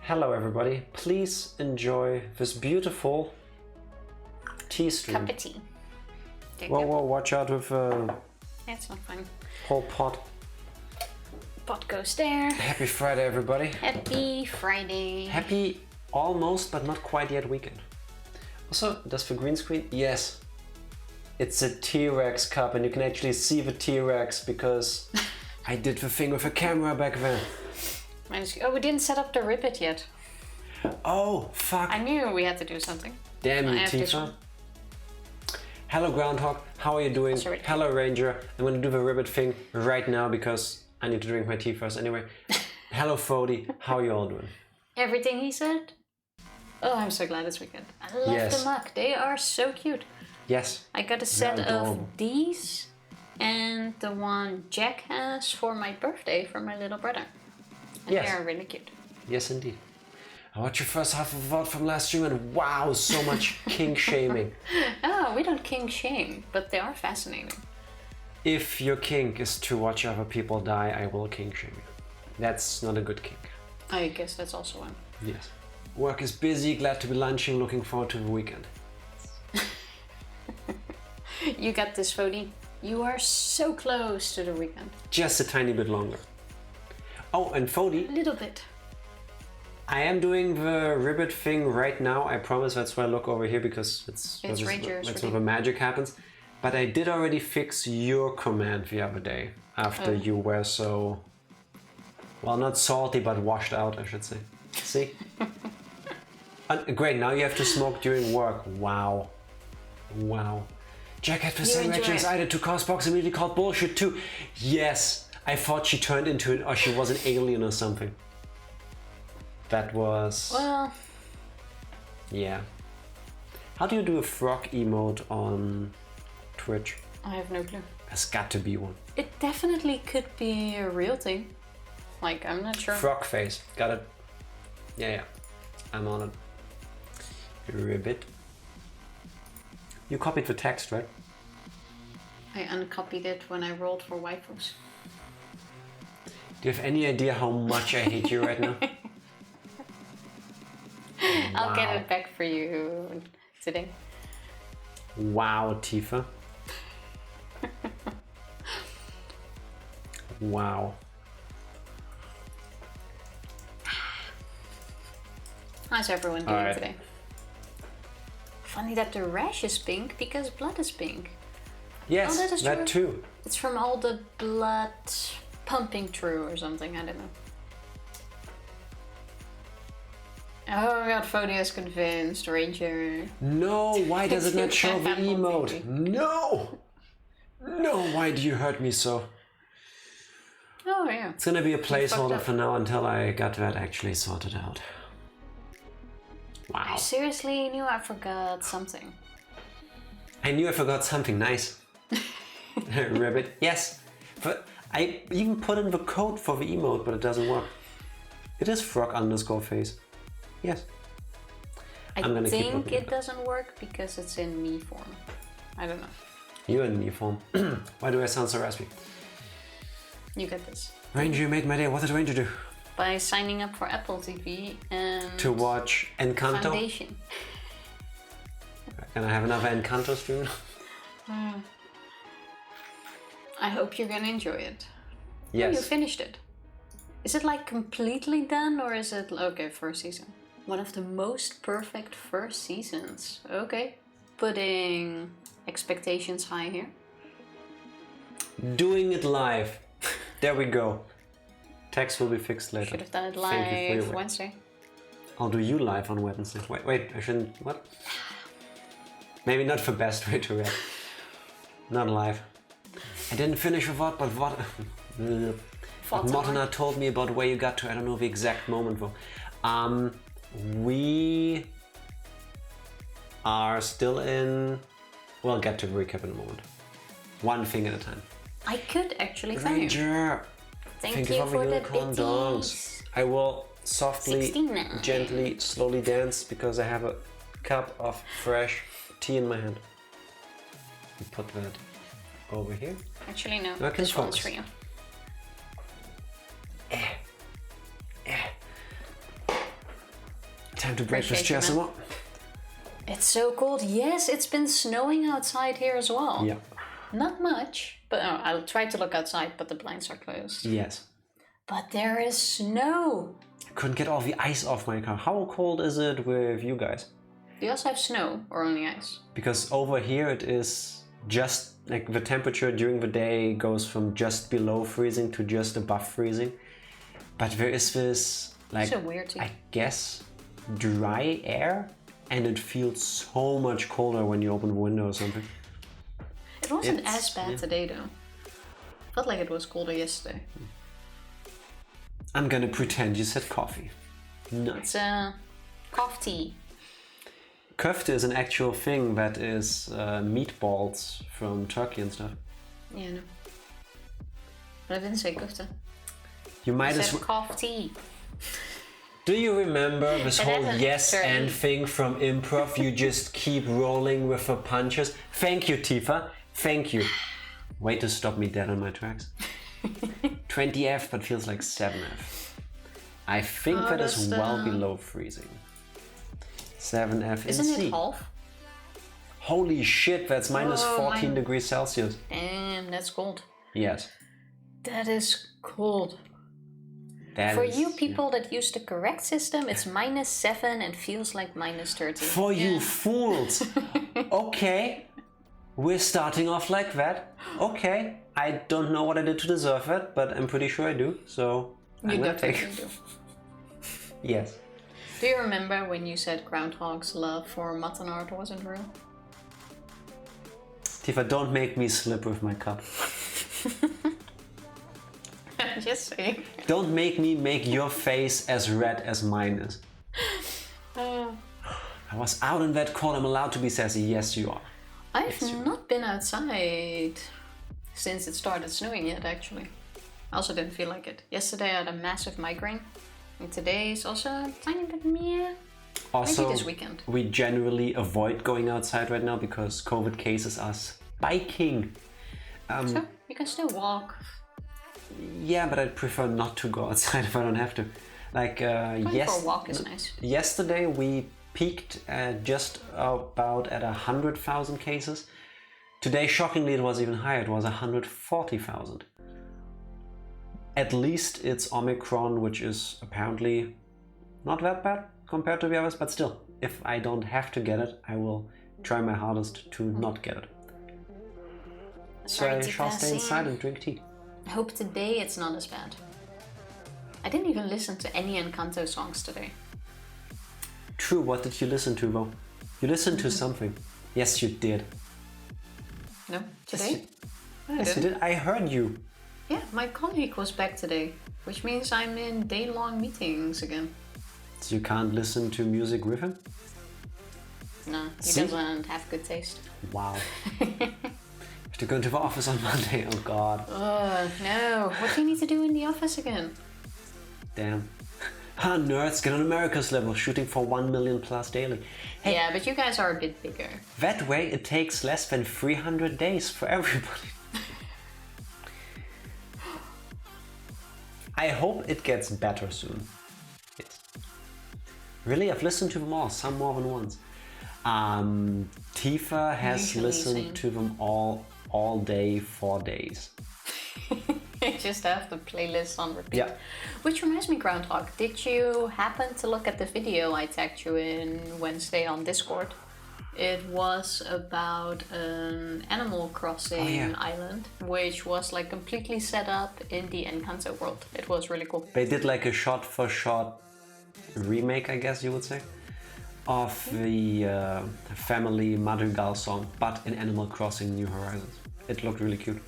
Hello everybody, please enjoy this beautiful tea stream. Cup of tea. Whoa, watch out with That's not fine. whole pot. Pot goes there. Happy Friday everybody. Happy Friday. Happy almost but not quite yet weekend. Also, does the green screen? Yes. It's a T-Rex cup and you can actually see the T-Rex because I did the thing with a camera back then. Oh, we didn't set up the ribbit yet. Oh, fuck. I knew we had to do something. Damn you, Tifa. Hello, Groundhog. How are you doing? Hello, Ranger. I'm gonna do the ribbit thing right now because I need to drink my tea first. Anyway, hello, Fody. How are you all doing? Everything he said? Oh, I'm so glad it's weekend. I love the mug. They are so cute. Yes. I got a set of these and the one Jack has for my birthday for my little brother. And they are really cute. Yes, indeed. I watched your first half of VOD from last stream and wow, so much kink shaming. Oh, we don't kink shame, but they are fascinating. If your kink is to watch other people die, I will kink shame you. That's not a good kink. I guess that's also one. Yes. Work is busy, glad to be lunching, looking forward to the weekend. You got this, Fody. You are so close to the weekend. Just a tiny bit longer. Oh, and Fody. A little bit. I am doing the ribbit thing right now. I promise. That's why I look over here because that's where the magic happens. But I did already fix your command the other day after you were so, well, not salty, but washed out, I should say. See? Great. Now you have to smoke during work. Wow. Wow. Jack had the same reaction as I did to Cosbox immediately called bullshit too. Yes. I thought she turned into it or she was an alien or something. That was... Well... Yeah. How do you do a frog emote on Twitch? I have no clue. There's got to be one. It definitely could be a real thing. Like, I'm not sure. Frog face. Got it. Yeah. I'm on it. Ribbit. You copied the text, right? I uncopied it when I rolled for waifus. Do you have any idea how much I hate you right now? I'll get it back for you today. Wow, Tifa. Wow. How's everyone doing today? Funny that the rash is pink because blood is pink. Yes, that too. It's from all the blood pumping through or something, I don't know. Oh my god, Fody is convinced, Ranger. No, why does it not show the emote? No! No, why do you hurt me so? Oh yeah. It's gonna be a placeholder for now until I got that actually sorted out. Wow. I seriously knew I forgot something. I knew I forgot something nice. Rabbit. Yes. But I even put in the code for the emote, but it doesn't work. It is frog_face. Yes. I think it doesn't work because it's in me form. I don't know. You're in me form. Why do I sound so raspy? You get this. Ranger, you made my day. What did Ranger do? By signing up for Apple TV and... To watch Encanto? Foundation. Can I have another Encanto stream? I hope you're gonna enjoy it. Yes. Oh, you finished it. Is it like completely done or is it... Okay, first season. One of the most perfect first seasons. Okay. Putting expectations high here. Doing it live. There we go. Text will be fixed later. Should have done it live Wednesday. I'll do you live on Wednesday. Wait, I shouldn't... What? Maybe not the best way to react. Not live. I didn't finish with what, but what... Motana told me about where you got to. I don't know the exact moment though. We are still in... We'll get to the recap in a moment. One thing at a time. I could actually find Ranger! Thank you for the bitties. I will softly, 69. gently, slowly dance because I have a cup of fresh tea in my hand. Put that over here. Actually, no. I can this one's focus. for you. Time to break this chair some more. It's so cold. Yes, it's been snowing outside here as well. Yeah. Not much, but I'll try to look outside, but the blinds are closed. Yes. But there is snow. I couldn't get all the ice off my car. How cold is it with you guys? Do you also have snow or only ice? Because over here it is just like the temperature during the day goes from just below freezing to just above freezing. But there is this like, so weird too. I guess, dry air, and it feels so much colder when you open the window or something. It wasn't as bad today though. Felt like it was colder yesterday. I'm gonna pretend you said coffee. Nice. It's coffee. Köfte is an actual thing that is meatballs from Turkey and stuff. Yeah, I know. But I didn't say köfte. You might I as said well. coffee. Do you remember this whole an yes extra and E. thing from improv? You just keep rolling with the punches. Thank you, Tifa. Thank you. Way to stop me dead on my tracks. 20F, but feels like 7F. I think that is well below freezing. 7F in Isn't C. it half? Holy shit, that's minus Oh, 14 degrees Celsius. Damn, that's cold. Yes. That is cold. That For is, you people that use the correct system, it's -7 and feels like -30. For you fools! Okay, we're starting off like that. Okay, I don't know what I did to deserve it, but I'm pretty sure I do, so I'm gonna take it. do. Yes. Do you remember when you said Groundhog's love for mutton art wasn't real? Tifa, don't make me slip with my cup. Just saying. Don't make me make your face as red as mine is. I was out in that cold, I'm allowed to be sassy. Yes, you are. I've not been outside since it started snowing yet, actually. I also didn't feel like it. Yesterday I had a massive migraine. And today is also a tiny bit meh. Also, maybe this weekend. we generally avoid going outside right now because COVID cases are spiking. So you can still walk. Yeah, but I'd prefer not to go outside if I don't have to. Like, For a walk is nice. Yesterday we peaked at just about at 100,000 cases. Today, shockingly, it was even higher. It was 140,000. At least it's Omicron, which is apparently not that bad compared to the others, but still, if I don't have to get it, I will try my hardest to not get it. So I shall stay inside and drink tea. I hope today it's not as bad. I didn't even listen to any Encanto songs today. True, what did you listen to though? You listened to something. Yes, you did. No? Today? Yes, you did. I heard you. Yeah, my colleague was back today, which means I'm in day-long meetings again. So you can't listen to music with him? No, he doesn't have good taste. Wow. Have to go into the office on Monday. Oh god. Oh no, what do you need to do in the office again? Damn. Nerds get on America's level, shooting for 1 million plus daily. Hey, yeah, but you guys are a bit bigger. That way it takes less than 300 days for everybody. I hope it gets better soon. Yes. Really, I've listened to them all, some more than once. Tifa has listened to them all day, 4 days. I just have the playlist on repeat. Yeah. Which reminds me, Groundhog, did you happen to look at the video I tagged you in Wednesday on Discord? It was about an Animal Crossing island, which was like completely set up in the Encanto world. It was really cool. They did like a shot-for-shot remake, I guess you would say, of the family Madrigal song, but in Animal Crossing New Horizons. It looked really cute.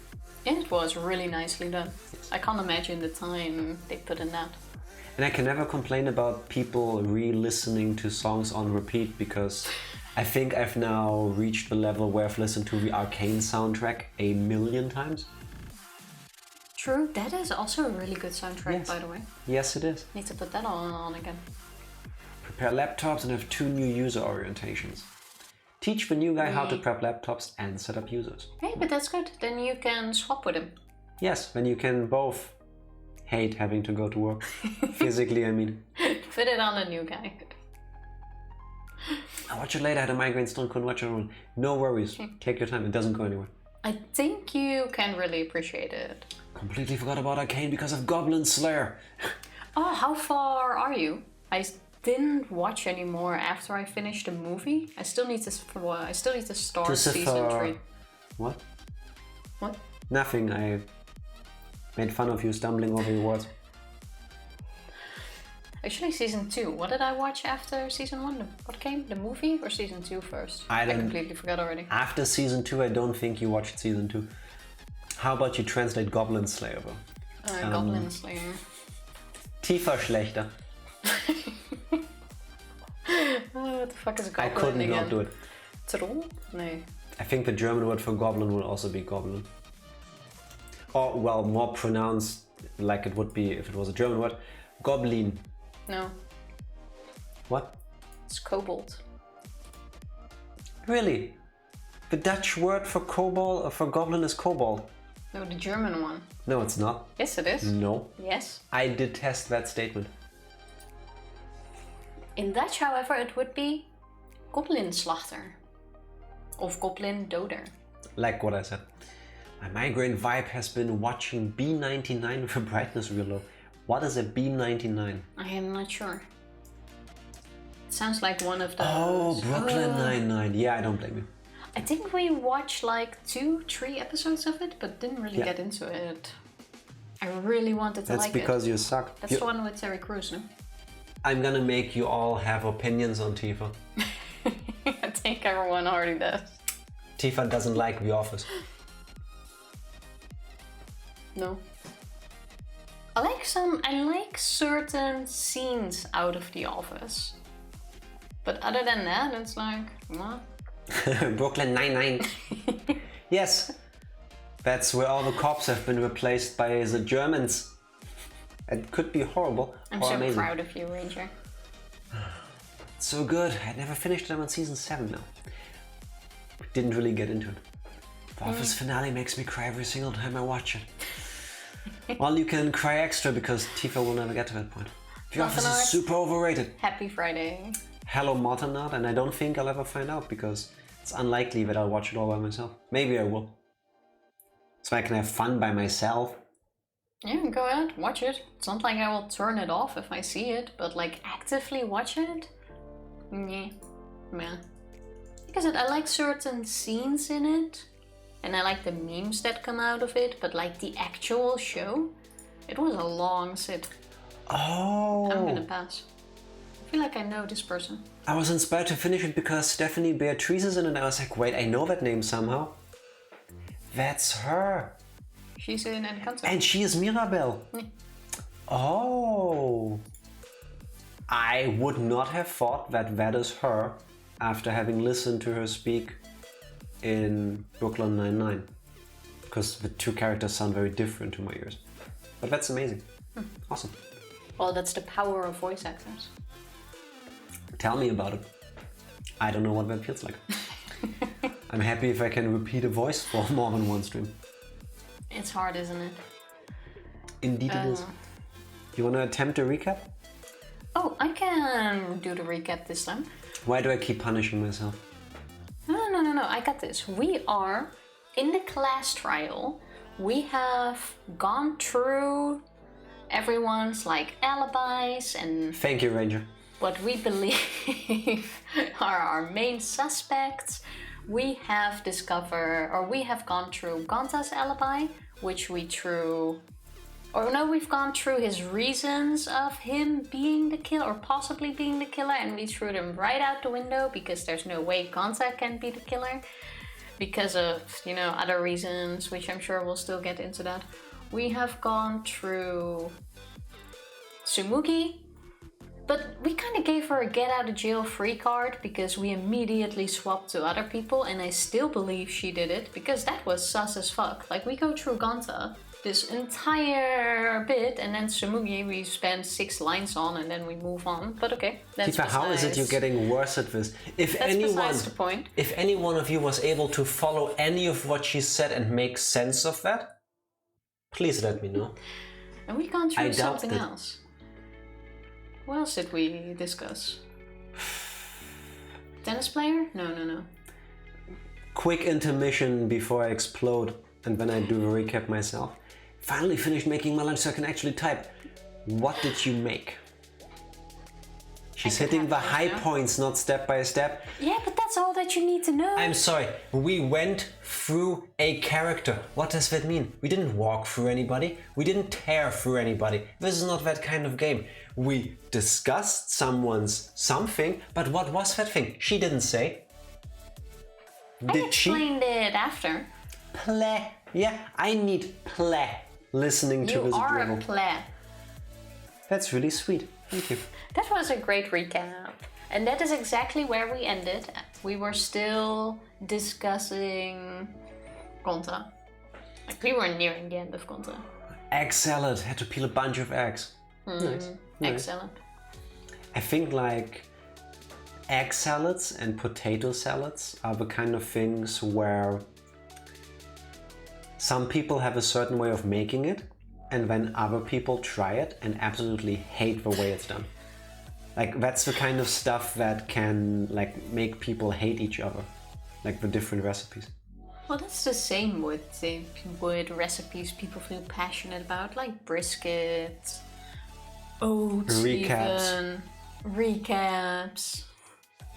And it was really nicely done. Yes. I can't imagine the time they put in that. And I can never complain about people re-listening to songs on repeat because I think I've now reached the level where I've listened to the Arcane soundtrack 1 million times. True, that is also a really good soundtrack, by the way. Yes, it is. Need to put that on again. Prepare laptops and have 2 new user orientations. Teach the new guy how to prep laptops and set up users. Hey, but that's good. Then you can swap with him. Yes, then you can both hate having to go to work. Physically, I mean. Put it on a new guy. I'll watch it later. I had a migraine, still couldn't watch it alone. No worries. Okay. Take your time. It doesn't go anywhere. I think you can really appreciate it. Completely forgot about Arcane because of Goblin Slayer. Oh, how far are you? I didn't watch anymore after I finished the movie. I still need to start season 3. What? What? Nothing. I made fun of you stumbling over your words. Actually, season 2. What did I watch after season 1? What came? The movie or season 2 first? I completely forgot already. After season 2, I don't think you watched season 2. How about you translate Goblin Slayer? Goblin Slayer. Tiefer schlechter. What the fuck is a goblin I couldn't again? not do it. Troll? No. I think the German word for goblin would also be goblin. Or, well, more pronounced like it would be if it was a German word. Goblin. No. What? It's kobold. Really? The Dutch word for kobold, for goblin is kobold. No, the German one. No, it's not. Yes, it is. No. Yes. I detest that statement. In Dutch, however, it would be goblinslachter. Of goblin doder. Like what I said. My migraine vibe has been watching B99 with a brightness real low. What is a B99? I am not sure. It sounds like one of those. Oh, Brooklyn Nine-Nine. Yeah, I don't blame you. I think we watched like 2-3 episodes of it, but didn't really get into it. I really wanted to like it. That's because you suck. That's the one with Terry Crews, no? I'm gonna make you all have opinions on Tifa. I think everyone already does. Tifa doesn't like The Office. No. I like certain scenes out of The Office. But other than that, it's like, what? Brooklyn Nine-Nine. Yes. That's where all the cops have been replaced by the Germans. It could be horrible I'm or so amazing. proud of you, Ranger. So good. I never finished them on season 7 now. We didn't really get into it. The Office finale makes me cry every single time I watch it. Well, you can cry extra because Tifa will never get to that point. The Office is super overrated. Happy Friday. Hello Mothernaut, and I don't think I'll ever find out because it's unlikely that I'll watch it all by myself. Maybe I will. So I can have fun by myself. Yeah, go ahead, watch it. It's not like I will turn it off if I see it, but like actively watch it? Yeah. Like I said, I like certain scenes in it, and I like the memes that come out of it, but like the actual show, it was a long sit. Oh. I'm gonna pass. I feel like I know this person. I was inspired to finish it because Stephanie Beatrice is in it, and I was like, wait, I know that name somehow. That's her. She's in Encanto. And she is Mirabelle. Yeah. Oh. I would not have thought that that is her after having listened to her speak in Brooklyn Nine-Nine. Because the two characters sound very different to my ears. But that's amazing. Awesome. Well, that's the power of voice actors. Tell me about it. I don't know what that feels like. I'm happy if I can repeat a voice for more than one stream. It's hard, isn't it? Indeed it is. You want to attempt a recap? Oh, I can do the recap this time. Why do I keep punishing myself? No, I got this. We are in the class trial. We have gone through everyone's like alibis and... Thank you, Ranger. What we believe are our main suspects. We have gone through Ganta's alibi, which we threw... Or no, we've gone through his reasons of him being the killer, or possibly being the killer, and we threw them right out the window because there's no way Ganta can be the killer. Because of, other reasons, which I'm sure we'll still get into that. We have gone through Tsumugi, but we kind of gave her a get out of jail free card because we immediately swapped to other people, and I still believe she did it because that was sus as fuck. Like, we go through Ganta this entire bit, and then Tsumugi we spend 6 lines on, and then we move on. But okay, that's Tifa, how is it you're getting worse at this? That's besides the point. If any one of you was able to follow any of what she said and make sense of that, please let me know. And we've gone through something else. What else did we discuss? Tennis player? No. Quick intermission before I explode and then I do a recap myself. Finally finished making my lunch so I can actually type. What did you make? She's hitting the high points, not step by step. Yeah, but that's all that you need to know. I'm sorry, we went through a character. What does that mean? We didn't walk through anybody. We didn't tear through anybody. This is not that kind of game. We discussed someone's something, but what was that thing? She didn't say. I explained it after. Play. Yeah, I need play. Listening to this. You are a play. That's really sweet. Thank you. That was a great recap. And that is exactly where we ended. We were still discussing Conta. Like, we were nearing the end of Conta. Egg salad. Had to peel a bunch of eggs. Nice. Egg salad. I think like egg salads and potato salads are the kind of things where some people have a certain way of making it, and then other people try it and absolutely hate the way it's done. Like, that's the kind of stuff that can like make people hate each other, like the different recipes. Well, that's the same with recipes people feel passionate about, like brisket, oats, recaps,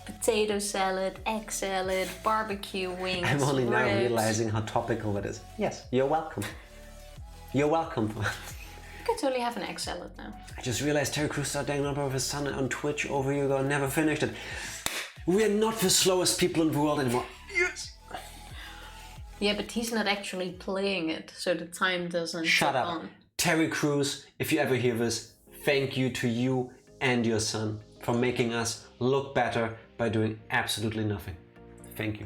potato salad, egg salad, barbecue wings. I'm only now ribs. realizing how topical it is. Yes, you're welcome. You're welcome. You could totally have an egg salad now. I just realized Terry Crews started Danganronpa with his son on Twitch over a year ago and never finished it. We're not the slowest people in the world anymore. Yes! Yeah, but he's not actually playing it, so the time doesn't Shut up. on. Terry Crews, if you ever hear this, thank you to you and your son for making us look better by doing absolutely nothing. Thank you.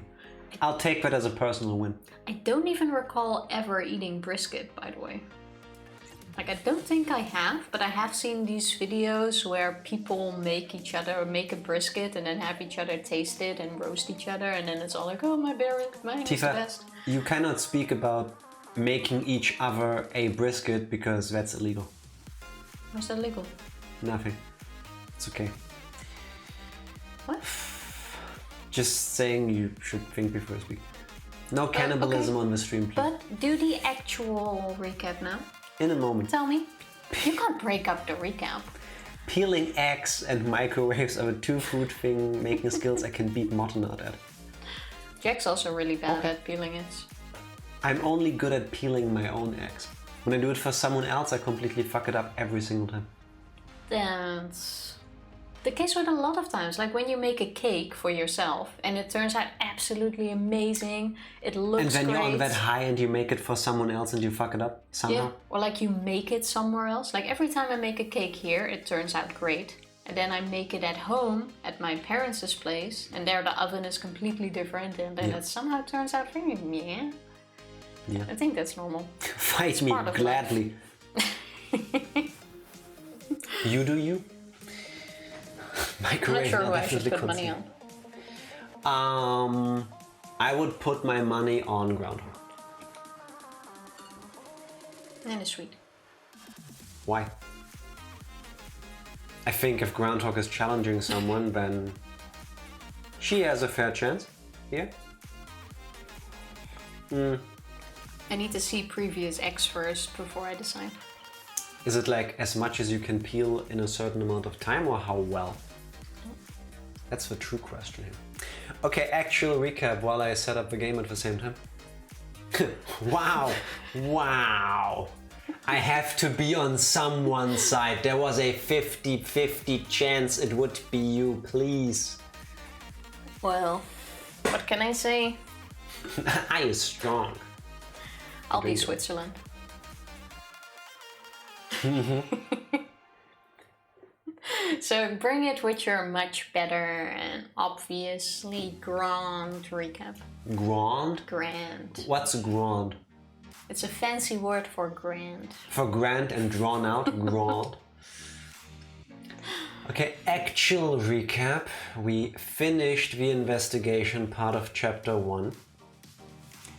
I'll take that as a personal win. I don't even recall ever eating brisket, by the way. Like, I don't think I have, but I have seen these videos where people make a brisket and then have each other taste it and roast each other, and then it's all like, oh, mine is the best. You cannot speak about making each other a brisket because that's illegal. Why's that illegal? Nothing. It's okay. What? Just saying you should think before you speak. No cannibalism on the stream, please. But do the actual recap now. In a moment. Tell me. You can't break up the recap. Peeling eggs and microwaves are the two food thing making skills I can beat Morton out at. Jack's also really bad at peeling it. I'm only good at peeling my own eggs. When I do it for someone else, I completely fuck it up every single time. That's the case with a lot of times. Like when you make a cake for yourself and it turns out absolutely amazing, it looks great. And then you're on that high and you make it for someone else and you fuck it up somehow. Yeah, or like you make it somewhere else. Like every time I make a cake here, it turns out great. And then I make it at home at my parents' place, and there the oven is completely different, and then it somehow turns out very meh. Yeah. I think that's normal. Fight me gladly. You do you? Microwave. I'm not sure who I should put money on. I would put my money on Groundhog. And it's sweet. Why? I think if Groundhog is challenging someone, then she has a fair chance. Yeah. I need to see previous X first before I decide. Is it like as much as you can peel in a certain amount of time, or how well? That's the true question here. Okay, actual recap while I set up the game at the same time. Wow! Wow! I have to be on someone's side. There was a 50-50 chance it would be you, please. Well, what can I say? I is strong. I'll be Switzerland. So bring it with your much better and obviously grand recap. Grand? Grand. What's grand? It's a fancy word for grand. For grand and drawn out, grand. Okay, actual recap. We finished the investigation part of chapter 1.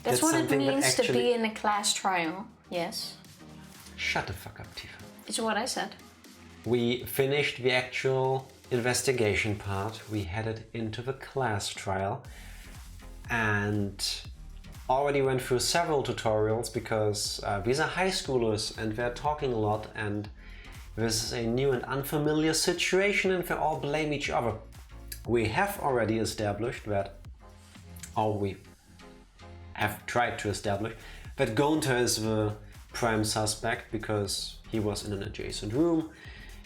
That's what it means to be in a class trial, yes. Shut the fuck up, Tifa. It's what I said. We finished the actual investigation part, we headed into the class trial and already went through several tutorials because these are high schoolers and they're talking a lot, and this is a new and unfamiliar situation and they all blame each other. We have already established that, or we have tried to establish, that Gunther is the prime suspect because he was in an adjacent room.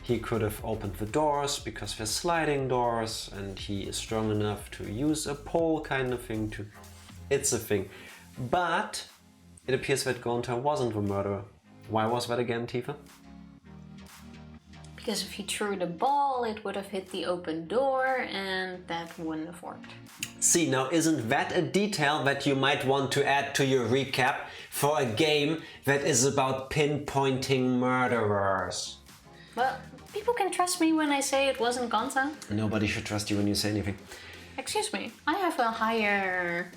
He could have opened the doors because they're sliding doors, and he is strong enough to use a pole kind of thing to... It's a thing. But it appears that Gunther wasn't the murderer. Why was that again, Tifa? Because if he threw the ball, it would have hit the open door, and that wouldn't have worked. See, now isn't that a detail that you might want to add to your recap for a game that is about pinpointing murderers? Well, people can trust me when I say it wasn't Gunther. Nobody should trust you when you say anything. Excuse me, I have a higher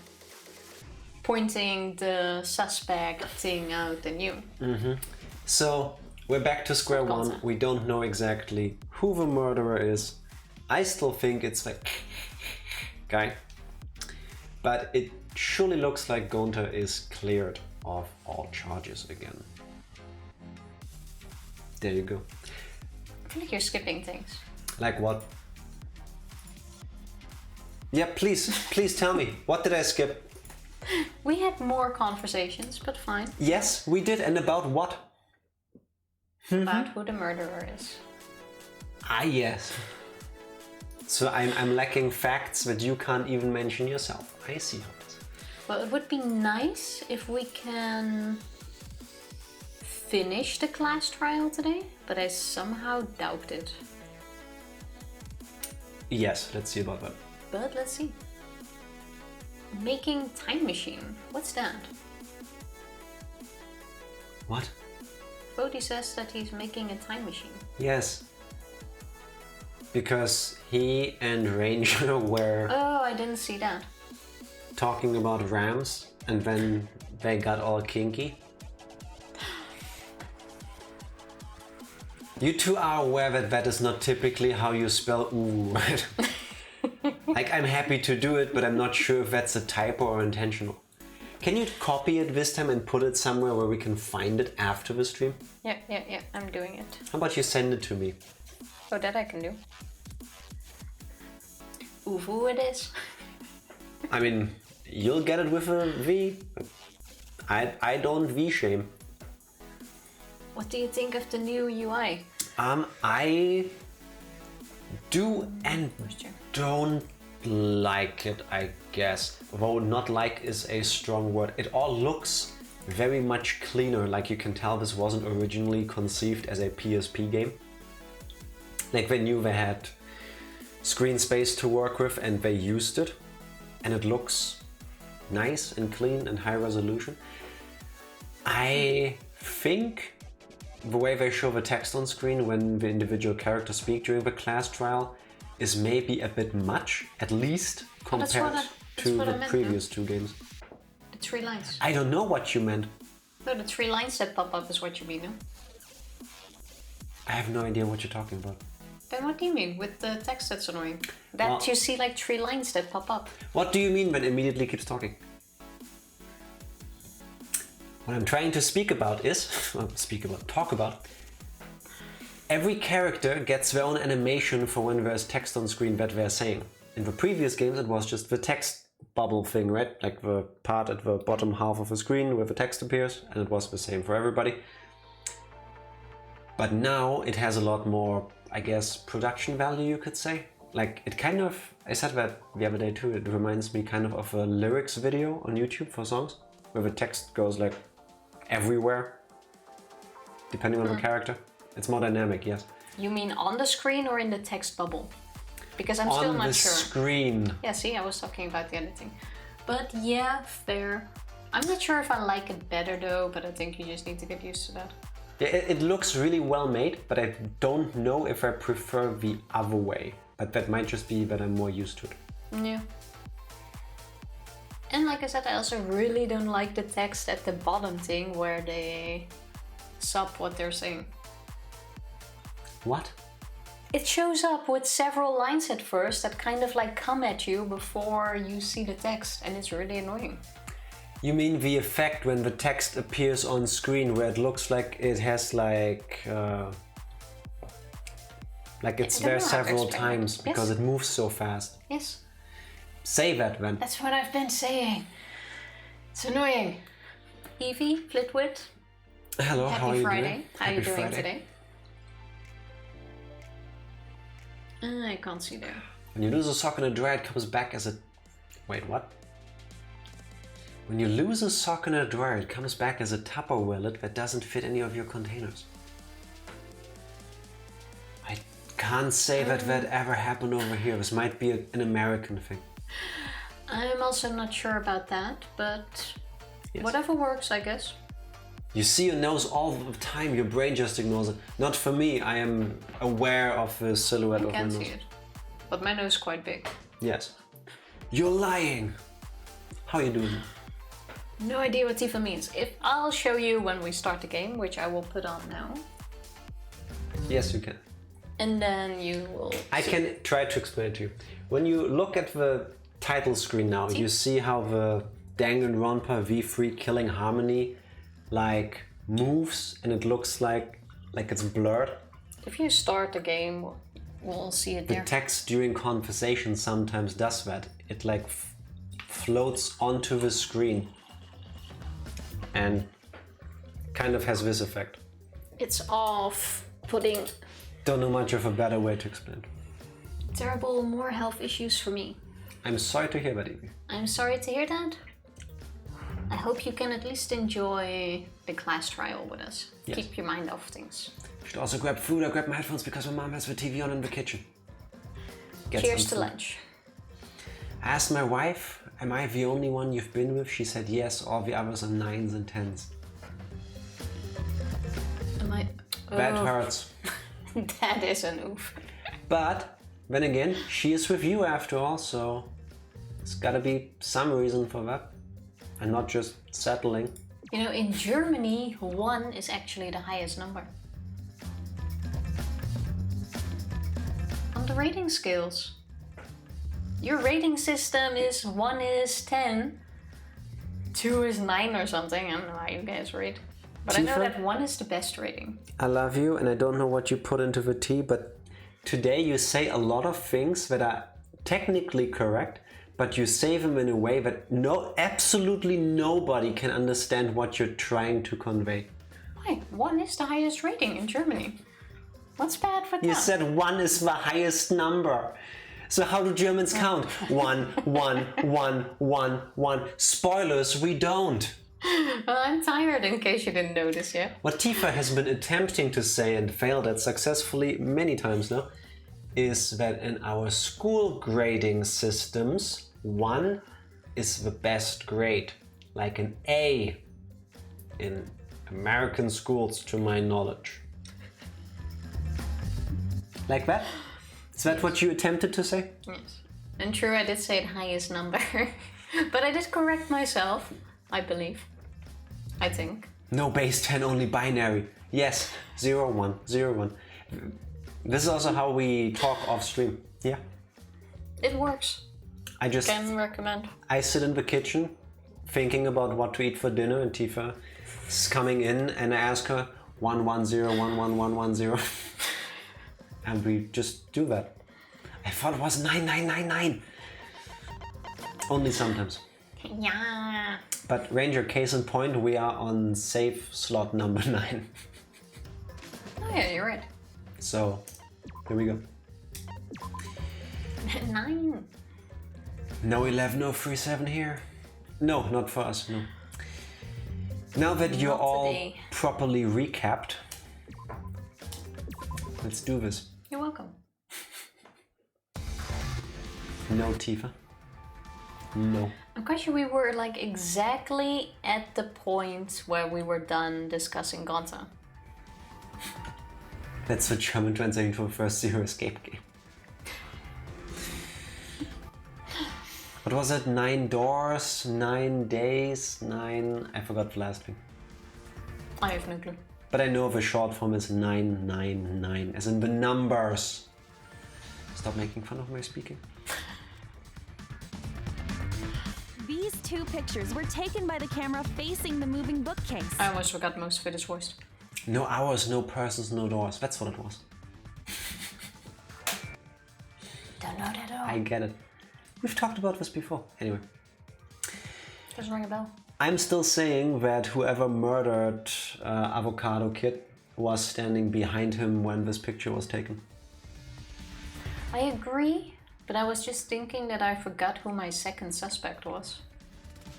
pointing the suspect thing out than you. So, we're back to square one. We don't know exactly who the murderer is. I still think it's the guy. But it surely looks like Gunther is cleared of all charges again. There you go. I feel like you're skipping things. Like what? Yeah, please tell me. What did I skip? We had more conversations, but fine. Yes, we did. And about what? About who the murderer is. Ah, yes. So I'm lacking facts that you can't even mention yourself. I see how it is. Well, it would be nice if we can finish the class trial today, but I somehow doubt it. Yes, let's see about that. But let's see. Making time machine. What's that? What? Bodhi says that he's making a time machine. Yes. Because he and Ranger were... Oh, I didn't see that. Talking about rams, and then they got all kinky. You two are aware that that is not typically how you spell ooh, right? Like, I'm happy to do it, but I'm not sure if that's a typo or intentional. Can you copy it this time and put it somewhere where we can find it after the stream? Yeah, I'm doing it. How about you send it to me? Oh, that I can do. Uvu it is. I mean, you'll get it with a V. I don't V-shame. What do you think of the new UI? I do and don't like it, I guess. Though not like is a strong word. It all looks very much cleaner, like you can tell this wasn't originally conceived as a PSP game. Like they knew they had screen space to work with and they used it, and it looks nice and clean and high resolution. I think the way they show the text on screen when the individual characters speak during the class trial is maybe a bit much, at least compared to the previous two games. The 3 lines. I don't know what you meant. No, the 3 lines that pop up is what you mean, no? I have no idea what you're talking about. Then what do you mean with the text that's annoying? That well, you see like 3 lines that pop up. What do you mean when immediately keeps talking? What I'm trying to talk about. Every character gets their own animation for when there's text on screen that they're saying. In the previous games it was just the text bubble thing, right? Like the part at the bottom half of the screen where the text appears, and it was the same for everybody. But now it has a lot more, I guess, production value, you could say. Like it kind of, I said that the other day too, it reminds me kind of a lyrics video on YouTube for songs, where the text goes like everywhere, depending on the character. It's more dynamic, yes. You mean on the screen or in the text bubble? Because I'm still not sure. On the screen. Yeah, see, I was talking about the editing. But yeah, fair. I'm not sure if I like it better though, but I think you just need to get used to that. Yeah, it looks really well made, but I don't know if I prefer the other way. But that might just be that I'm more used to it. Yeah. And like I said, I also really don't like the text at the bottom thing where they sub what they're saying. What? it shows up with several lines at first that kind of like come at you before you see the text, and it's really annoying. You mean the effect when the text appears on screen where it looks like it has like it's there several times because it moves so fast? Yes. Say that then. That's what I've been saying. It's annoying. Evie, Flitwit. Hello, how are you Friday. doing? How are you doing today? I can't see there. When you lose a sock in a dryer, it comes back as a... Wait, what? When you lose a sock in a dryer, it comes back as a Tupperware lid that doesn't fit any of your containers. I can't say that ever happened over here. This might be an American thing. I'm also not sure about that, but whatever works, I guess. You see your nose all the time, your brain just ignores it. Not for me, I am aware of the silhouette of my nose. I can't see it, but my nose is quite big. Yes. You're lying! How are you doing? No idea what Tifa means. I'll show you when we start the game, which I will put on now. Yes, you can. And then you will I can try to explain it to you. When you look at the title screen now, you see how the Danganronpa V3 Killing Harmony like moves, and it looks like it's blurred. If you start the game, we'll see it there. The text during conversation sometimes does that. It like floats onto the screen and kind of has this effect. It's off-putting. Don't know much of a better way to explain. Terrible more health issues for me. I'm sorry to hear that, Evie. I'm sorry to hear that. I hope you can at least enjoy the class trial with us. Yes. Keep your mind off things. I should also grab food. I grabbed my headphones because my mom has the TV on in the kitchen. Cheers to lunch. I asked my wife, am I the only one you've been with? She said yes, all the others are 9s and 10s. Am I? That hurts. That is an oof. But then again, she is with you after all, so there's gotta be some reason for that. And not just settling. You know, in Germany, 1 is actually the highest number. On the rating scales. Your rating system is 1 is 10, 2 is 9 or something. I don't know how you guys rate. But Tifa, I know that 1 is the best rating. I love you, and I don't know what you put into the tea, but today you say a lot of things that are technically correct, but you say them in a way that absolutely nobody can understand what you're trying to convey. Why? 1 is the highest rating in Germany. What's bad for that? You said 1 is the highest number. So how do Germans count? 1, 1, 1, 1, 1. Spoilers, we don't. Well, I'm tired in case you didn't notice yet. What Tifa has been attempting to say and failed at successfully many times now is that in our school grading systems, 1 is the best grade, like an A in American schools, to my knowledge. Like that? Is that what you attempted to say? Yes. And true, I did say the highest number. But I did correct myself, I believe. I think. No base 10, only binary. Yes, 0, 1, 0, 1. This is also how we talk off stream. Yeah. It works. I just can recommend. I sit in the kitchen thinking about what to eat for dinner, and Tifa is coming in, and I ask her 1, 1, 0, 1, 1, 1, 1, 0. And we just do that. I thought it was 9, 9, 9, 9. Only sometimes. Yeah. But Ranger, case in point, we are on safe slot number 9. Oh yeah, you're right. So, here we go. 9. No 11,037 here. No, not for us, no. Now that you're all properly recapped, let's do this. You're welcome. No, Tifa. No. I'm quite sure we were like exactly at the point where we were done discussing Gonta. That's the German translation for First Zero Escape game. What was it? 9 doors, 9 days, 9... I forgot the last thing. I have no clue. But I know the short form is 999, as in the numbers Stop making fun of my speaking. These two pictures were taken by the camera facing the moving bookcase. I almost forgot most of it is voiced. No hours, no persons, no doors. That's what it was. Don't know that at all. I get it. We've talked about this before. Anyway. Doesn't ring a bell. I'm still saying that whoever murdered Avocado Kid was standing behind him when this picture was taken. I agree, but I was just thinking that I forgot who my second suspect was.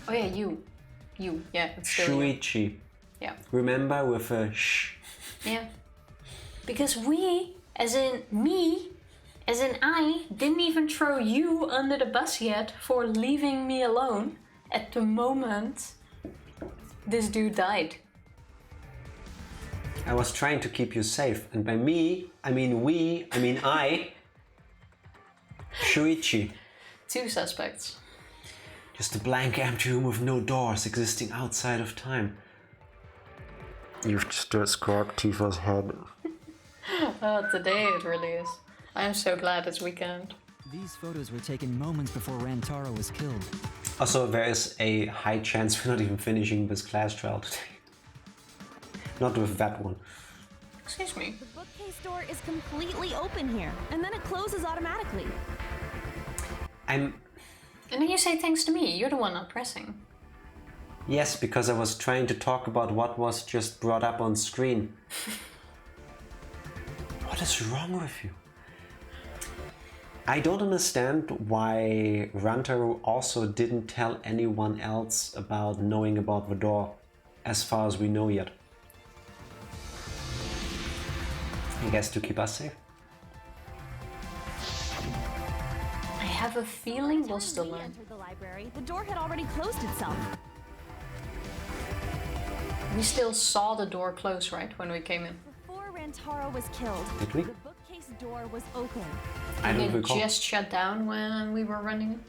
Oh yeah, you. You, yeah, it's still you. Shuichi. Yeah. Remember with a shh. Yeah. Because we, as in me, as in I, didn't even throw you under the bus yet for leaving me alone at the moment this dude died. I was trying to keep you safe, and by me, I mean we, I mean I. Shuichi. Two suspects. Just a blank empty room with no doors existing outside of time. You've just described Tifa's head. Today it really is. I'm so glad it's weekend. These photos were taken moments before Rantaro was killed. Also, there is a high chance we're not even finishing this class trial today. Not with that one. Excuse me. The bookcase door is completely open here, and then it closes automatically. And then you say thanks to me, you're the one not pressing. Yes, because I was trying to talk about what was just brought up on screen. What is wrong with you? I don't understand why Rantaro also didn't tell anyone else about knowing about the door, as far as we know yet. I guess to keep us safe. I have a feeling we'll still learn. Entered the library. The door had already closed itself. We still saw the door close, right, when we came in? Before Rantaro was killed, Did we? the bookcase door was open. I don't And it recall. just shut down when we were running in?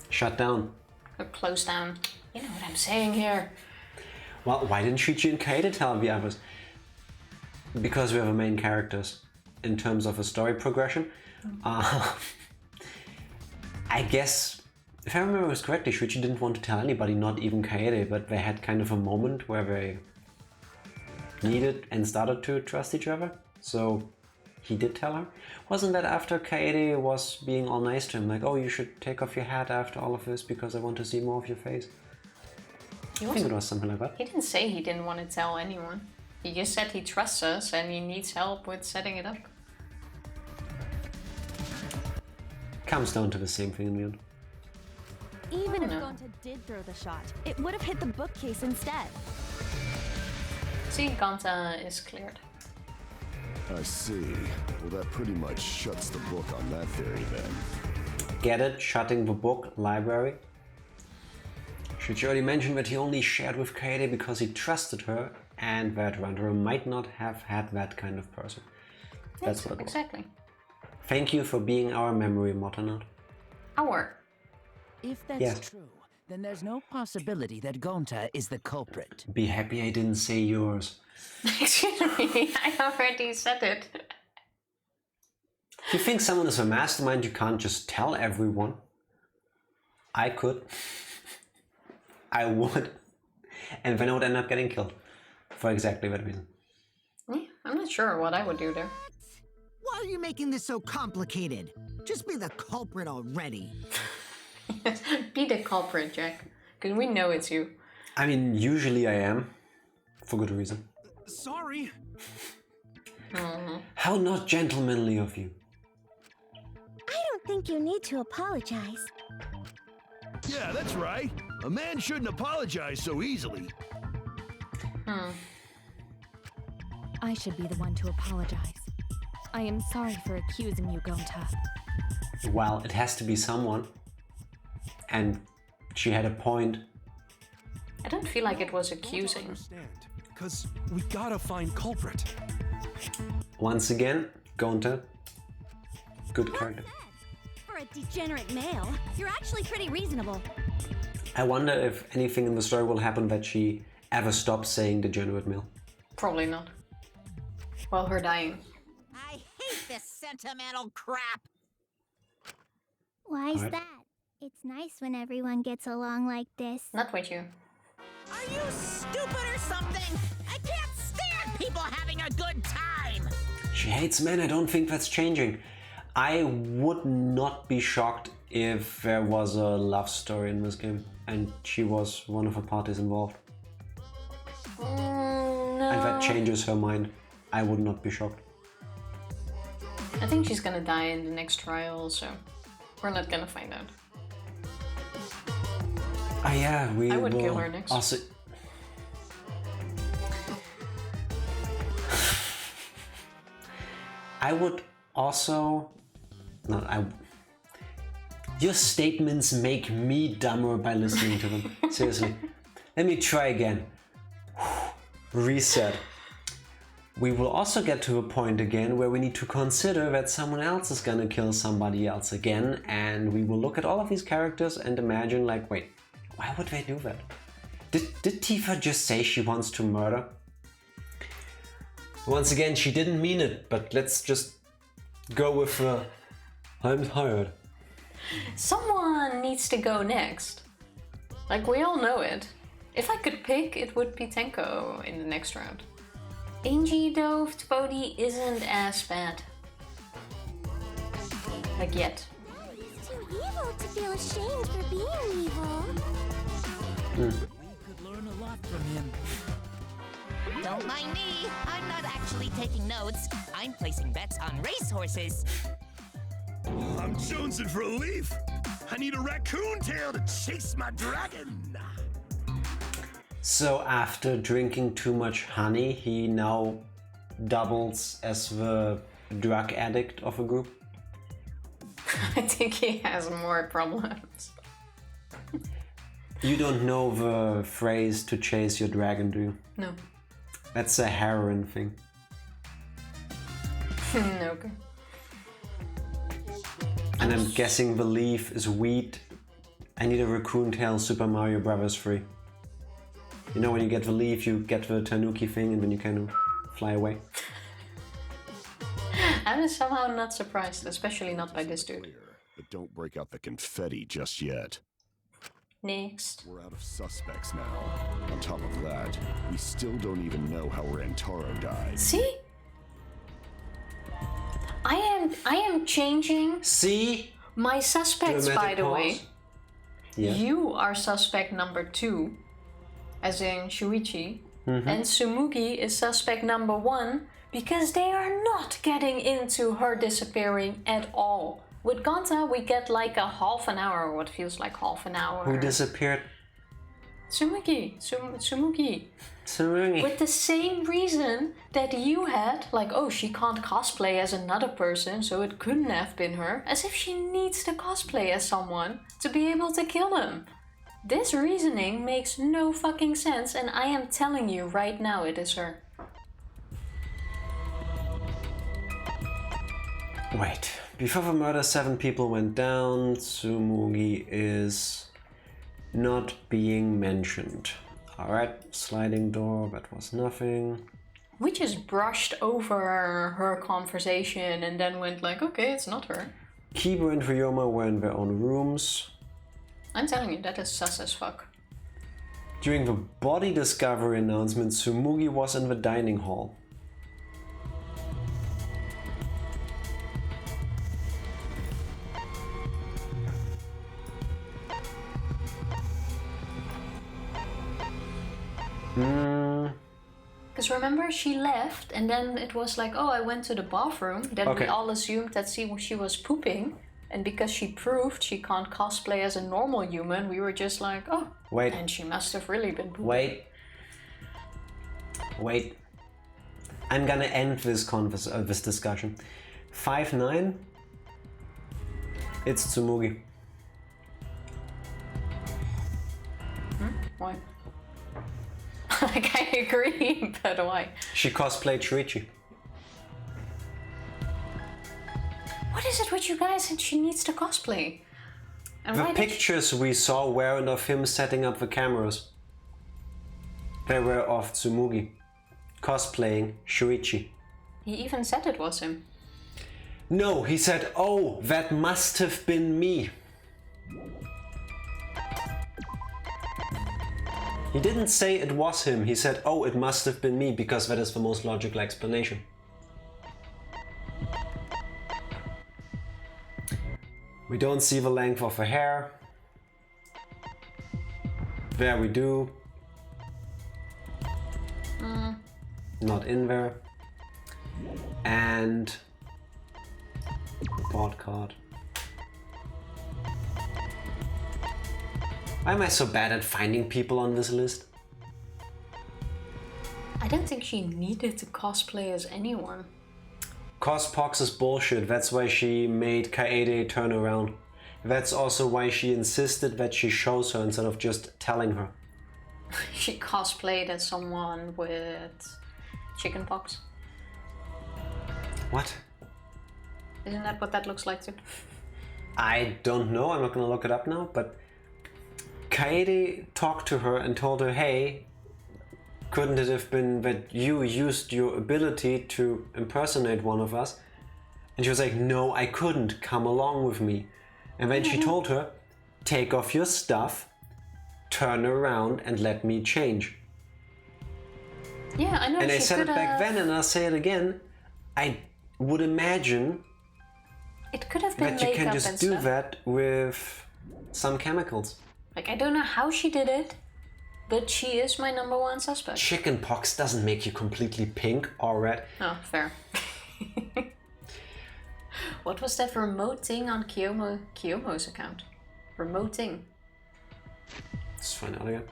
Shut down. Or closed down. You know what I'm saying here. Well, why didn't Shuichi and Kaede tell the others? Because we are the main characters in terms of a story progression. I guess, if I remember this correctly, Shuichi didn't want to tell anybody, not even Kaede, but they had kind of a moment where they needed and started to trust each other. So he did tell her. Wasn't that after Kaede was being all nice to him? Like, oh, you should take off your hat after all of this because I want to see more of your face. I think it was something like that. He didn't say he didn't want to tell anyone. He just said he trusts us and he needs help with setting it up. Comes down to the same thing in the end. Even if know. Gonta did throw the shot, it would have hit the bookcase instead. See, Gonta is cleared. I see. Well, that pretty much shuts the book on that theory then. Get it? Shutting the book, library. Shuichi already mentioned that he only shared with Kaede because he trusted her and that Rantaro might not have had that kind of person. That's what it was. Exactly. Thank you for being our memory, Motonot. Our. If that's Yes. true, then there's no possibility that Gonta is the culprit. Be happy I didn't say yours. Excuse me, I already said it. If you think someone is a mastermind, you can't just tell everyone. I could. I would. And then I would end up getting killed. For exactly that reason. Yeah, I'm not sure what I would do there. Why are you making this so complicated? Just be the culprit already. Be the culprit, Jack. Because we know it's you. I mean, usually I am. For good reason. Sorry. How not gentlemanly of you. I don't think you need to apologize. Yeah, that's right. A man shouldn't apologize so easily. I should be the one to apologize. I am sorry for accusing you, Gonta. Well, it has to be someone. And she had a point. I don't feel like it was accusing. Because we gotta find culprit. Once again, Gonta. Good character. For a degenerate male, you're actually pretty reasonable. I wonder if anything in the story will happen that she ever stops saying degenerate male. Probably not. Well, her dying. I hate this sentimental crap. Why's that? It's nice when everyone gets along like this. Not with you. Are you stupid or something? I can't stand people having a good time! She hates men, I don't think that's changing. I would not be shocked if there was a love story in this game and she was one of the parties involved. No. And that changes her mind. I would not be shocked. I think she's gonna die in the next trial, so we're not gonna find out. Ah yeah, I would kill her next. Also... I would also... No, Your statements make me dumber by listening to them. Seriously. Let me try again. Reset. We will also get to a point again where we need to consider that someone else is gonna kill somebody else again, and we will look at all of these characters and imagine like, wait, why would they do that? Did Tifa just say she wants to murder? Once again, she didn't mean it, but let's just go with I'm tired. Someone needs to go next. Like, we all know it. If I could pick, it would be Tenko in the next round. Angie though, Bodhi isn't as bad. Like yet. He's too evil to feel ashamed for being evil. We could learn a lot from him. Don't mind me. I'm not actually taking notes. I'm placing bets on racehorses. I'm jonesing for a leaf. I need a raccoon tail to chase my dragon. So after drinking too much honey, he now doubles as the drug addict of a group? I think he has more problems. You don't know the phrase to chase your dragon, do you? No. That's a heroin thing. Okay. And I'm guessing the leaf is weed. I need a raccoon tail Super Mario Bros. 3. You know, when you get the leaf, you get the tanuki thing and then you kind of fly away. I'm somehow not surprised, especially not by this dude. But don't break out the confetti just yet. Next. We're out of suspects now. On top of that, we still don't even know how Rantaro died. See? I am changing. See? My suspects, by the way. Yeah. You are suspect number 2, as in Shuichi, and Tsumugi is suspect number 1 because they are not getting into her disappearing at all. With Gonta, we get like a half an hour, or what feels like half an hour. Who disappeared? Tsumugi. Tsumugi. Tsumugi. With the same reason that you had, like, oh, she can't cosplay as another person, so it couldn't have been her, as if she needs to cosplay as someone to be able to kill them. This reasoning makes no fucking sense, and I am telling you right now it is her. Wait, before the murder 7 people went down, Tsumugi is not being mentioned. Alright, sliding door, that was nothing. We just brushed over her conversation and then went like, okay, it's not her. Kiba and Ryoma were in their own rooms. I'm telling you, that is sus as fuck. During the body discovery announcement, Tsumugi was in the dining hall. Because remember, she left and then it was like, oh, I went to the bathroom. Then we all assumed that she was pooping. And because she proved she can't cosplay as a normal human, we were just like, oh, wait. And she must have really been pooping. Wait. I'm gonna end this this discussion. 5-9. It's Tsumugi. Why? Like, I agree, but why? She cosplayed Shuichi. What is it with you guys and she needs to cosplay? And the pictures we saw weren't of him setting up the cameras. They were of Tsumugi cosplaying Shuichi. He even said it was him. No, he said, oh, that must have been me. He didn't say it was him. He said, oh, it must have been me, because that is the most logical explanation. We don't see the length of her hair. There we do. Not in there. And report card. Why am I so bad at finding people on this list? I don't think she needed to cosplay as anyone. Cospox is bullshit. That's why she made Kaede turn around. That's also why she insisted that she shows her instead of just telling her. She cosplayed as someone with chickenpox. What? Isn't that what that looks like too? I don't know. I'm not gonna look it up now, but Kaede talked to her and told her, hey, couldn't it have been that you used your ability to impersonate one of us? And she was like, no, I couldn't. Come along with me. And then she told her, take off your stuff, turn around and let me change. Yeah, I know. And I said it back have... then and I'll say it again. I would imagine it could have been that you can makeup just and do stuff. that with some chemicals. Like, I don't know how she did it, but she is my *1 suspect. Chickenpox doesn't make you completely pink or red. Oh, fair. What was that remote thing on Kiyomo's account? Remote thing. Let's find out again.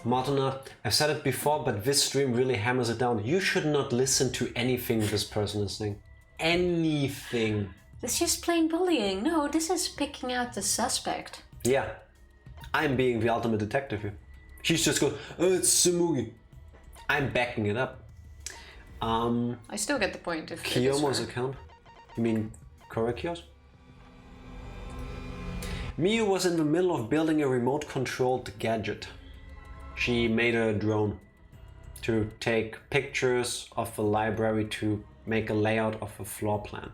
Martina, I've said it before, but this stream really hammers it down. You should not listen to anything this person is saying. Anything. It's just plain bullying. No, this is picking out the suspect. Yeah. I'm being the ultimate detective here. She's just going, oh, it's Tsumugi. I'm backing it up. I still get the point if Kiyomo's account? You mean Korekiyo's? Miyu was in the middle of building a remote-controlled gadget. She made a drone to take pictures of the library to make a layout of a floor plan.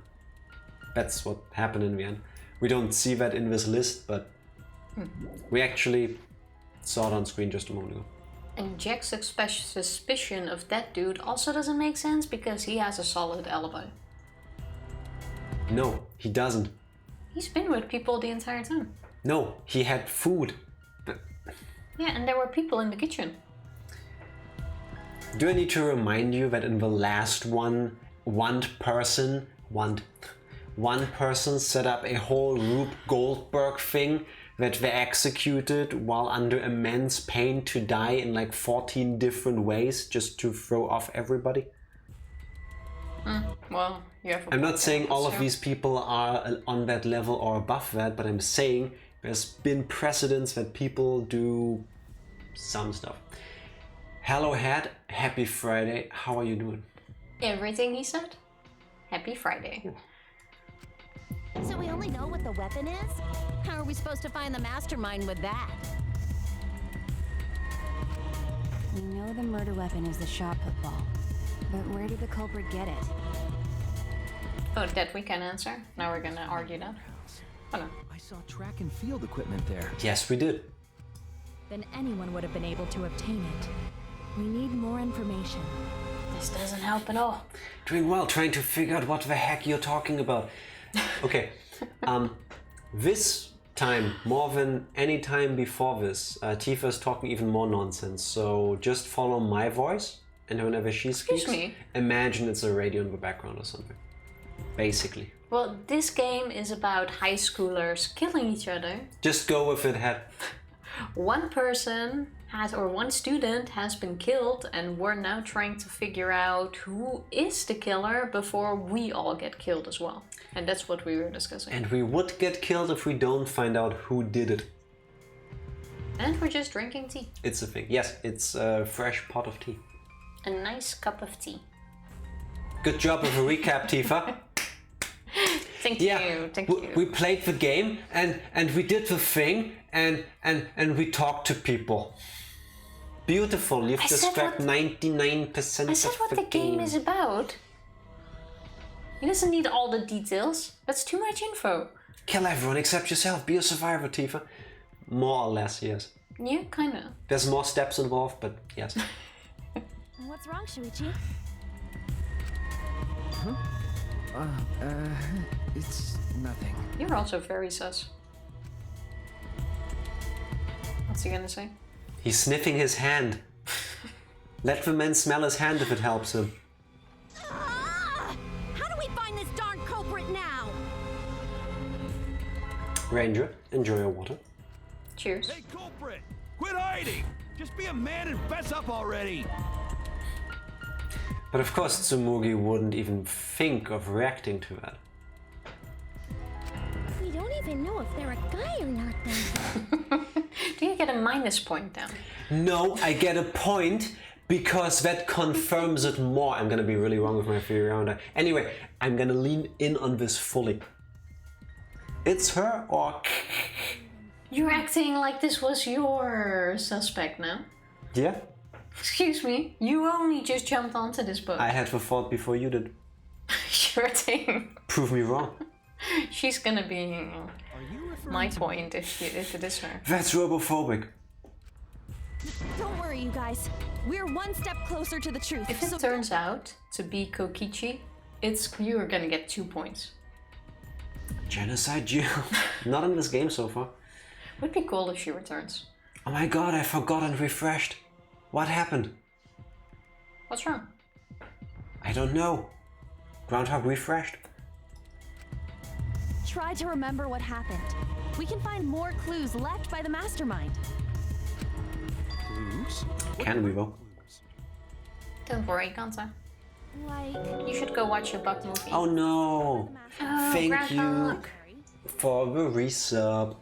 That's what happened in the end. We don't see that in this list, but we actually saw it on screen just a moment ago. And Jack's suspicion of that dude also doesn't make sense because he has a solid alibi. No, he doesn't. He's been with people the entire time. No, he had food. Yeah, and there were people in the kitchen. Do I need to remind you that in the last one person set up a whole Rube Goldberg thing that they executed while under immense pain to die in like 14 different ways just to throw off everybody? Well, you have. I'm not saying all of these people are on that level or above that, but I'm saying there's been precedents that people do some stuff. Hello, Head. Happy Friday. How are you doing? Everything he said? Happy Friday. Yeah. So we only know what the weapon is? How are we supposed to find the mastermind with that? We know the murder weapon is the shot put ball, but where did the culprit get it? Oh, that we can answer? Now we're gonna argue that? Oh no. I saw track and field equipment there. Yes, we did. Then anyone would have been able to obtain it. We need more information. This doesn't help at all. Doing well, trying to figure out what the heck you're talking about. Okay, this time, more than any time before this, Tifa's talking even more nonsense. So just follow my voice, and whenever she speaks, imagine it's a radio in the background or something. Basically. Well, this game is about high schoolers killing each other. Just go with it, Head. One person has, or one student has been killed, and we're now trying to figure out who is the killer before we all get killed as well. And that's what we were discussing. And we would get killed if we don't find out who did it. And we're just drinking tea. It's a thing. Yes, it's a fresh pot of tea. A nice cup of tea. Good job with a recap, Tifa. Thank you, thank you. We played the game and we did the thing and we talked to people. Beautiful, you've described 99% of the game. I said what the game is about. He doesn't need all the details. That's too much info. Kill everyone except yourself. Be a survivor, Tifa. More or less, yes. Yeah, kinda. There's more steps involved, but yes. What's wrong, Shuichi? Huh? It's nothing. You're also very sus. What's he gonna say? He's sniffing his hand. Let the man smell his hand if it helps him. How do we find this darn culprit now? Ranger, enjoy your water. Cheers. Hey, culprit! Quit hiding! Just be a man and fess up already! But of course Tsumugi wouldn't even think of reacting to that. We don't even know if they're a guy or not then. Do you get a minus point then? No, I get a point because that confirms it more. I'm gonna be really wrong with my theory around that. Anyway, I'm gonna lean in on this fully. It's her or... You're acting like this was your suspect now. Yeah? Excuse me, you only just jumped onto this boat. I had the thought before you did. Sure thing. Prove me wrong. She's gonna be my point if it is her. That's robophobic. Don't worry, you guys. We're one step closer to the truth. If it turns out to be Kokichi, you're gonna get 2 points. Genocide you? Not in this game so far. Would be cool if she returns. Oh my god, I forgot and refreshed. What happened? What's wrong? I don't know. Groundhog refreshed. Try to remember what happened. We can find more clues left by the mastermind. Clues? Can we though? Don't worry, Kanta. Like... You should go watch your bug movie. Oh no! Oh, Thank you Groundhog. for the resub.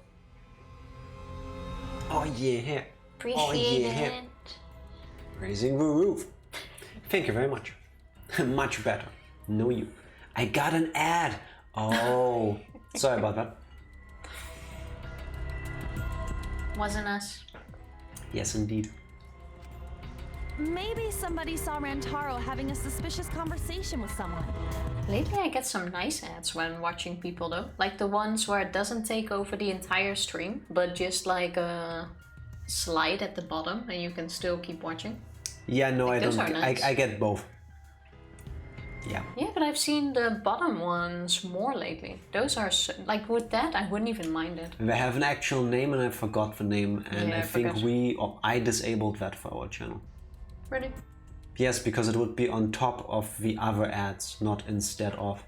Oh yeah! Appreciate yeah. it. Raising the roof. Thank you very much. Much better. No you. I got an ad. Oh, sorry about that. Wasn't us. Yes, indeed. Maybe somebody saw Rantaro having a suspicious conversation with someone. Lately I get some nice ads when watching people though. Like the ones where it doesn't take over the entire stream, but just like a slide at the bottom and you can still keep watching. Yeah, no, Like, I don't. those are nice. I get both. Yeah. Yeah, but I've seen the bottom ones more lately. Those are like with that I wouldn't even mind it. They have an actual name and I forgot the name, and Yeah, I I think forgot. I disabled that for our channel. Really? Yes, because it would be on top of the other ads, not instead of.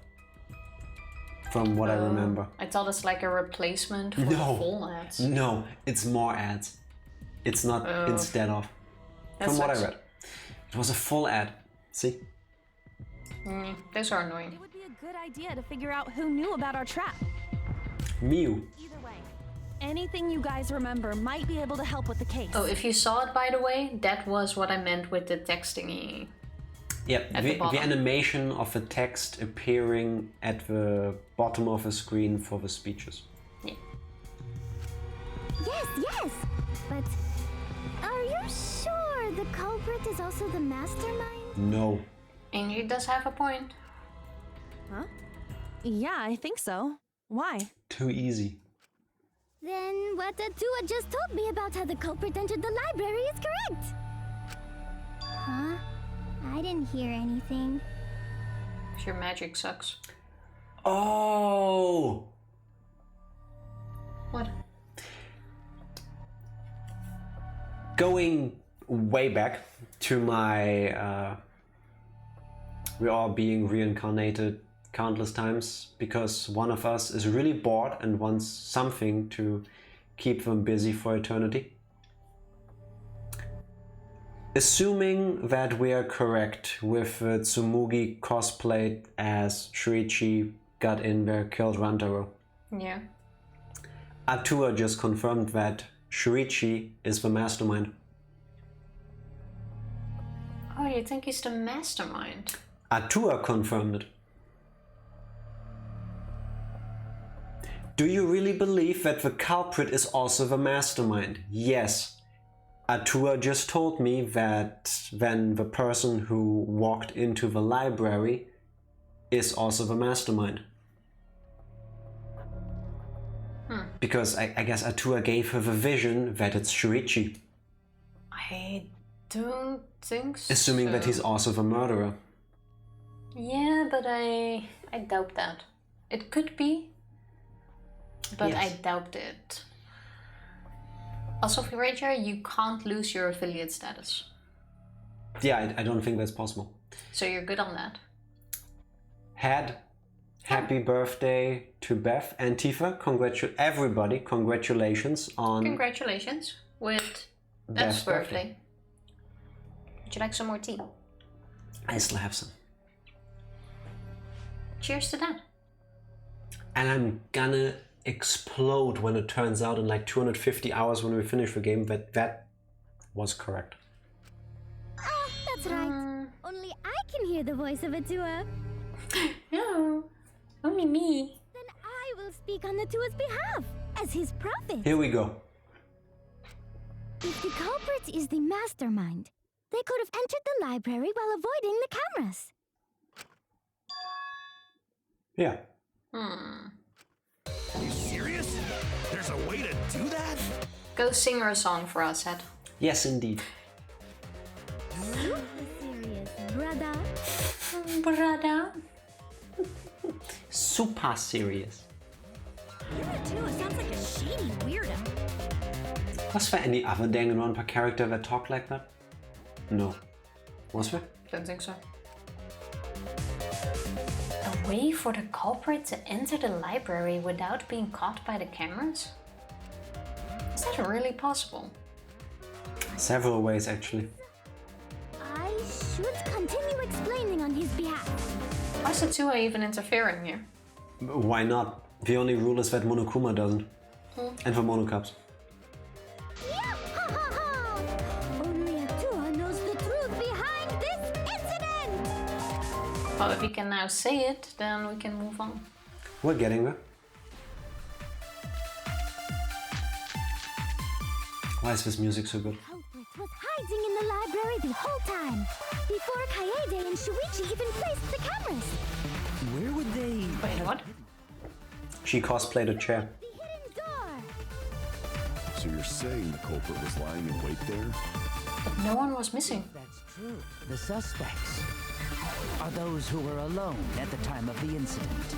From what I remember. I thought it's like a replacement for the full ads. No, it's more ads. It's not instead of. That From what I sucks. read. It was a full ad. See? Those are annoying. It would be a good idea to figure out who knew about our trap. Mew. Either way, anything you guys remember might be able to help with the case. Oh, if you saw it by the way, that was what I meant with the texting-y. Yeah, At the the bottom. animation of the text appearing at the bottom of the screen for the speeches. Yeah. Yes! But are you sure the culprit is also the mastermind? No. Angie does have a point. Huh? Yeah, I think so. Why? Too easy. Then what Atua just told me about how the culprit entered the library is correct! Huh? I didn't hear anything. Your magic sucks. Oh! What? Going way back to my we're all being reincarnated countless times because one of us is really bored and wants something to keep them busy for eternity. Assuming that we are correct with Tsumugi cosplayed as Shuichi got in there, killed Rantaro. Yeah. Atua just confirmed that Shuichi is the mastermind. Oh, you think he's the mastermind? Atua confirmed it. Do you really believe that the culprit is also the mastermind? Yes. Atua just told me that then the person who walked into the library is also the mastermind. Because I guess Atua gave her the vision that it's Shuichi. I don't think so. Assuming that he's also the murderer. Yeah, but I doubt that. It could be, but yes. I doubt it. Also, Ranger, you can't lose your affiliate status. Yeah, I don't think that's possible. So you're good on that. Happy birthday to Beth and Tifa. Everybody, congratulations on... Congratulations with Beth's birthday. Would you like some more tea? I still have some. Cheers to that. And I'm gonna explode when it turns out in like 250 hours when we finish the game that was correct. Oh, that's right. Only I can hear the voice of Atua. No, only me. Then I will speak on Atua's behalf, as his prophet. Here we go. If the culprit is the mastermind, they could have entered the library while avoiding the cameras. Yeah. Are you serious? There's a way to do that? Go sing her a song for us, Ed. Yes, indeed. Super serious, brother. Brother. Super serious. Atua sounds like a shady weirdo. Was there any other Danganronpa character that talked like that? No. Was there? Don't think so. A way for the culprit to enter the library without being caught by the cameras? Is that really possible? Several ways, actually. I should continue explaining on his behalf. Why is Atua even interfering here? Why not? The only rule is that Monokuma doesn't. And the Monocups. Only Atua knows the truth behind this incident! Well, if we can now say it, then we can move on. We're getting there. Why is this music so good? The culprit was hiding in the library the whole time, before Kaede and Shuichi even placed the cameras. Where would they... Wait, what? She cosplayed a chair. The hidden door. So you're saying the culprit was lying in wait there? But no one was missing. That's true. The suspects are those who were alone at the time of the incident.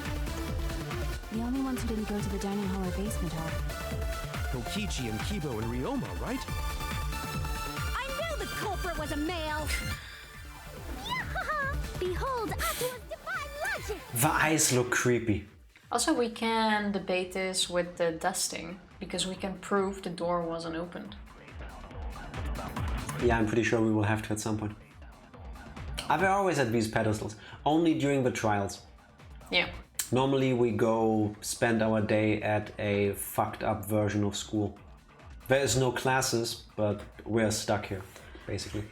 The only ones who didn't go to the dining hall or basement hall. Kokichi and Kibo and Ryoma, right? I knew the culprit was a male. Behold Atua's divine logic! The eyes look creepy. Also, we can debate this with the dusting, because we can prove the door wasn't opened. Yeah, I'm pretty sure we will have to at some point. I've always had these pedestals, only during the trials. Yeah. Normally we go spend our day at a fucked up version of school. There is no classes, but we're stuck here, basically.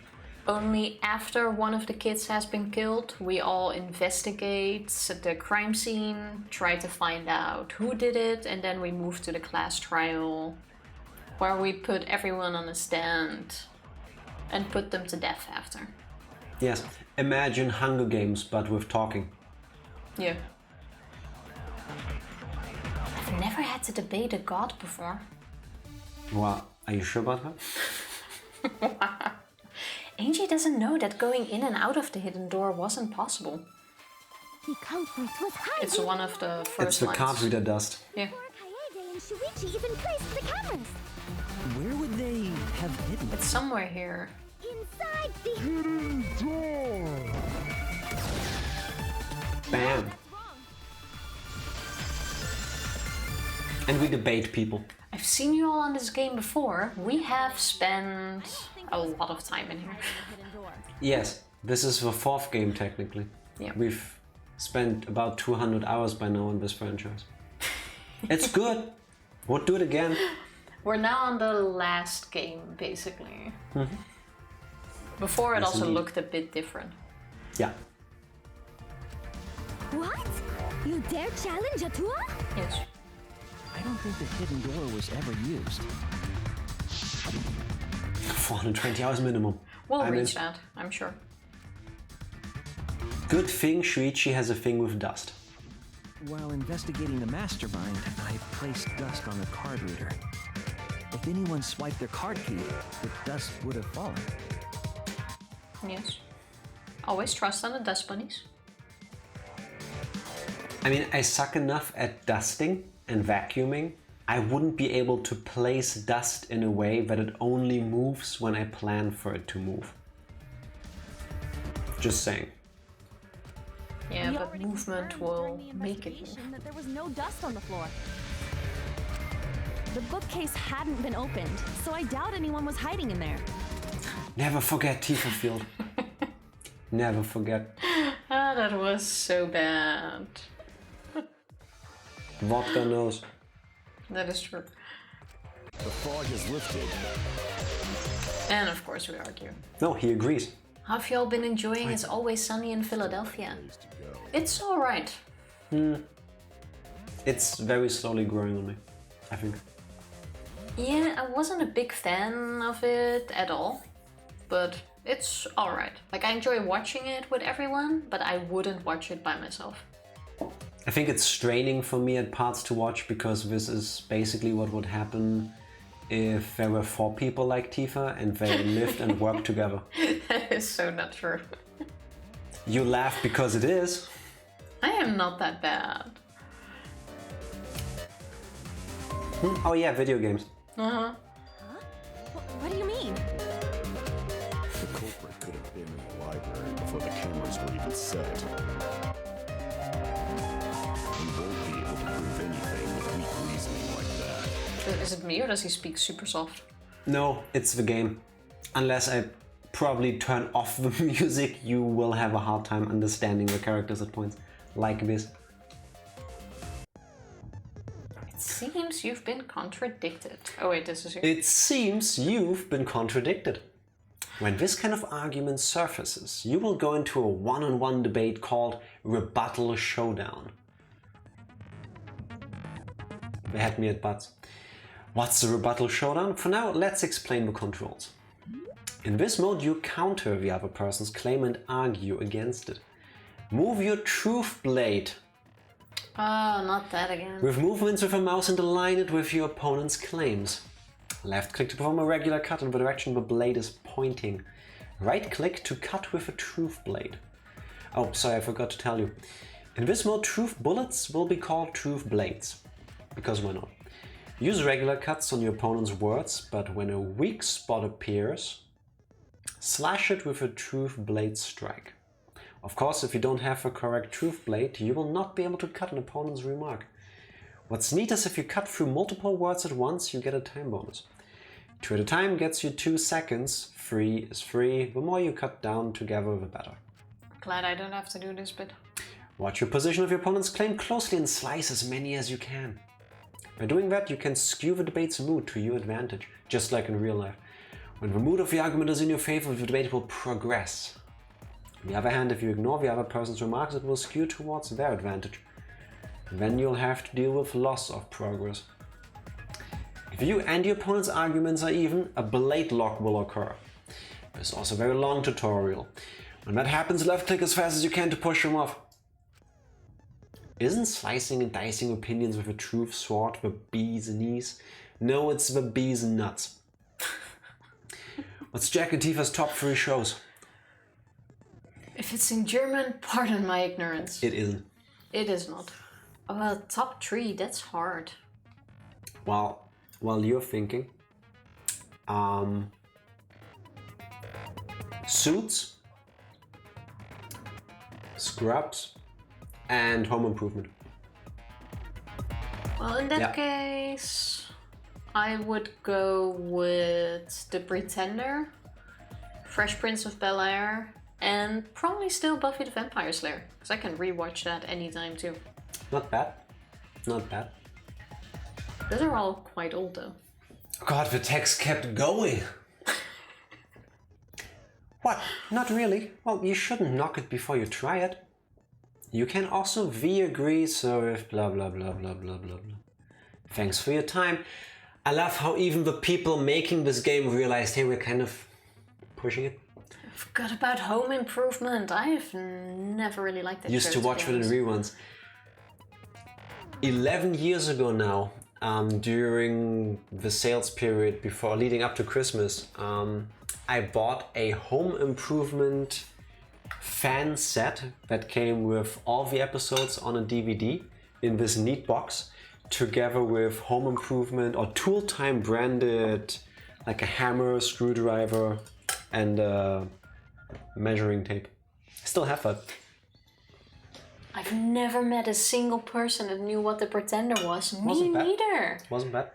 Only after one of the kids has been killed, we all investigate the crime scene, try to find out who did it, and then we move to the class trial, where we put everyone on a stand and put them to death after. Yes, imagine Hunger Games, but with talking. Yeah. I've never had to debate a god before. Well, are you sure about that? Angie doesn't know that going in and out of the hidden door wasn't possible. The culprit was hiding. It's one of the first It's the lines. card reader dust. Yeah. Before Kaede and Shuichi even placed the cameras. Where would they have hidden? It's somewhere here. Inside the hidden door. Bam. And we debate people. I've seen you all on this game before. We have spent a lot of time in here. Yes, this is the fourth game technically. Yeah. We've spent about 200 hours by now on this franchise. It's good. Would do it again. We're now on the last game, basically. Mm-hmm. Before it Yes, also indeed. looked a bit different. Yeah. What? You dare challenge Atua? Yes. I don't think the hidden door was ever used. 420 hours minimum. We'll I reach mean, that, I'm sure. Good thing Shuichi has a thing with dust. While investigating the mastermind, I placed dust on the card reader. If anyone swiped their card key, the dust would have fallen. Yes. Always trust on the dust bunnies. I mean, I suck enough at dusting and vacuuming. I wouldn't be able to place dust in a way that it only moves when I plan for it to move. Just saying. Yeah, but movement will make it move. That there was no dust on the floor. The bookcase hadn't been opened, so I doubt anyone was hiding in there. Never forget Tifa Field. Never forget. Ah, that was so bad. Vodka knows. That is true. The fog has lifted. And of course we argue. No, he agrees. How have y'all been enjoying It's Always Sunny in Philadelphia? It's alright. It's very slowly growing on me, I think. Yeah, I wasn't a big fan of it at all, but it's alright. Like, I enjoy watching it with everyone, but I wouldn't watch it by myself. I think it's straining for me at parts to watch because this is basically what would happen if there were 4 people like Tifa and they lived and worked together. That is so not true. You laugh because it is. I am not that bad. Oh yeah, video games. Uh-huh. What do you mean? The culprit could have been in the library before the cameras were even set. We won't be able to prove anything with weak reasoning like that. Is it me or does he speak super soft? No, it's the game. Unless I probably turn off the music, you will have a hard time understanding the characters at points. Like this. It seems you've been contradicted. Oh wait, this is you. It seems you've been contradicted. When this kind of argument surfaces, you will go into a one-on-one debate called Rebuttal Showdown. They had me at butts. What's the Rebuttal Showdown? For now, let's explain the controls. In this mode, you counter the other person's claim and argue against it. Move your truth blade. Oh, not that again. With movements with a mouse and align it with your opponent's claims. Left click to perform a regular cut in the direction the blade is pointing. Right click to cut with a truth blade. Oh, sorry, I forgot to tell you. In this mode, truth bullets will be called truth blades. Because why not? Use regular cuts on your opponent's words, but when a weak spot appears, slash it with a truth blade strike. Of course, if you don't have the correct truth blade, you will not be able to cut an opponent's remark. What's neat is if you cut through multiple words at once, you get a time bonus. 2 at a time gets you 2 seconds, 3 is free, the more you cut down together the better. Glad I don't have to do this bit. Watch your position of your opponent's claim closely and slice as many as you can. By doing that, you can skew the debate's mood to your advantage, just like in real life. When the mood of the argument is in your favor, the debate will progress. On the other hand, if you ignore the other person's remarks, it will skew towards their advantage. Then you'll have to deal with loss of progress. If you and your opponent's arguments are even, a blade lock will occur. There's also a very long tutorial. When that happens, left click as fast as you can to push them off. Isn't slicing and dicing opinions with a truth sword the bee's knees? No, it's the bee's nuts. What's Jack and Tifa's top 3 shows? If it's in German, pardon my ignorance. It isn't. It is not. Top 3, that's hard. Well, while you're thinking, Suits, Scrubs, and Home Improvement. Well, in that case, I would go with The Pretender, Fresh Prince of Bel-Air, and probably still Buffy the Vampire Slayer, because I can rewatch that anytime too. Not bad. Not bad. Those are all quite old though. God, the text kept going. What? Not really? Well, you shouldn't knock it before you try it. You can also agree, so if blah blah blah blah blah blah blah. Thanks for your time. I love how even the people making this game realized, hey, we're kind of pushing it. I forgot about Home Improvement. I've never really liked that Used show, to watch it in reruns. 11 years ago now, during the sales period before leading up to Christmas, I bought a home improvement fan set that came with all the episodes on a DVD in this neat box, together with home improvement or Tool Time branded, like a hammer, screwdriver, and measuring tape. I still have that. I've never met a single person that knew what The Pretender was. Me neither. Wasn't bad.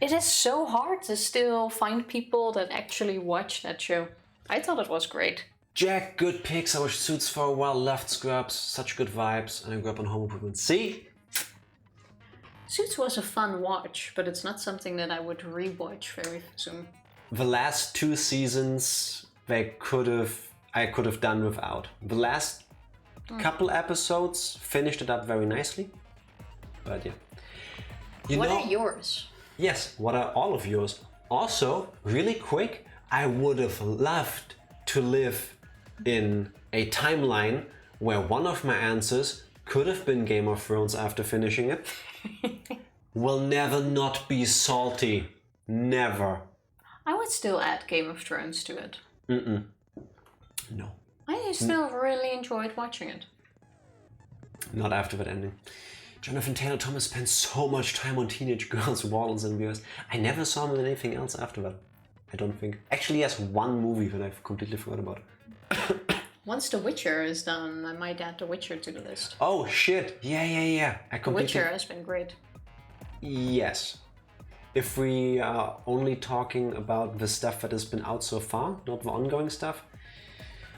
It is so hard to still find people that actually watch that show. I thought it was great. Jack, good picks. I watched Suits for a while, loved Scrubs, such good vibes, and I grew up on home improvement. See? Suits was a fun watch, but it's not something that I would rewatch very soon. The last 2 seasons, I could have done without. The last couple episodes finished it up very nicely, but yeah. What are yours? Yes, what are all of yours? Also, really quick, I would have loved to live in a timeline where one of my answers could have been Game of Thrones after finishing it. Will never not be salty. Never. I would still add Game of Thrones to it. No. I still really enjoyed watching it. Not after that ending. Jonathan Taylor Thomas spent so much time on Teenage Girls, Wallace and Viewers. I never saw him in anything else after that. I don't think. Actually, he has one movie that I've completely forgot about. Once The Witcher is done, I might add The Witcher to the list. Oh shit! Yeah. The Witcher has been great. Yes. If we are only talking about the stuff that has been out so far, not the ongoing stuff,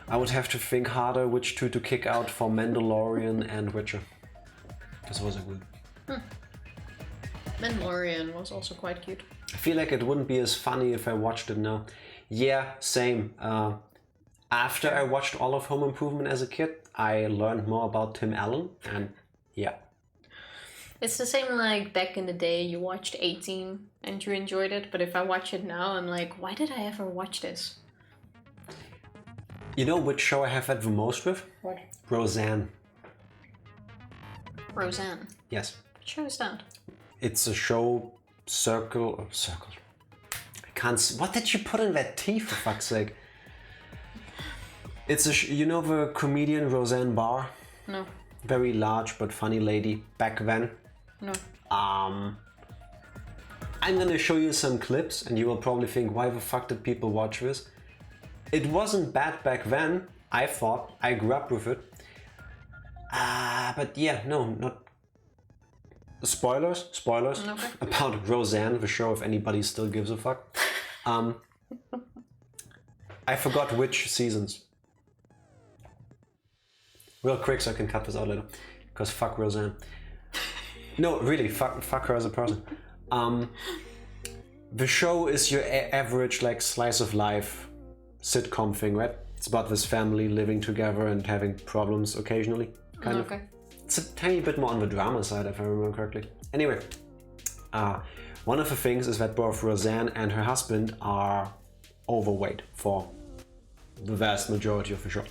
I would have to think harder which two to kick out for Mandalorian and Witcher. This was a good. Mandalorian was also quite cute. I feel like it wouldn't be as funny if I watched it now. Yeah, same. After I watched all of Home Improvement as a kid, I learned more about Tim Allen, and yeah. It's the same like back in the day you watched 18 and you enjoyed it, but if I watch it now, I'm like, why did I ever watch this? You know which show I have had the most with? What? Roseanne. Roseanne? Yes. What show is that? It's a show, Circle. I can't. What did you put in that tea, for fuck's sake? It's a. You know the comedian Roseanne Barr? No. Very large but funny lady back then. No. I'm gonna show you some clips, and you will probably think, why the fuck did people watch this? It wasn't bad back then. I thought. I grew up with it. But yeah, no, not. Spoilers okay. About Roseanne, the show, if anybody still gives a fuck. I forgot which seasons. Real quick so I can cut this out later. Because fuck Roseanne. No, really, fuck her as a person. The show is your average like slice of life sitcom thing, right? It's about this family living together and having problems occasionally. Kind of. It's a tiny bit more on the drama side, if I remember correctly. Anyway, one of the things is that both Roseanne and her husband are overweight for the vast majority of the show.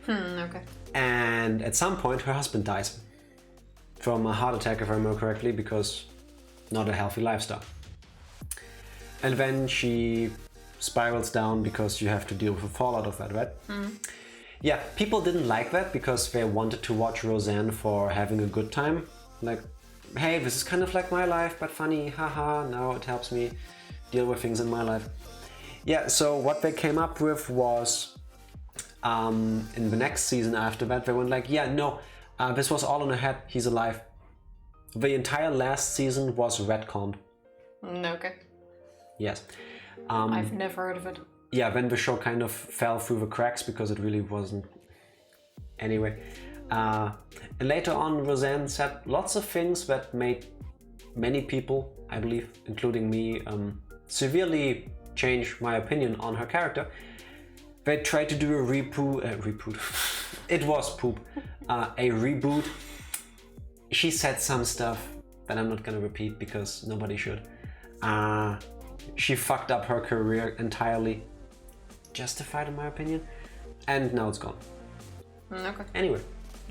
Okay. And at some point, her husband dies from a heart attack, if I remember correctly, because not a healthy lifestyle. And then she spirals down because you have to deal with the fallout of that, right? Yeah, people didn't like that because they wanted to watch Roseanne for having a good time. Like, hey, this is kind of like my life, but funny, haha, now it helps me deal with things in my life. Yeah, so what they came up with was, in the next season after that, they went like, yeah, no, this was all in her head, he's alive. The entire last season was retconned. Okay. Yes. I've never heard of it. Yeah, then the show kind of fell through the cracks because it really wasn't. Anyway, and later on, Roseanne said lots of things that made many people, I believe, including me, severely change my opinion on her character. They tried to do a reboot. It was poop. A reboot. She said some stuff that I'm not gonna repeat because nobody should. She fucked up her career entirely. Justified in my opinion. And now it's gone. Okay. Anyway.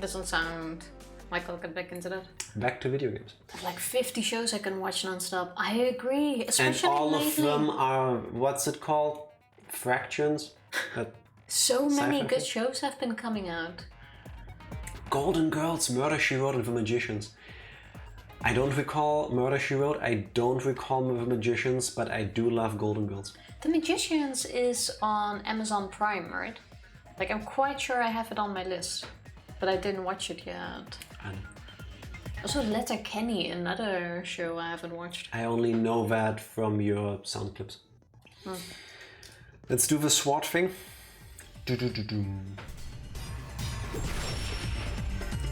Doesn't sound Like, I'll get back into that. Back to video games. There's like 50 shows I can watch non-stop. I agree, especially and all lately. of them are, what's it called? Fractions? So many good shows have been coming out. Golden Girls, Murder, She Wrote, and The Magicians. I don't recall Murder, She Wrote, I don't recall The Magicians, but I do love Golden Girls. The Magicians is on Amazon Prime, right? Like, I'm quite sure I have it on my list, but I didn't watch it yet. Also, Letterkenny, another show I haven't watched. I only know that from your sound clips. Let's do the sword thing.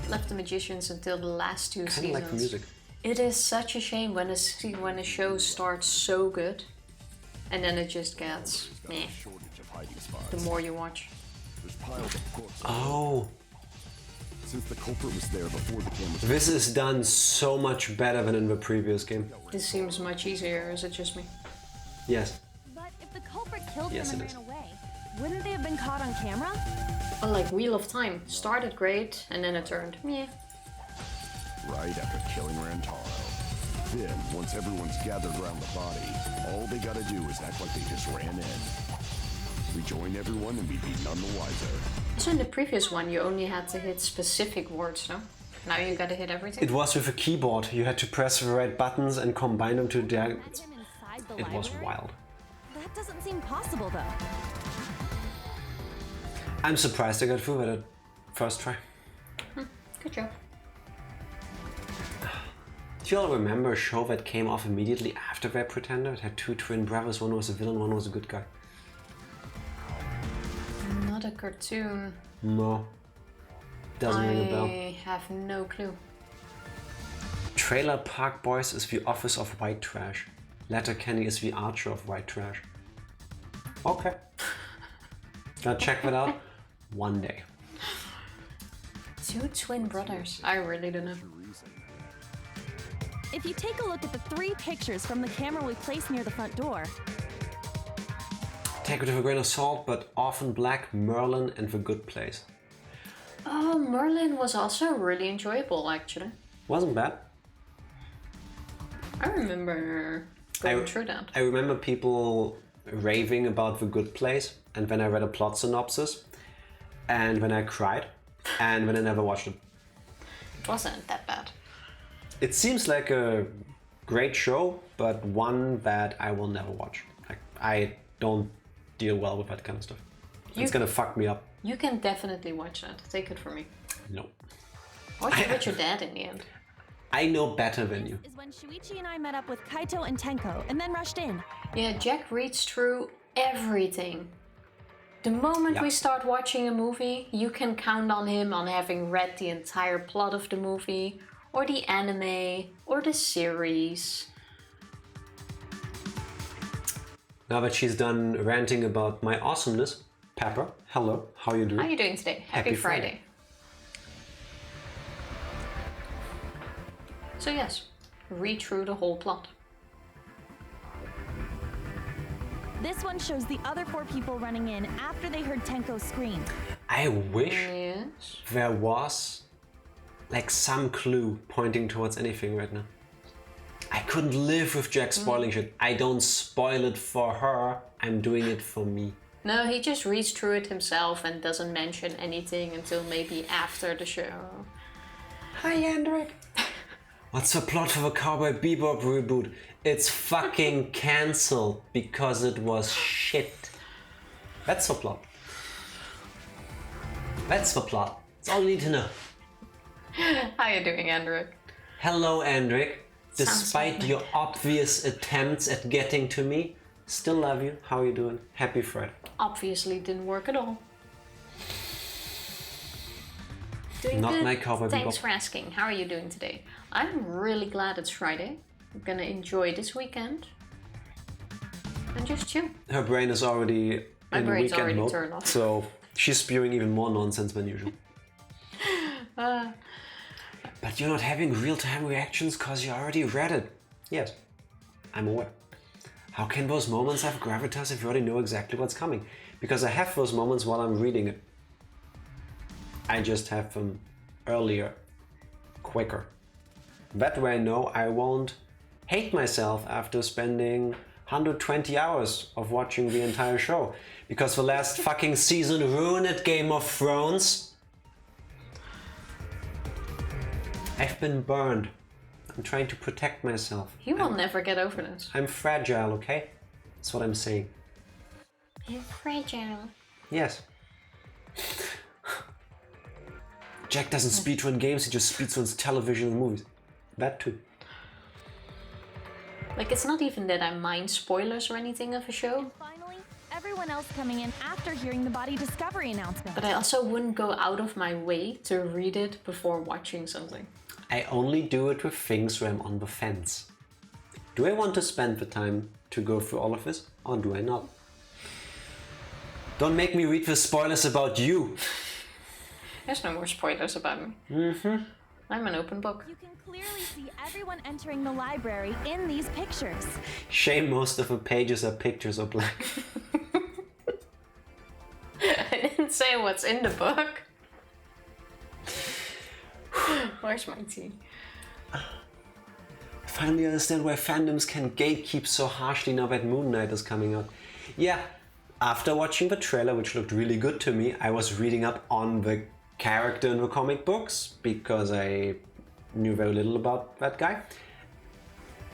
Left The Magicians until the last two seasons. Kinda like the music. It is such a shame when a show starts so good and then it just gets meh the more you watch. Oh. Since the culprit was there before the camera. This is done so much better than in the previous game. This seems much easier, is it just me? Yes. But if the culprit killed Yes, him it and is. ran away, wouldn't they have been caught on camera? Well, like Wheel of Time. Started great and then it turned meh. Right after killing Rantaro. Then, once everyone's gathered around the body, all they gotta do is act like they just ran in. Rejoin everyone and we'd be none the wiser. So in the previous one you only had to hit specific words, no? Now you gotta hit everything? It was with a keyboard. You had to press the right buttons and combine them to the... It was wild. That doesn't seem possible though. I'm surprised I got through with it first try. Good job. Do you all remember a show that came off immediately after that Pretender? It had two twin brothers, one was a villain, one was a good guy. Not a cartoon. No. Doesn't ring a bell. I have no clue. Trailer Park Boys is the office of white trash. Letterkenny is the archer of white trash. Okay. Gonna check that out one day. Two twin brothers. I really don't know. If you take a look at the 3 pictures from the camera we placed near the front door. Take it with a grain of salt, but often black, Merlin, and The Good Place. Oh, Merlin was also really enjoyable, actually. Wasn't bad. I remember going through that. I remember people raving about The Good Place, and when I read a plot synopsis, and when I cried, and when I never watched it. It wasn't that bad. It seems like a great show, but one that I will never watch. Like, I don't deal well with that kind of stuff. It's gonna fuck me up. You can definitely watch that. Take it from me. No. Watch it with your dad in the end. I know better than you. Is when Shuichi and I met up with Kaito and Tenko and then rushed in. Yeah, Jack reads through everything. The moment we start watching a movie, you can count on him on having read the entire plot of the movie, or the anime, or the series. Now that she's done ranting about my awesomeness, Pepper, hello, how are you doing? How are you doing today? Happy Friday. So yes, read through the whole plot. This one shows the other 4 people running in after they heard Tenko scream. I wish there was like some clue pointing towards anything right now. I couldn't live with Jack spoiling shit. I don't spoil it for her, I'm doing it for me. No, he just reads through it himself and doesn't mention anything until maybe after the show. Hi, Hendrik. What's the plot for the Cowboy Bebop reboot? It's fucking cancelled because it was shit. That's the plot. That's the plot. That's all you need to know. How you doing, Andrew? Hello, Andric. Despite your obvious attempts at getting to me, still love you. How are you doing? Happy Friday. Obviously didn't work at all. Doing Not good. my Cowboy Bebop. Thanks for asking. How are you doing today? I'm really glad it's Friday. I'm gonna enjoy this weekend and just chill. Her brain is already My in brain's weekend already mode, turned off. so she's spewing even more nonsense than usual. But you're not having real-time reactions because you already read it. Yes, I'm aware. How can those moments have gravitas if you already know exactly what's coming? Because I have those moments while I'm reading it. I just have them earlier quicker. That way I know I won't hate myself after spending 120 hours of watching the entire show. Because the last fucking season ruined Game of Thrones. I've been burned. I'm trying to protect myself. You will never get over this. I'm fragile, okay? That's what I'm saying. You're fragile. Yes. Jack doesn't speedrun games, he just speedruns television and movies. That too. Like, it's not even that I mind spoilers or anything of a show. Finally, everyone else coming in after hearing the body discovery announcement. But I also wouldn't go out of my way to read it before watching something. I only do it with things where I'm on the fence. Do I want to spend the time to go through all of this, or do I not? Don't make me read the spoilers about you. There's no more spoilers about me. I'm an open book. You can clearly see everyone entering the library in these pictures. Shame most of the pages are pictures of black. I didn't say what's in the book. Where's my tea? I finally understand why fandoms can gatekeep so harshly now that Moon Knight is coming out. Yeah, after watching the trailer, which looked really good to me, I was reading up on the character in the comic books because I knew very little about that guy.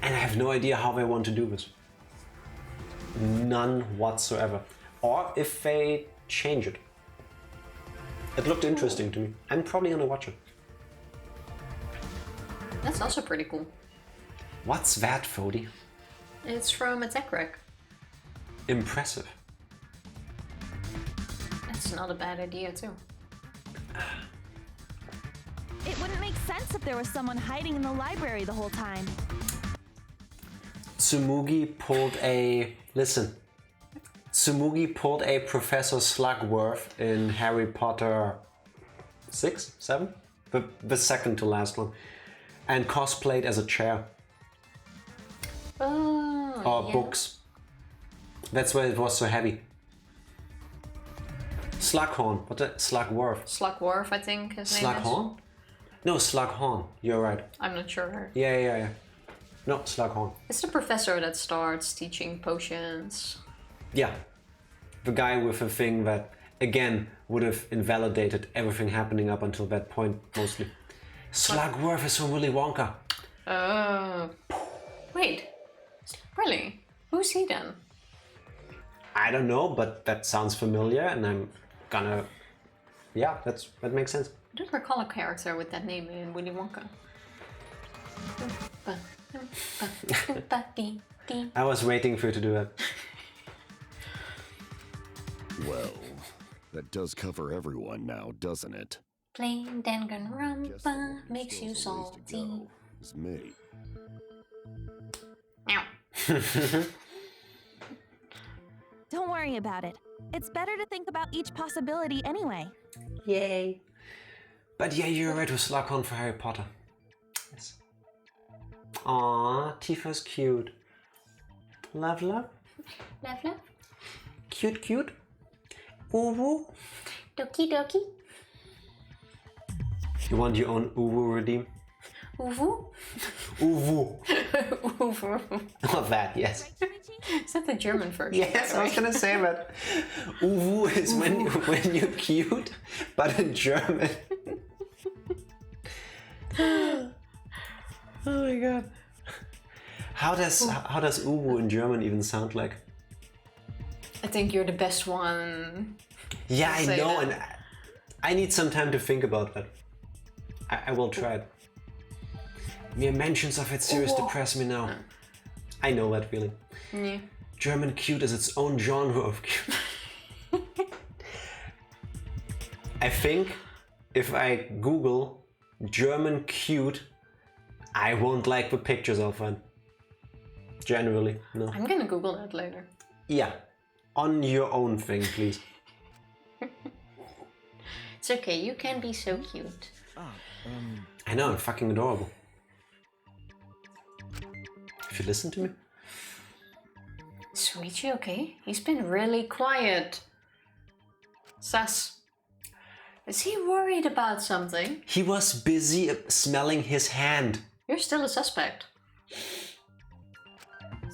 And I have no idea how they want to do this. None whatsoever. Or if they change it. It looked interesting to me. I'm probably gonna watch it. That's also pretty cool. What's that, Fody? It's from Attack Rack. Impressive. That's not a bad idea too. It wouldn't make sense if there was someone hiding in the library the whole time. Tsumugi pulled a... Listen. Tsumugi pulled a Professor Slugworth in Harry Potter 6? 7? The second to last one. And cosplayed as a chair. Oh, Or yeah. books. That's why it was so heavy. Slughorn. What the? Slugworth. Slugworth, I think his name is. Slughorn? No, Slughorn. You're right. I'm not sure. Yeah. No, Slughorn. It's the professor that starts teaching potions. Yeah. The guy with the thing that, again, would have invalidated everything happening up until that point, mostly. Slugworth is from Willy Wonka. Oh. Wait. Really? Who's he then? I don't know, but that sounds familiar, and I'm gonna... Yeah, that makes sense. I don't recall a character with that name in Willy Wonka. I was waiting for you to do that. Well, that does cover everyone now, doesn't it? Playing Danganronpa makes you salty. It's me. Ow. Don't worry about it. It's better to think about each possibility anyway. Yay. But yeah, you're right with Slughorn for Harry Potter. Yes. Aww, Tifa's cute. Love. Love. Cute. Uwu. Doki doki. You want your own Uwu redeem? Uwu? Uwu. Uwu. Not that, yes. Is that the German version? Yes, I was gonna say that. Uwu is when you're cute, but in German. Oh my god. How does Uwu in German even sound like? I think you're the best one. Yeah, I know, that. and I need some time to think about that. I will try it. Mere mentions of it series depress me now. I know that feeling. Yeah. German cute is its own genre of cute. I think if I Google German cute, I won't like the pictures I'll find. Generally, no. I'm gonna Google that later. Yeah, on your own thing, please. It's okay, you can be so cute. I know, I'm fucking adorable. If you listen to me. Sweetie, okay? He's been really quiet. Sus. Is he worried about something? He was busy smelling his hand. You're still a suspect.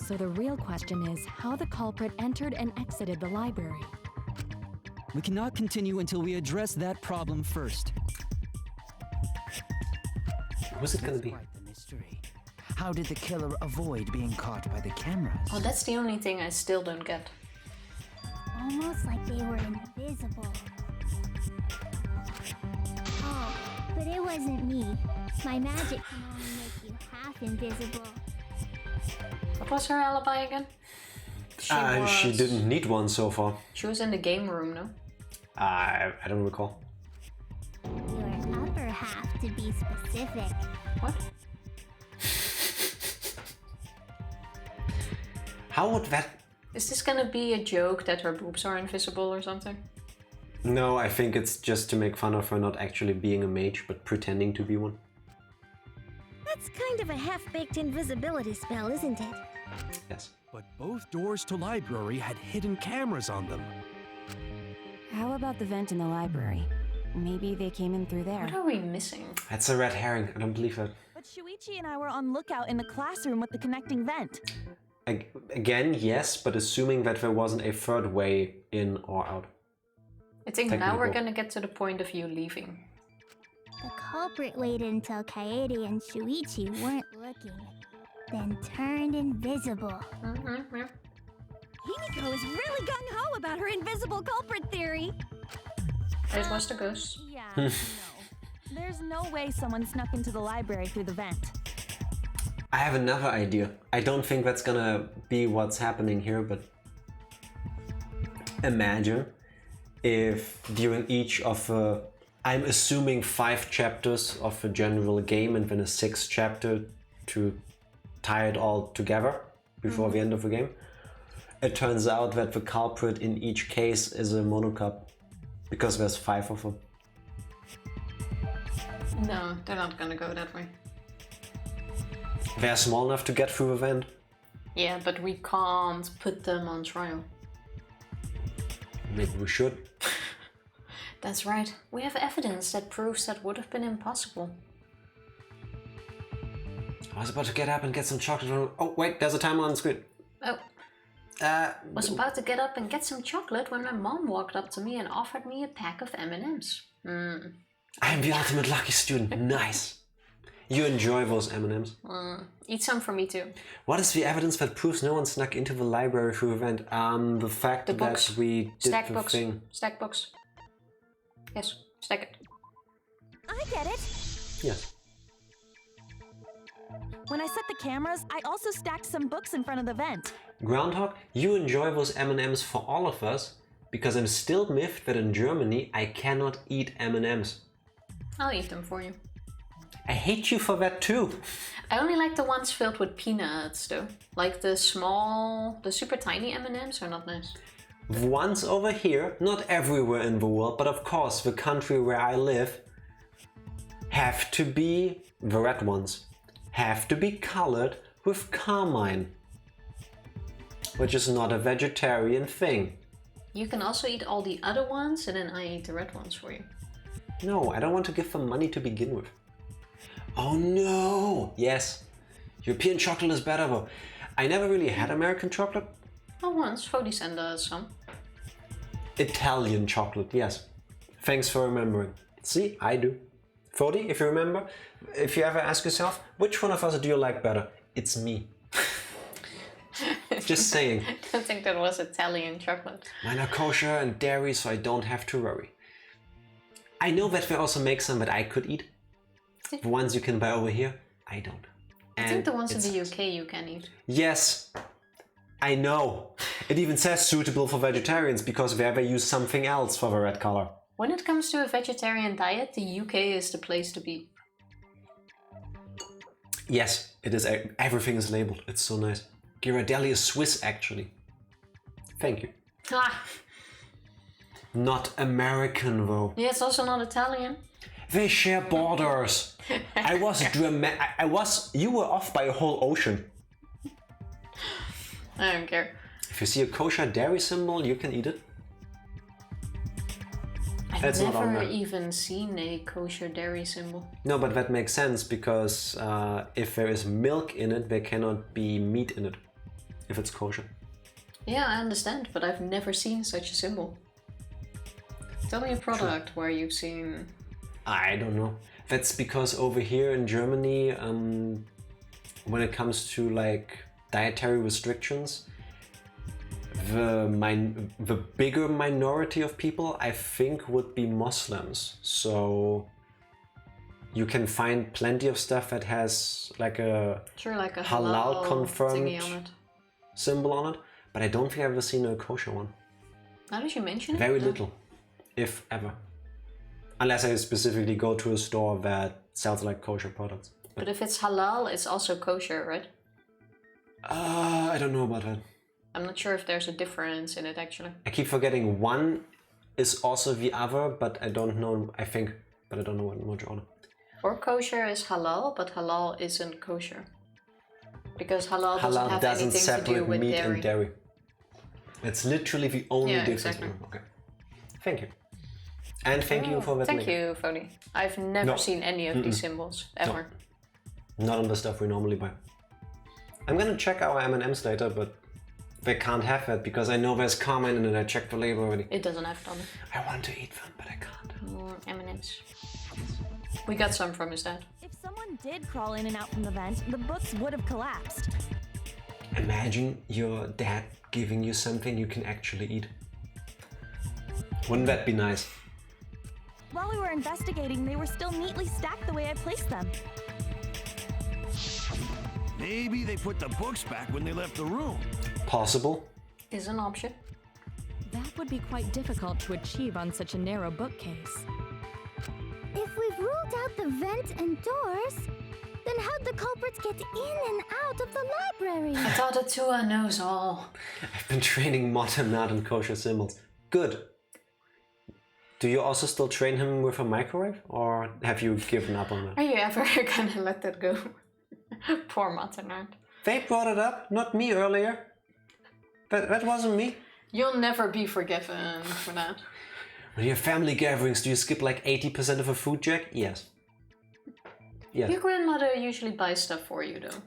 So the real question is how the culprit entered and exited the library. We cannot continue until we address that problem first. Who's it gonna be? Quite the mystery. How did the killer avoid being caught by the cameras? Oh, that's the only thing I still don't get. Almost like they were invisible. Oh, but it wasn't me. My magic can only make you half invisible. What was her alibi again? She didn't need one so far. She was in the game room, no? I don't recall. Your upper half, to be specific. What? How would that... Is this gonna be a joke that her boobs are invisible or something? No, I think it's just to make fun of her not actually being a mage, but pretending to be one. That's kind of a half-baked invisibility spell, isn't it? Yes. But both doors to library had hidden cameras on them. How about the vent in the library? Maybe they came in through there. What are we missing? That's a red herring. I don't believe that. But Shuichi and I were on lookout in the classroom with the connecting vent. Again, yes, but assuming that there wasn't a third way in or out. I think now we're gonna get to the point of you leaving. The culprit waited until Kaede and Shuichi weren't looking, then turned invisible. Himiko is really gung-ho about her invisible culprit theory. It was the ghost. Yeah, no. There's no way someone snuck into the library through the vent. I have another idea. I don't think that's gonna be what's happening here, but imagine if during each of I'm assuming 5 chapters of a general game and then a 6th chapter to tie it all together before the end of the game. It turns out that the culprit in each case is a monocup because there's 5 of them. No, they're not gonna go that way. They're small enough to get through the vent. Yeah, but we can't put them on trial. Maybe we should. That's right. We have evidence that proves that would have been impossible. I was about to get up and get some chocolate. Oh, wait, there's a timer on the screen. Oh. Was about to get up and get some chocolate when my mom walked up to me and offered me a pack of M&Ms. I'm the ultimate lucky student. Nice. You enjoy those M&Ms. Eat some for me too. What is the evidence that proves no one snuck into the library through the vent? The fact that we did Stack the books. thing. Stack books. Yes, stack it. I get it. Yes. When I set the cameras, I also stacked some books in front of the vent. Groundhog, you enjoy those M&Ms for all of us, because I'm still miffed that in Germany I cannot eat M&Ms. I'll eat them for you. I hate you for that too. I only like the ones filled with peanuts though. Like the super tiny M&Ms are not nice. The ones over here, not everywhere in the world, but of course the country where I live, have to be, the red ones, have to be colored with carmine. Which is not a vegetarian thing. You can also eat all the other ones and then I eat the red ones for you. No, I don't want to give them money to begin with. Oh no! Yes, European chocolate is better though. I never really had American chocolate. Oh, once. Fodi sent us some. Italian chocolate, yes. Thanks for remembering. See, I do. Fodi, if you remember, if you ever ask yourself, which one of us do you like better? It's me. Just saying. I don't think that was Italian chocolate. Mine are kosher and dairy, so I don't have to worry. I know that they also make some that I could eat. The ones you can buy over here, I don't. I think the ones in the UK you can eat. Yes, I know. It even says suitable for vegetarians because there they use something else for the red color. When it comes to a vegetarian diet, the UK is the place to be. Yes, it is. Everything is labeled. It's so nice. Ghirardelli is Swiss, actually. Thank you. Ah. Not American, though. Yeah, it's also not Italian. They share borders. You were off by a whole ocean. I don't care. If you see a kosher dairy symbol, you can eat it. It's not on never there. even seen a kosher dairy symbol. No, but that makes sense because if there is milk in it, there cannot be meat in it. If it's kosher. Yeah, I understand, but I've never seen such a symbol. Tell me a product where you've seen... I don't know. That's because over here in Germany, when it comes to like dietary restrictions, the bigger minority of people, I think, would be Muslims. So you can find plenty of stuff that has like a, like a halal confirmed thingy on it. symbol on it, but I don't think I've ever seen a kosher one. Now that you mention it? Very little, if ever. Unless I specifically go to a store that sells like kosher products. But if it's halal, it's also kosher, right? I don't know about that. I'm not sure if there's a difference in it actually. I keep forgetting one is also the other, but I don't know, I think, but I don't know what much on it. Or kosher is halal, but halal isn't kosher. Because halal doesn't have anything to do separate with meat dairy. and dairy. It's literally the only difference. Exactly. Okay. Thank you. And thank you for that. Thank you, Phony. I've never seen any of these symbols, ever. No. Not on the stuff we normally buy. I'm gonna check our M&Ms later, but they can't have that because I know there's Carmine in it. I checked the label already. It doesn't have it on it. I want to eat them, but I can't. M&Ms. We got some from his dad. If someone did crawl in and out from the vent, the books would have collapsed. Imagine your dad giving you something you can actually eat. Wouldn't that be nice? While we were investigating, they were still neatly stacked the way I placed them. Maybe they put the books back when they left the room. Possible. Is an option. That would be quite difficult to achieve on such a narrow bookcase. If we've ruled out the vent and doors, then how'd the culprits get in and out of the library? I thought Atua knows all. I've been training Motta not in kosher symbols. Good. Do you also still train him with a microwave, or have you given up on that? Are you ever gonna let that go? Poor Maternard. They brought it up, not me earlier. That wasn't me. You'll never be forgiven for that. When you have family gatherings, do you skip like 80% of a food, Jack? Yes. Yes. Your grandmother usually buys stuff for you, though.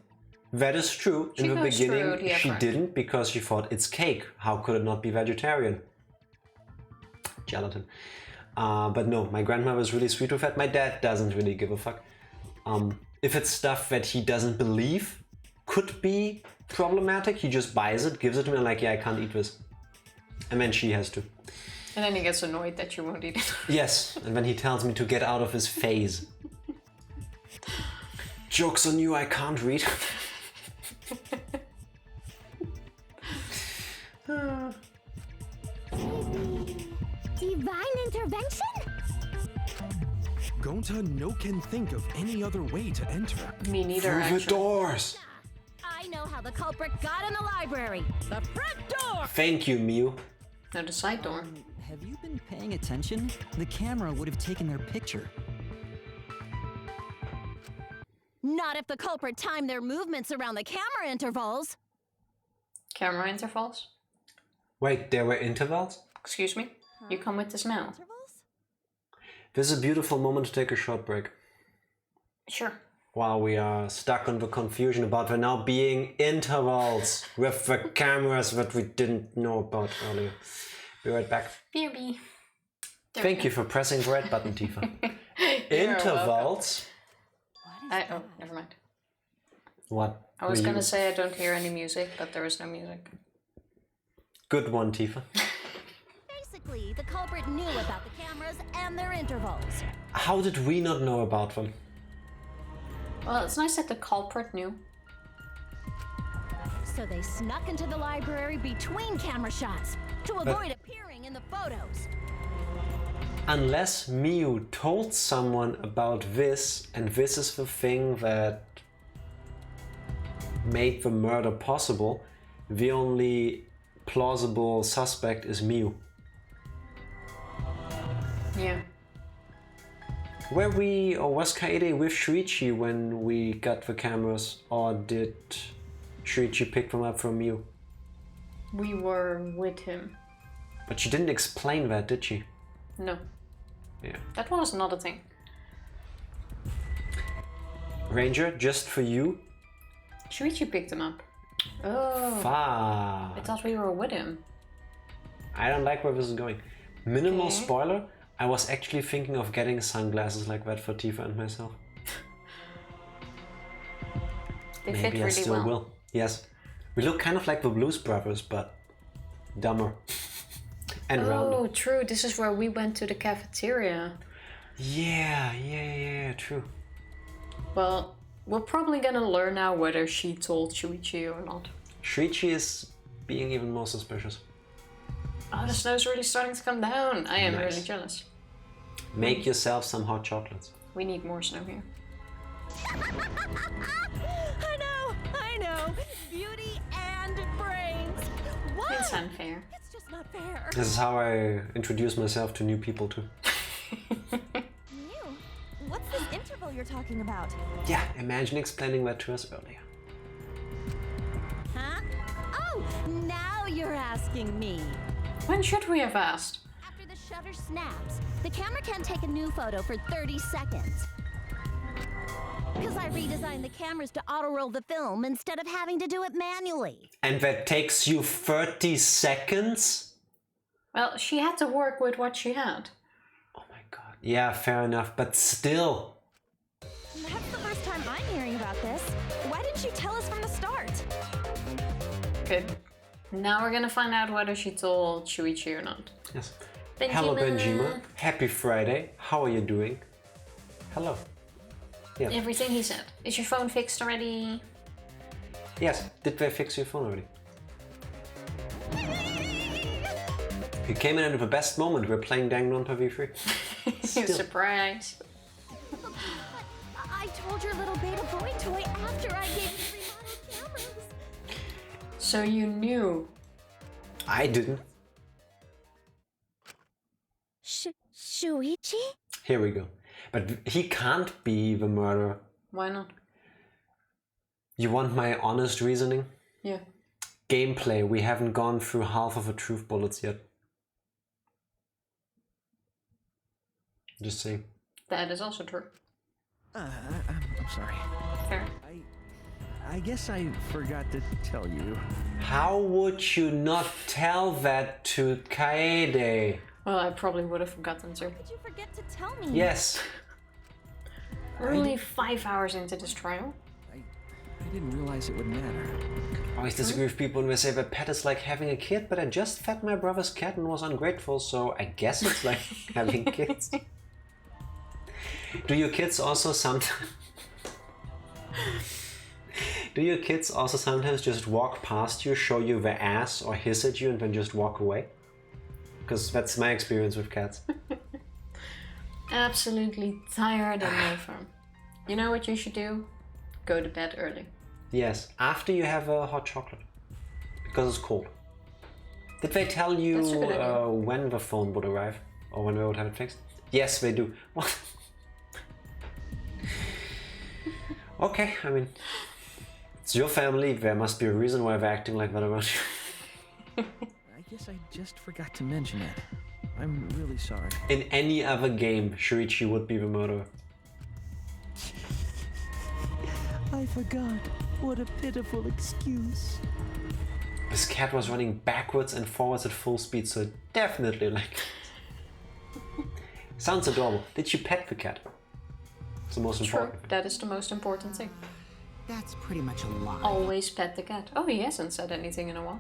That is true. She In the goes through beginning, the she effort. didn't because she thought it's cake. How could it not be vegetarian? Gelatin. But no, my grandma was really sweet with that. My dad doesn't really give a fuck. If it's stuff that he doesn't believe could be problematic, he just buys it, gives it to me, and like, yeah, I can't eat this. And then she has to. And then he gets annoyed that you won't eat it. Yes, and then he tells me to get out of his phase. Joke's on you, I can't read. Divine intervention? Gonta no can think of any other way to enter. Me neither, Through the actually. doors. I know how the culprit got in the library. The front door! Thank you, Miu. No, the side door. Have you been paying attention? The camera would have taken their picture. Not if the culprit timed their movements around the camera intervals. Camera intervals? Wait, there were intervals? Excuse me? You come with this now? This is a beautiful moment to take a short break. Sure. While we are stuck on the confusion about there now being intervals with the cameras that we didn't know about earlier. Be right back. BRB. Thank you for pressing the red button, Tifa. Intervals. Oh, never mind. What? I was were gonna you- say I don't hear any music, but there is no music. Good one, Tifa. Basically, the culprit knew about the cameras and their intervals. How did we not know about them? Well, it's nice that the culprit knew. So they snuck into the library between camera shots to But- avoid appearing in the photos. Unless Miu told someone about this, and this is the thing that made the murder possible, the only plausible suspect is Miu. Yeah. Were we, or was Kaede with Shuichi when we got the cameras, or did Shuichi pick them up from Miu? We were with him. But she didn't explain that, did she? No. Yeah. That was not a thing. Ranger, just for you. Shuichi picked him up. Oh. Fuck. I thought we were with him. I don't like where this is going. Minimal spoiler, I was actually thinking of getting sunglasses like that for Tifa and myself. They Maybe fit I really still well. will. Yes. We look kind of like the Blues Brothers, but dumber. And rounder. Oh, true. This is where we went to the cafeteria. Yeah, true. Well, we're probably gonna learn now whether she told Shuichi or not. Shuichi is being even more suspicious. Oh, the snow's really starting to come down. I am Nice. really jealous. Make yourself some hot chocolates. We need more snow here. I know. Beauty and brains. What? It's unfair. It's just not fair. This is how I introduce myself to new people too. New? What's this interval you're talking about? Yeah, imagine explaining that to us earlier. Huh? Oh, now you're asking me. When should we have asked? After the shutter snaps, the camera can't take a new photo for 30 seconds. Because I redesigned the cameras to auto-roll the film instead of having to do it manually. And that takes you 30 seconds? Well, she had to work with what she had. Oh my god. Yeah, fair enough, but still. That's the first time I'm hearing about this. Why didn't you tell us from the start? Good. Now we're gonna find out whether she told Shuichi or not. Yes. Benjima. Hello, Benjima. Happy Friday. How are you doing? Hello. Yeah. Everything he said. Is your phone fixed already? Yes. Did they fix your phone already? You came in at the best moment. We're playing Danganronpa V3. Surprise. I told your little beta boy toy after I gave you remodeled cameras. So you knew? I didn't. Shuichi? Here we go. But he can't be the murderer. Why not? You want my honest reasoning? Yeah. Gameplay. We haven't gone through half of the truth bullets yet. Just saying. That is also true. I'm sorry. Fair. I guess I forgot to tell you. How would you not tell that to Kaede? Well, I probably would have forgotten to. How could you forget to tell me? Yes. We're only 5 hours into this trial. I didn't realize it would matter. I always disagree with people when they say that pet is like having a kid, but I just fed my brother's cat and was ungrateful, so I guess it's like having kids. Do your kids also sometimes... Do your kids also sometimes just walk past you, show you their ass, or hiss at you and then just walk away? Because that's my experience with cats. Absolutely tired and no fun. You know what you should do? Go to bed early. Yes, after you have a hot chocolate. Because it's cold. Did they tell you That's a good idea. when the phone would arrive? Or when they would have it fixed? Yes, they do. What? Okay, I mean... It's your family, there must be a reason why they're acting like that around you. I guess I just forgot to mention it. I'm really sorry. In any other game, Shuichi would be the murderer. I forgot. What a pitiful excuse. This cat was running backwards and forwards at full speed, so it definitely like... Sounds adorable. Did you pet the cat? It's the most True, important. that is the most important thing. That's pretty much a lie. Always pet the cat. Oh, he hasn't said anything in a while.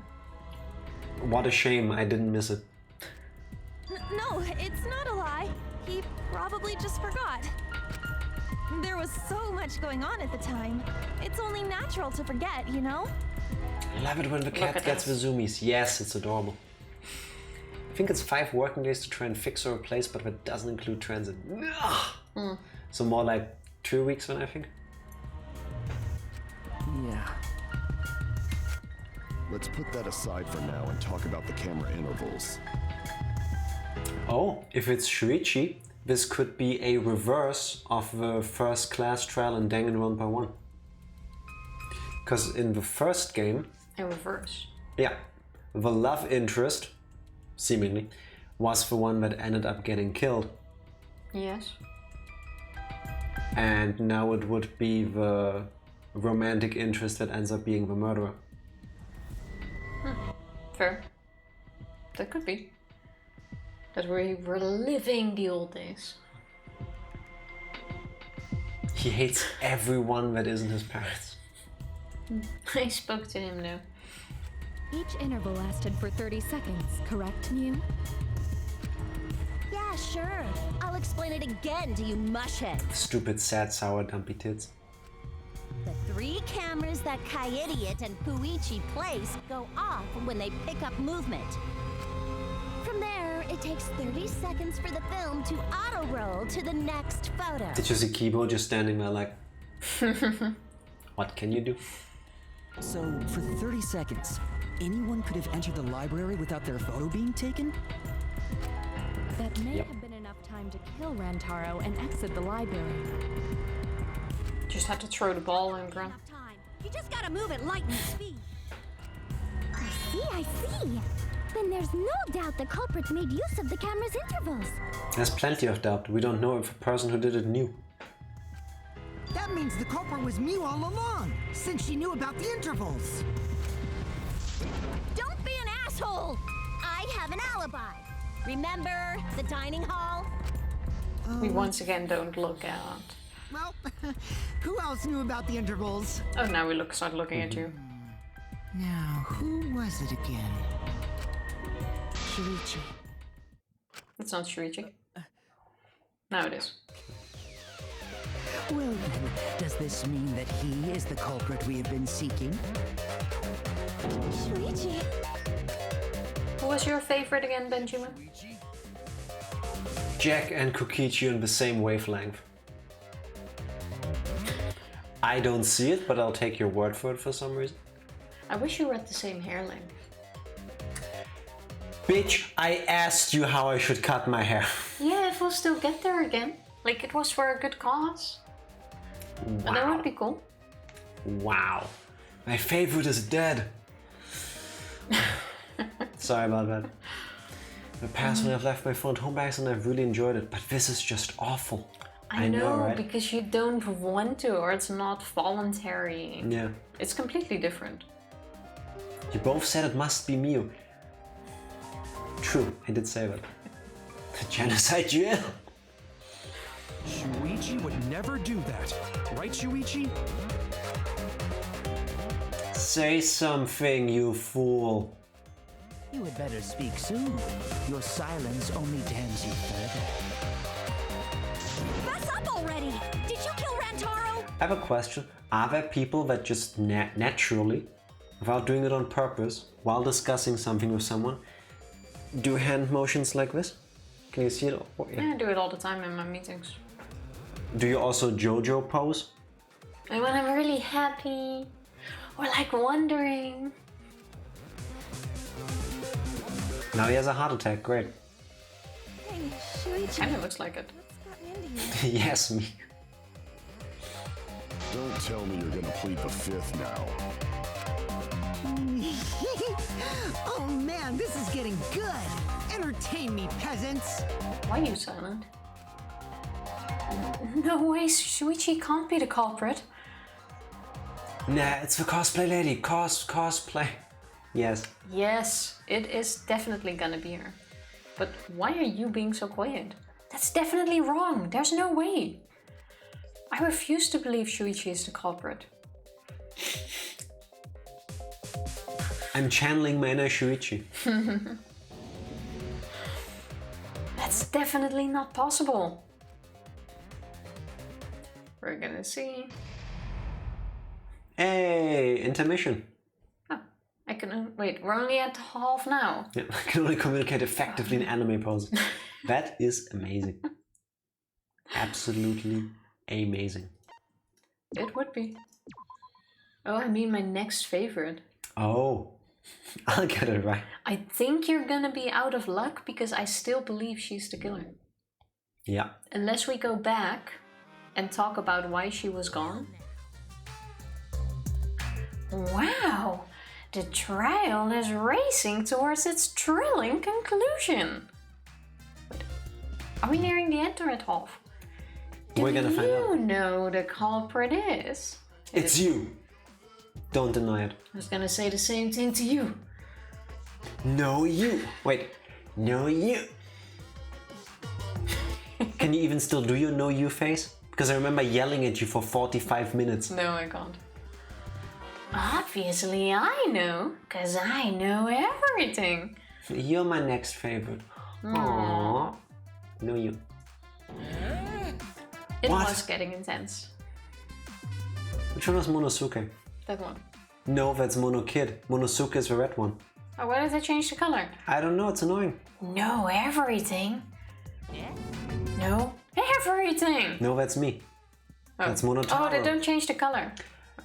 What a shame, I didn't miss it. No, it's not a lie. He probably just forgot. There was so much going on at the time. It's only natural to forget, you know? I love it when the cat gets the zoomies. Yes, it's adorable. I think it's 5 working days to try and fix or replace, but that doesn't include transit. So more like 2 weeks then, I think. Yeah. Let's put that aside for now and talk about the camera intervals. Oh, if it's Shuichi, this could be a reverse of the first class trial in Danganronpa 1. Because in the first game... A reverse? Yeah. The love interest, seemingly, was the one that ended up getting killed. Yes. And now it would be the romantic interest that ends up being the murderer. Fair. That could be. That we were living the old days. He hates everyone that isn't his parents. I spoke to him now. Each interval lasted for 30 seconds, correct, Mew? Yeah, sure. I'll explain it again to you mushheads. Stupid, sad, sour, dumpy tits. The 3 cameras that Kai-Idiot and Puichi place go off when they pick up movement. From there, it takes 30 seconds for the film to auto-roll to the next photo. Did you see Kibo just standing there like, what can you do? So, for 30 seconds, anyone could have entered the library without their photo being taken? That may have been enough time to kill Rantaro and exit the library. Just had to throw the ball and run. You just gotta move at lightning speed. I see. Then there's no doubt the culprit made use of the camera's intervals. There's plenty of doubt. We don't know if the person who did it knew. That means the culprit was Mew all along, since she knew about the intervals. Don't be an asshole! I have an alibi. Remember the dining hall? We once again don't look at. Well, who else knew about the intervals? Oh, now we start looking at you. Now, who was it again? Shuichi. It's not Shuichi. Now it is. Well then, does this mean that he is the culprit we have been seeking? Shuichi. Who was your favorite again, Benjamin? Jack and Kokichi on the same wavelength. I don't see it, but I'll take your word for it for some reason. I wish you were at the same hair length. Bitch, I asked you how I should cut my hair. Yeah, if we'll still get there again. Like, it was for a good cause. Wow. But that would be cool. Wow. My favorite is dead. Sorry about that. In the past when I've left my phone at home bags and I've really enjoyed it, but this is just awful. I know, right? because you don't want to, or it's not voluntary. Yeah. It's completely different. You both said it must be Mew. True, I did say that. The genocide duel. Shuichi would never do that. Right, Shuichi? Say something, you fool. You had better speak soon. Your silence only damns you further. Fess up already! Did you kill Rantaro? I have a question. Are there people that just naturally, without doing it on purpose, while discussing something with someone, do hand motions like this? Can you see it? Oh, Yeah, I do it all the time in my meetings. Do you also JoJo pose? And when I'm really happy, or like wondering. Now he has a heart attack, great. Hey, Shuichi. Kinda looks like it. What's gotten into you? Yes, me. Don't tell me you're gonna plead the fifth now. Oh man, this is getting good. Entertain me, peasants. Why are you silent? No way, Shuichi can't be the culprit. Nah, it's the cosplay lady. Cosplay. Yes. Yes, it is definitely gonna be her. But why are you being so quiet? That's definitely wrong. There's no way. I refuse to believe Shuichi is the culprit. I'm channeling my inner Shuichi. That's definitely not possible. We're gonna see. Hey, intermission. Oh, I can wait. We're only at half now. Yeah, I can only communicate effectively in anime poses. That is amazing. Absolutely amazing. It would be. Oh, I mean my next favorite. Oh, I'll get it right. I think you're gonna be out of luck because I still believe she's the killer. Yeah. Unless we go back and talk about why she was gone. Wow! The trial is racing towards its thrilling conclusion. Are we nearing the end or at half? We're gonna find out. You know who the culprit is. It's you. Don't deny it. I was gonna say the same thing to you. No, you. Wait. No, you. Can you even still do your no you face? Because I remember yelling at you for 45 minutes. No, I can't. Obviously I know, because I know everything. You're my next favorite. Aww. No, you. It What? was getting intense. Which one was Monosuke? That one. No, that's Mono Kid. Monosuke is the red one. Oh, why did they change the color? I don't know, it's annoying. Know everything. No, everything. No, that's me. Oh. That's Monotaro. Oh, they don't change the color.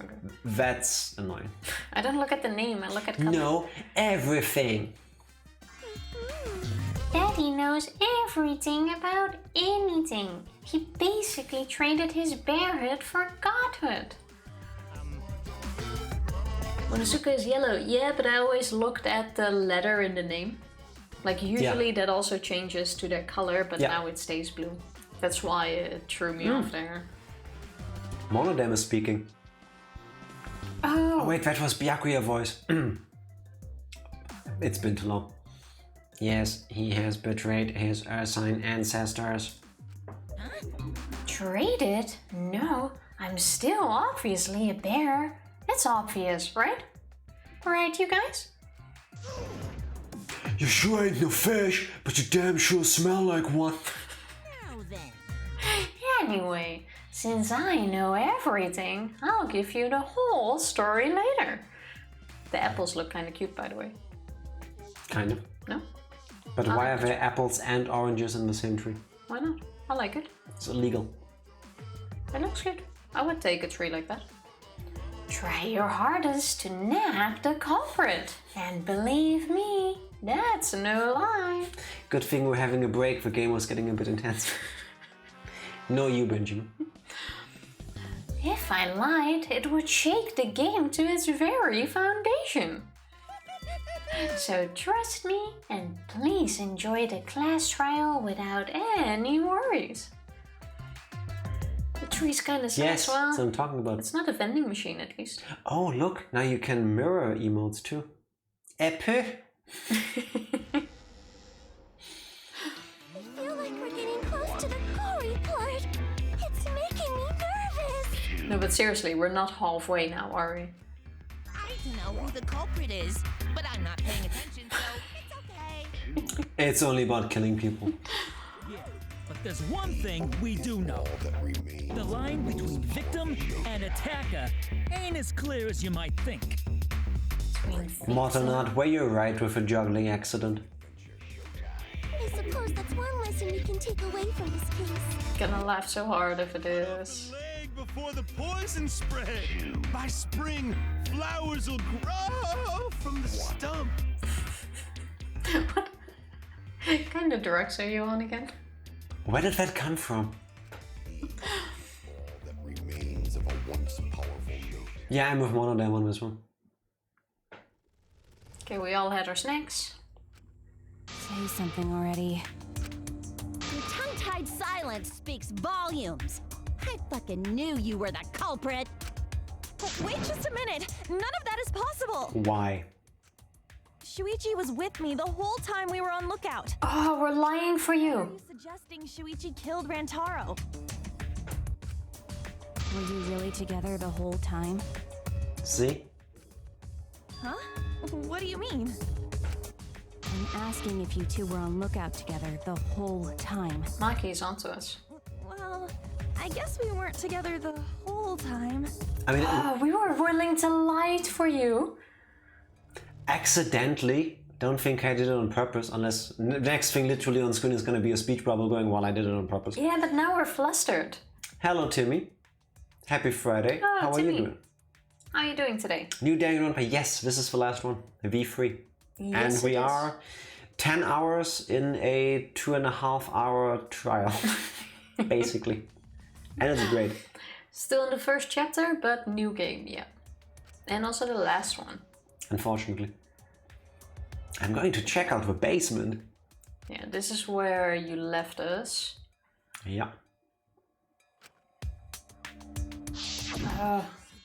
Okay. That's annoying. I don't look at the name, I look at color. No, everything. Daddy knows everything about anything. He basically traded his bearhood for godhood. Monosuke is yellow. Yeah, but I always looked at the letter in the name. Like usually that also changes to their color, but now it stays blue. That's why it threw me off there. Monodam is speaking. Oh wait, that was Byakuya voice. It's been too long. Yes, he has betrayed his Ursine ancestors. Traded? No, I'm still obviously a bear. It's obvious, right? Right, you guys? You sure ain't no fish, but you damn sure smell like one. Now then. Anyway, since I know everything, I'll give you the whole story later. The apples look kind of cute, by the way. Kind of. No? But why are there apples and oranges in the same tree? Why not? I like it. It's illegal. It looks good. I would take a tree like that. Try your hardest to nab the culprit. And believe me, that's no lie. Good thing we're having a break, the game was getting a bit intense. No, you, Benjamin. If I lied, it would shake the game to its very foundation. So trust me and please enjoy the class trial without any worries. The tree's kinda sad Yes, as well. that's what I'm talking about. It's not a vending machine at least. Oh, look, now you can mirror emotes too. Apple. I feel like we're getting close to the gory part. It's making me nervous. No, but seriously, we're not halfway now, are we? I don't know who the culprit is, but I'm not paying attention, so it's okay. It's only about killing people. Yeah, but there's one thing we do know. The line between victim and attacker ain't as clear as you might think. Mortonard, were you right with a juggling accident? I suppose that's one lesson we can take away from this case. Gonna laugh so hard if it is. Before the poison spread. By spring, flowers will grow from the stump. What kind of drugs are you on again? Where did that come from? That remains of a once powerful note. Yeah, I'm with Monodam on this one. Okay, we all had our snacks. Say something already. Your tongue-tied silence speaks volumes. I fucking knew you were the culprit. Wait just a minute. None of that is possible. Why? Shuichi was with me the whole time we were on lookout. Oh, we're lying for you. Are you suggesting Shuichi killed Rantaro? Were you really together the whole time? See? Huh? What do you mean? I'm asking if you two were on lookout together the whole time. Maki's onto us. Well, I guess we weren't together the whole time. I mean, we were willing to lie for you. accidentally. Don't think I did it on purpose, unless the next thing literally on screen is going to be a speech bubble going, well, I did it on purpose. Yeah, but now we're flustered. Hello, Timmy. Happy Friday. Oh, How Timmy. are you doing? How are you doing today? New Danganronpa. Yes, this is the last one. V3. Yes, and we it is. are 10 hours in a 2.5 hour trial, basically. And it's great. Still in the first chapter, but new game, yeah. And also the last one. Unfortunately. I'm going to check out the basement. Yeah, this is where you left us. Yeah.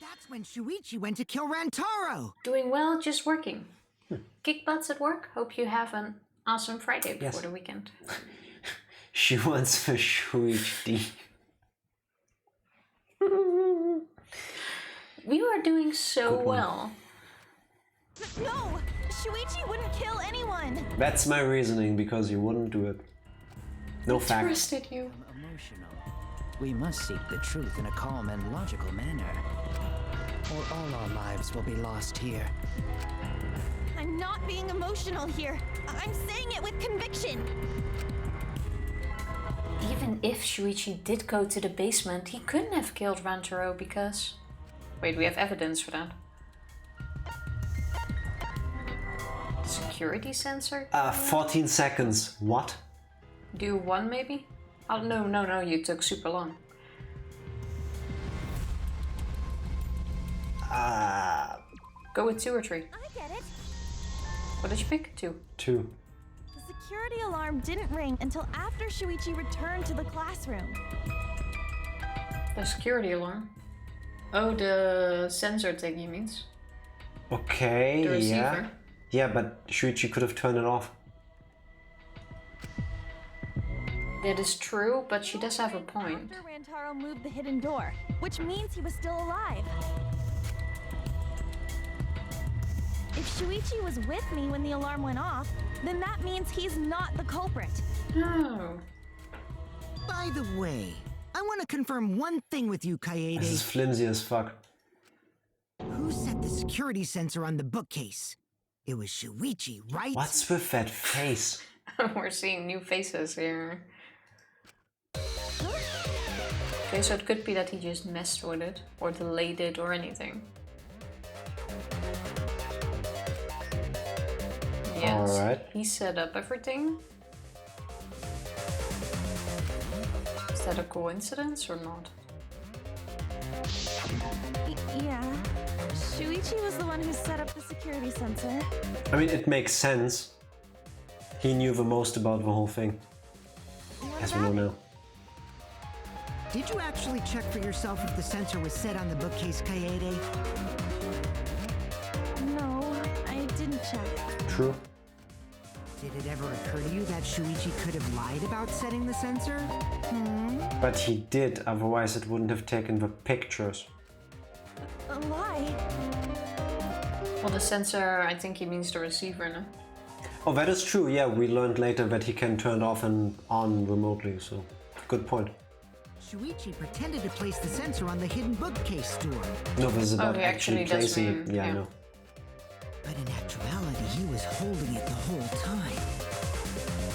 That's when Shuichi went to kill Rantaro. Doing well, just working. Kick butts at work. Hope you have an awesome Friday before the weekend. She wants for Shuichi. We are doing so well. No! Shuichi wouldn't kill anyone! That's my reasoning, because you wouldn't do it. No fact. Trusted you. Emotional. We must seek the truth in a calm and logical manner, or all our lives will be lost here. I'm not being emotional here. I'm saying it with conviction. Even if Shuichi did go to the basement, he couldn't have killed Rantaro because... Wait, we have evidence for that. Security sensor? 14 seconds. What? Do 1 maybe? Oh, no, you took super long. Go with 2 or 3. I get it. What did you pick? 2. 2. The security alarm didn't ring until after Shuichi returned to the classroom. The security alarm? Oh, the sensor thing, he means. Okay, The receiver. yeah. Yeah, but Shuichi could have turned it off. That is true, but she does have a point. After Rantaro moved the hidden door, which means he was still alive. If Shuichi was with me when the alarm went off, then that means he's not the culprit. No. By the way, I want to confirm one thing with you, Kaede. This is flimsy as fuck. Who set the security sensor on the bookcase? It was Shuichi, right? What's with that face? We're seeing new faces here. Okay, so it could be that he just messed with it, or delayed it, or anything. Yes, Alright. he set up everything. Is that a coincidence or not? Yeah. Shuichi was the one who set up the security sensor. I mean, it makes sense. He knew the most about the whole thing. As we know now. Did you actually check for yourself if the sensor was set on the bookcase, Kaede? No, I didn't check. True. Did it ever occur to you that Shuichi could have lied about setting the sensor? But he did, otherwise it wouldn't have taken the pictures. A lie? Well, the sensor, I think he means the receiver, no? Oh, that is true, yeah, we learned later that he can turn it off and on remotely, so good point. Shuichi pretended to place the sensor on the hidden bookcase door. No, this is about he actually actually does placing mean- it. Yeah, I yeah. know. But in actuality, he was holding it the whole time.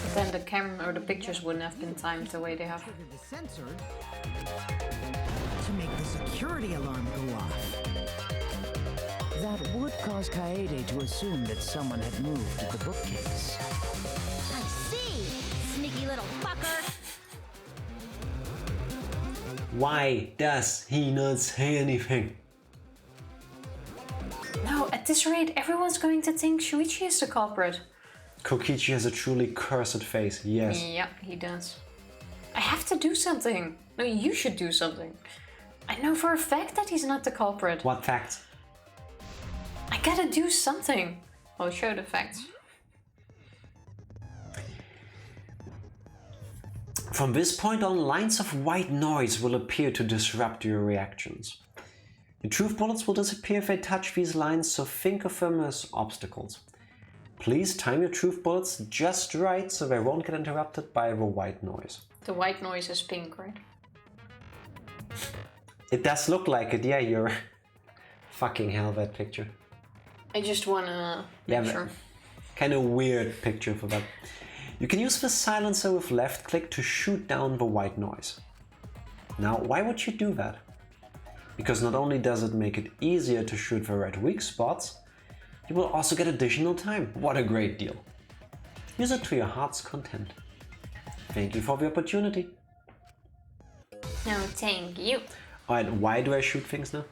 But then the camera or the pictures wouldn't have been timed the way they have. Triggered the sensor to make the security alarm go off. That would cause Kaede to assume that someone had moved the bookcase. I see! Sneaky little fucker! Why does he not say anything? No, at this rate, everyone's going to think Shuichi is the culprit. Kokichi has a truly cursed face, yes. Yeah, he does. I have to do something. No, you should do something. I know for a fact that he's not the culprit. What fact? I gotta do something. I'll show the facts. From this point on, lines of white noise will appear to disrupt your reactions. Your truth bullets will disappear if they touch these lines, so think of them as obstacles. Please time your truth bullets just right so they won't get interrupted by the white noise. The white noise is pink, right? It does look like it, yeah, you're... Fucking hell, that picture. I just wanna make sure. Kind of weird picture for that. You can use the silencer with left click to shoot down the white noise. Now, why would you do that? Because not only does it make it easier to shoot the right weak spots, you will also get additional time. What a great deal. Use it to your heart's content. Thank you for the opportunity. No, thank you. Alright, why do I shoot things now?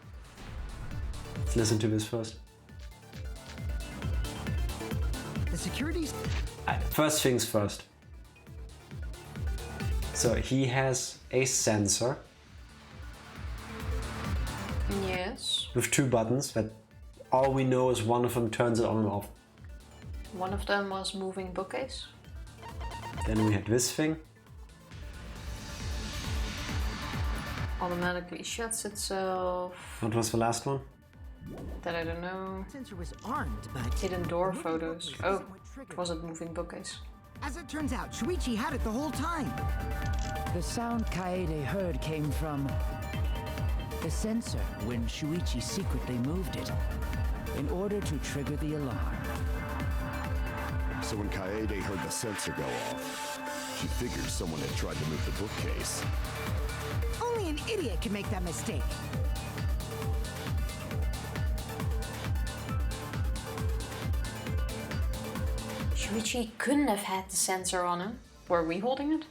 Let's listen to this first. The security's... First things first. So he has a sensor. Yes. With 2 buttons, but all we know is one of them turns it on and off. One of them was moving bookcase. Then we had this thing. Automatically shuts itself. What was the last one? That I don't know. Sensor was armed, but hidden door photos. Oh, it wasn't moving bookcase. As it turns out, Shuichi had it the whole time. The sound Kaede heard came from the sensor when Shuichi secretly moved it in order to trigger the alarm. So when Kaede heard the sensor go off, she figured someone had tried to move the bookcase. Only an idiot can make that mistake. Shuichi couldn't have had the sensor on him. Were we holding it?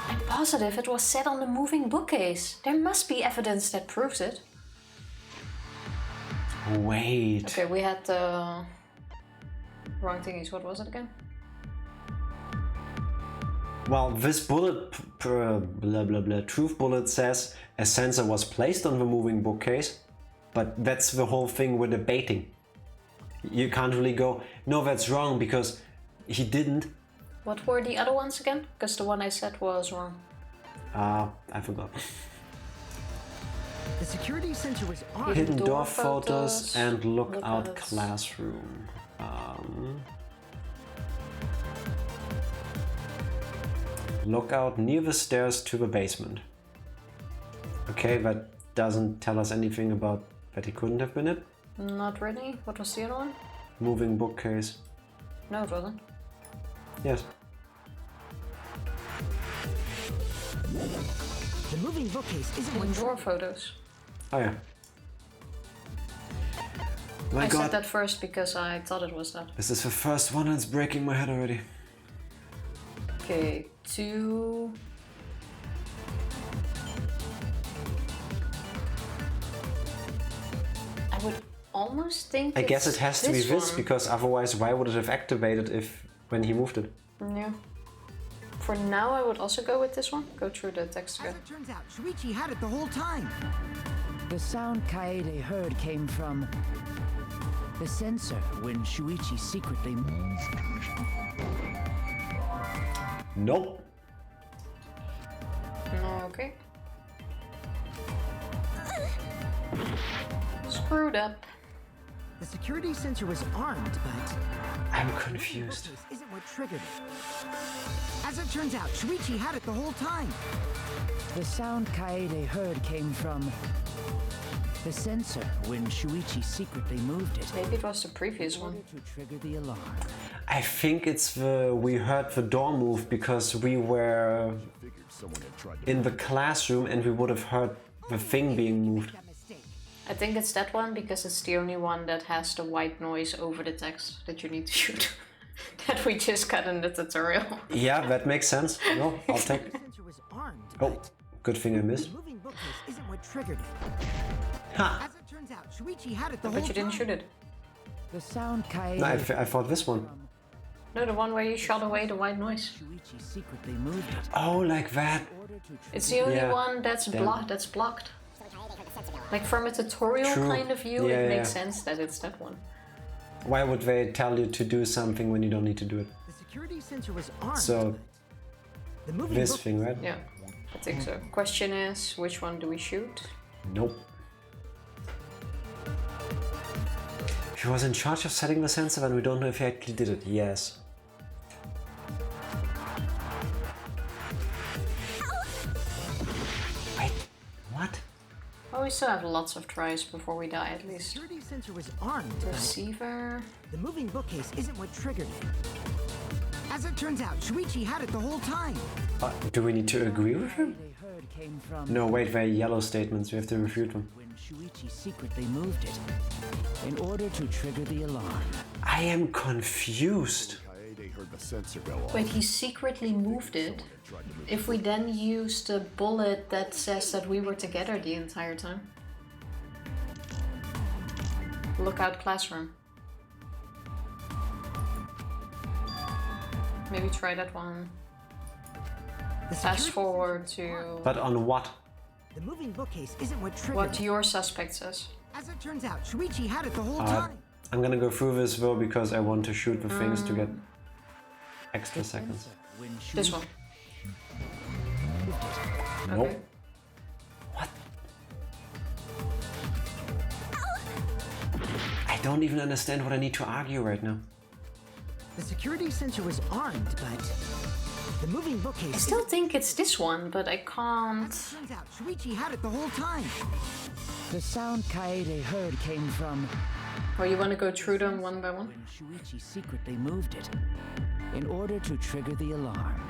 I'm positive it was set on the moving bookcase. There must be evidence that proves it. Wait. Okay, we had the wrong thingies. What was it again? Well, this bullet, blah blah blah, truth bullet says a sensor was placed on the moving bookcase, but that's the whole thing we're debating. You can't really go, no, that's wrong because he didn't. What were the other ones again? Because the one I said was wrong. I forgot. The security sensor was on. Hidden door photos and lookout classroom. Lookout near the stairs to the basement. Okay, that doesn't tell us anything about that he couldn't have been it. Not really. What was the other one? Moving bookcase. No, it wasn't. Yes. The moving bookcase isn't hidden door photos. Oh yeah. My I God. said that first because I thought it was that. This is the first one and it's breaking my head already. Okay, 2. I would almost think I guess it has to be this one. because otherwise why would it have activated if when he moved it? Yeah. For now I would also go with this one. Go through the text again. As it turns out, Shuichi had it the whole time. The sound Kaede heard came from the sensor when Shuichi secretly moved. Nope. Okay. Screwed up. The security sensor was armed, but I'm confused. Isn't what triggered it. As it turns out, Shuichi had it the whole time. The sound Kaede heard came from the sensor when Shuichi secretly moved it. Maybe it was the previous one. To trigger the alarm. I think it's we heard the door move because we were in the classroom and we would have heard the thing being moved. I think it's that one because it's the only one that has the white noise over the text that you need to shoot. That we just got in the tutorial. Yeah, that makes sense. No, I'll take it. Oh, good thing I missed. The moving bookcase isn't what triggered it. Ha! As it turns out, Shuichi had it the whole But you didn't time. shoot it. The sound Kaede. No, I thought this one. No, the one where you shot away the white noise. Shuichi secretly moved it. Oh, like that. It's the only Yeah. one that's blocked. Like from a tutorial True. kind of view, Yeah, it yeah. makes sense that it's that one. Why would they tell you to do something when you don't need to do it? The security sensor was armed. So, the moving this book- thing, right? Yeah, I think so. Question is, which one do we shoot? Nope. He was in charge of setting the sensor and we don't know if he actually did it. Yes. Wait, what? Oh, we still have lots of tries before we die at The least. security sensor was armed. but Receiver. The moving bookcase isn't what triggered it. As it turns out, Shuichi had it the whole time. Do we need to agree with him? They heard came from No, wait, they're yellow statements. We have to refute them. when Shuichi secretly moved it in order to trigger the alarm. I am confused. Kaede heard the sensor go off. Wait, he secretly moved it. If we then use the bullet that says that we were together the entire time. Lookout classroom. Maybe try that one. Fast forward to... But on what? The moving bookcase isn't what triggered what your suspect says. As it turns out, Shuichi had it the whole time. I'm gonna go through this though because I want to shoot the things to get extra seconds. This one. Nope. Okay. What? I don't even understand what I need to argue right now. The security sensor was armed, but the moving bookcase... I still think it's this one, but I can't... As it turns out, Shuichi had it the whole time. The sound Kaede heard came from... Or you want to go through them one by one? When Shuichi secretly moved it, in order to trigger the alarm.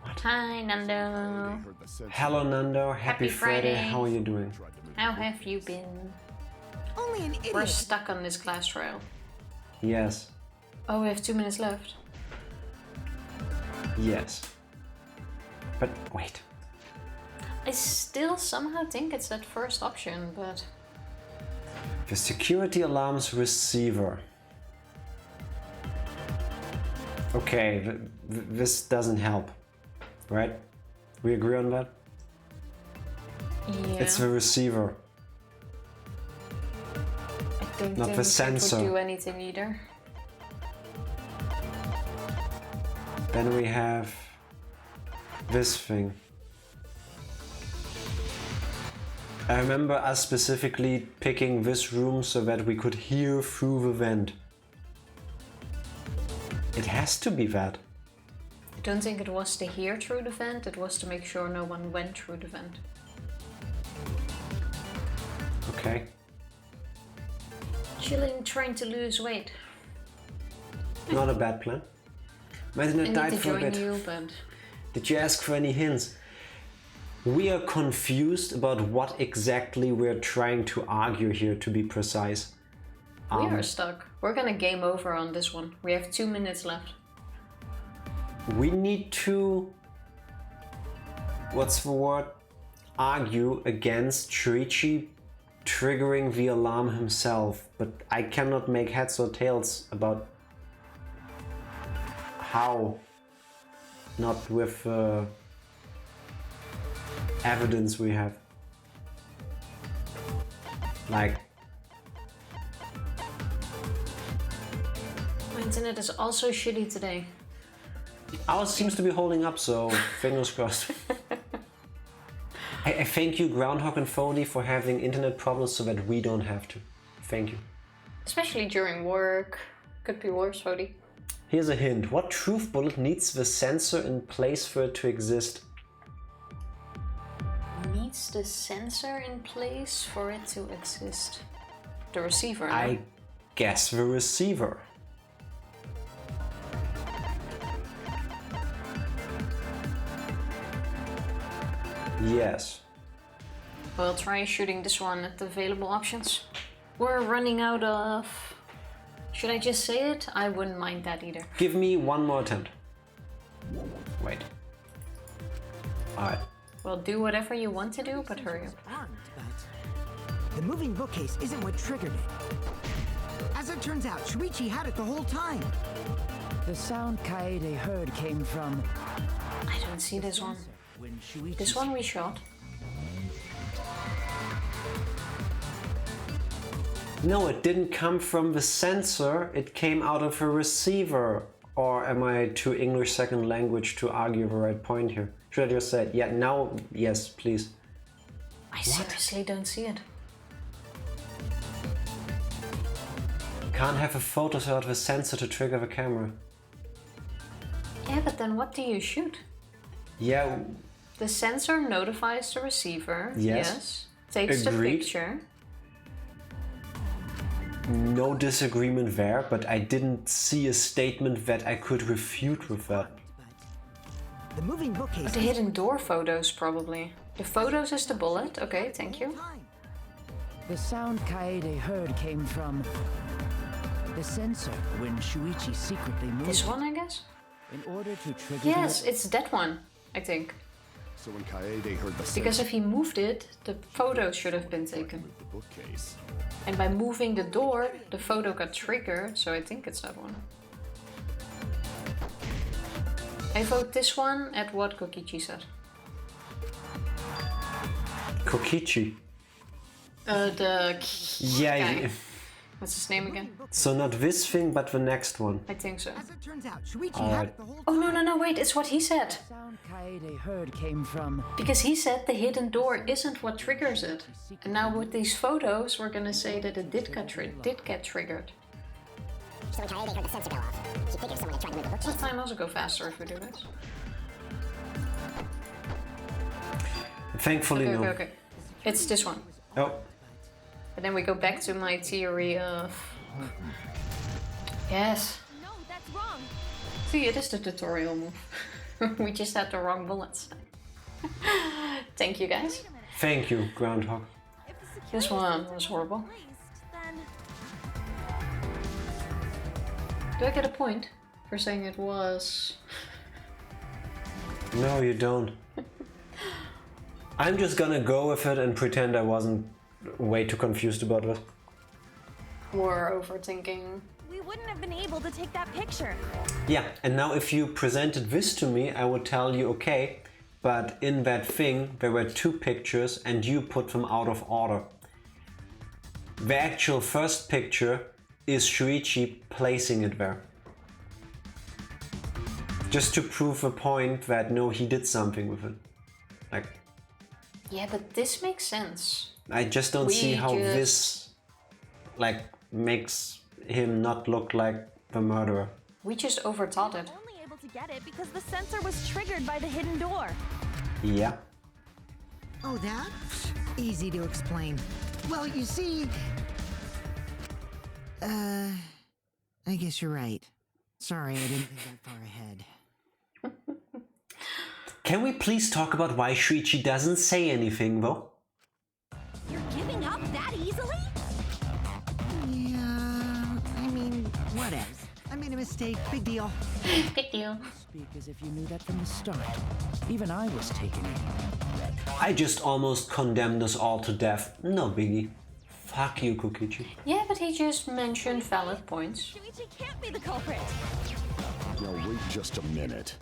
Hi, Nando. Hello, Nando. Happy Friday. How are you doing? How have you been? Only an idiot. We're stuck on this glass trail. Yes. Oh, we have 2 minutes left. Yes. But wait. I still somehow think it's that first option, but... The security alarms receiver. Okay, this doesn't help. Right? We agree on that? Yeah. It's the receiver. I don't not think the sensor. It would do anything either. Then we have this thing. I remember us specifically picking this room so that we could hear through the vent. It has to be that. I don't think it was to hear through the vent, it was to make sure no one went through the vent. Okay. Chilling, trying to lose weight. Not a bad plan. My internet died for a bit. You, but... Did you ask for any hints? We are confused about what exactly we're trying to argue here, to be precise. We are stuck. We're gonna game over on this one. We have 2 minutes left. We need to... What's the word? Argue against Shuichi triggering the alarm himself, but I cannot make heads or tails about how. Not with evidence we have. Like... My internet is also shitty today. Ours seems to be holding up, so fingers crossed. I thank you, Groundhog and Foley, for having internet problems so that we don't have to. Thank you. Especially during work. Could be worse, Foley. Here's a hint. What truth bullet needs the sensor in place for it to exist? Needs the sensor in place for it to exist? The receiver, no? I guess the receiver. Yes. We'll try shooting this one at the available options. We're running out of... Should I just say it? I wouldn't mind that either. Give me one more attempt. Wait. Alright. Well, do whatever you want to do, but hurry up. The moving bookcase isn't what triggered it. As it turns out, Shuichi had it the whole time. The sound Kaede heard came from... I don't see this one. This one we shot. No, it didn't come from the sensor, it came out of a receiver. Or am I too English second language to argue the right point here? Should I just say, yeah, now, yes, please. I seriously don't see it. Can't have a photo without the sensor to trigger the camera. Yeah, but then what do you shoot? Yeah. The sensor notifies the receiver. Yes. Takes Agreed. the picture. No disagreement there, but I didn't see a statement that I could refute with that. The moving bookcase. The hidden door photos, probably. The photos is the bullet. Okay, thank you. The sound Kaede heard came from the sensor when Shuichi secretly moved. This one, I guess? In order to trigger... Yes, it's that one, I think. So when Kaede heard the sensor... Because if he moved it, the photo should have been taken. The bookcase. And by moving the door, the photo got triggered, so I think it's that one. I vote this one at what Kokichi said. Kokichi? The Yeah. guy. What's his name again? So not this thing, but the next one. I think so. As it turns out, Shuichi All had right. it the whole Oh no, wait, it's what he said. The sound Kaede heard came from... Because he said the hidden door isn't what triggers it. And now with these photos, we're gonna say that it did get triggered. So when Kaede heard the sensor go off, she figured someone had tried to move the bookcase. Does time also go faster if we do this? Thankfully, no. Okay. It's this one. Oh. And then we go back to my theory of... Yes. No, that's wrong. See, it is the tutorial move. We just had the wrong bullets. Thank you, guys. Thank you, Groundhog. This one was horrible. Do I get a point for saying it was... No, you don't. I'm just gonna go with it and pretend I wasn't way too confused about it. More overthinking. We wouldn't have been able to take that picture. Yeah, and now if you presented this to me, I would tell you, okay, but in that thing there were 2 pictures and you put them out of order. The actual first picture is Shuichi placing it there. Just to prove the point that no, he did something with it. Like, Yeah, but this makes sense. I just don't see how this like makes him not look like the murderer. We just overthought it. Only able to get it because the sensor was triggered by the hidden door. Yeah. Oh, that? Easy to explain. Well, you see... I guess you're right. Sorry, I didn't think that far ahead. Can we please talk about why Shuichi doesn't say anything, though? You're giving up that easily? Yeah, I mean, whatevs. I made a mistake. Big deal. Big deal. Speak as if you knew that from the start. Even I was taken in. I just almost condemned us all to death. No biggie. Fuck you, Kokichi. Yeah, but he just mentioned valid points. Shuichi can't be the culprit. Now wait just a minute.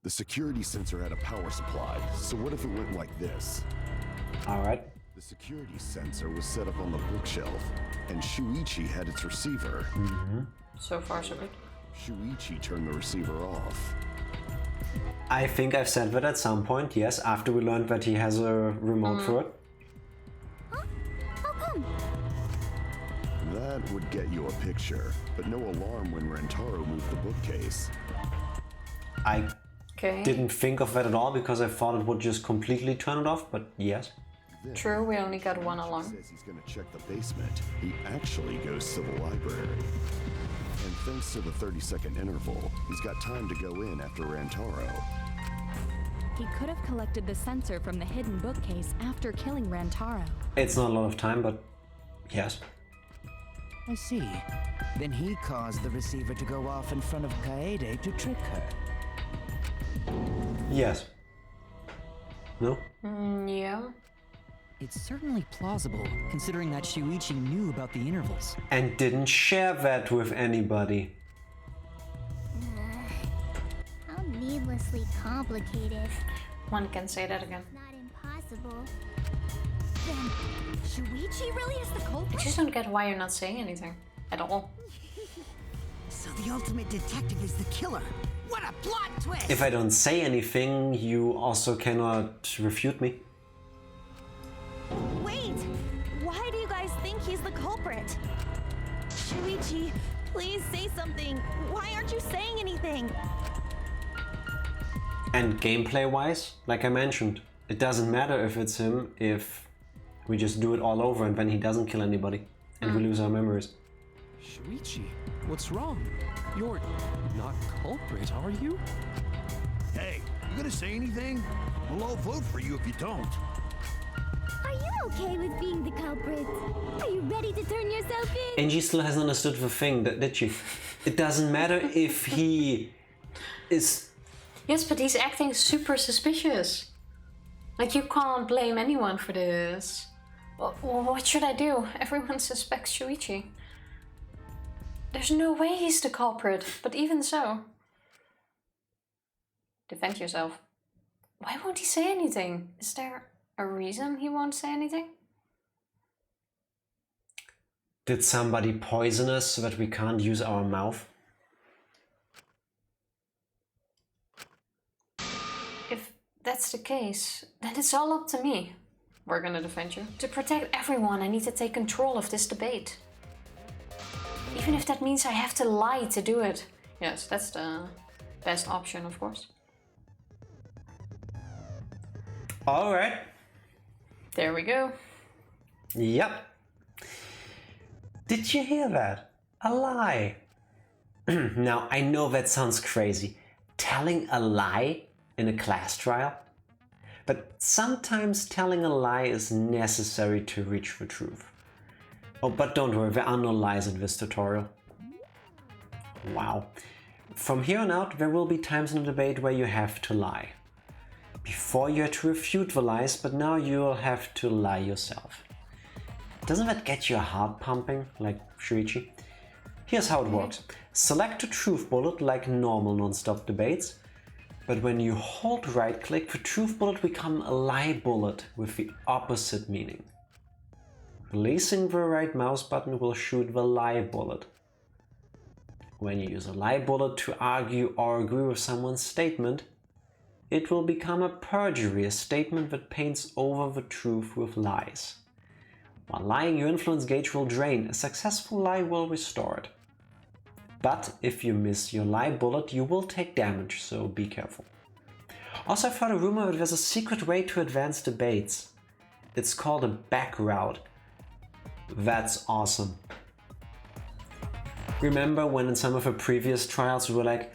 The security sensor had a power supply, so what if it went like this? Alright. The security sensor was set up on the bookshelf, and Shuichi had its receiver. So far, so good. Shuichi turned the receiver off. I think I've said that at some point, yes, after we learned that he has a remote for it. How come? That would get you a picture, but no alarm when Rentaro moved the bookcase. I Okay. didn't think of that at all because I thought it would just completely turn it off, but yes. True, we only got one alarm. Says he's gonna check the basement. He actually goes to the library. And thanks to the 30-second interval, he's got time to go in after Rantaro. He could have collected the sensor from the hidden bookcase after killing Rantaro. It's not a lot of time, but yes. I see. Then he caused the receiver to go off in front of Kaede to trick her. Yes. No? Yeah. It's certainly plausible, considering that Shuichi knew about the intervals. And didn't share that with anybody. How needlessly complicated. One can say that again. Not impossible. Then, Shuichi really is the I culprit? just don't get why you're not saying anything. At all. So the ultimate detective is the killer. What a plot twist! If I don't say anything, you also cannot refute me. Wait! Why do you guys think he's the culprit? Shuichi, please say something. Why aren't you saying anything? And gameplay-wise, like I mentioned, it doesn't matter if it's him if we just do it all over and then he doesn't kill anybody and we lose our memories. Shuichi, what's wrong? You're not culprit, are you? Hey, you gonna say anything? Well, I'll vote for you if you don't. Are you okay with being the culprit? Are you ready to turn yourself in? Angie still hasn't understood the thing, did she? It doesn't matter if he is... Yes, but he's acting super suspicious. Like, you can't blame anyone for this. Well, what should I do? Everyone suspects Shuichi. There's no way he's the culprit, but even so. Defend yourself. Why won't he say anything? Is there a reason he won't say anything? Did somebody poison us so that we can't use our mouth? If that's the case, then it's all up to me. We're gonna defend you. To protect everyone, I need to take control of this debate. Even if that means I have to lie to do it. Yes, that's the best option, of course. Alright. There we go. Yep. Did you hear that? A lie. Now, I know that sounds crazy. Telling a lie in a class trial? But sometimes telling a lie is necessary to reach the truth. Oh, but don't worry, there are no lies in this tutorial. Wow. From here on out, there will be times in the debate where you have to lie. Before you had to refute the lies, but now you'll have to lie yourself. Doesn't that get your heart pumping, like Shuichi? Here's how it works. Select a truth bullet like normal non-stop debates, but when you hold right-click, the truth bullet becomes a lie bullet with the opposite meaning. Releasing the right mouse button will shoot the lie bullet. When you use a lie bullet to argue or agree with someone's statement, it will become a perjury, a statement that paints over the truth with lies. While lying, your influence gauge will drain. A successful lie will restore it. But if you miss your lie bullet, you will take damage, so be careful. Also, I've heard a rumor that there's a secret way to advance debates. It's called a back route. That's awesome. Remember when in some of the previous trials we were like,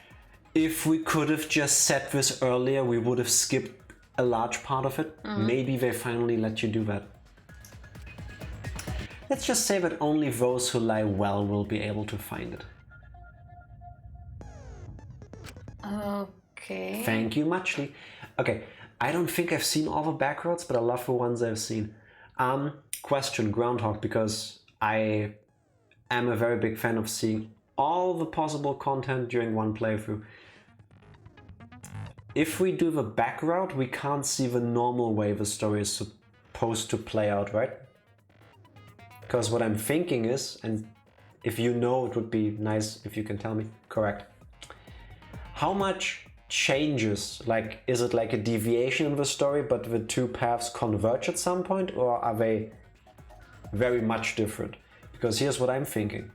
if we could have just said this earlier, we would have skipped a large part of it? Maybe they finally let you do that. Let's just say that only those who lie well will be able to find it. Okay. Thank you, Muchly. Okay, I don't think I've seen all the back roads, but I love the ones I've seen. Question, Groundhog, because I am a very big fan of seeing all the possible content during one playthrough. If we do the back route, we can't see the normal way the story is supposed to play out, right? Because what I'm thinking is, and if you know, it would be nice if you can tell me, correct. How much changes, like, is it like a deviation in the story, but the two paths converge at some point, or are they very much different? Because here's what I'm thinking.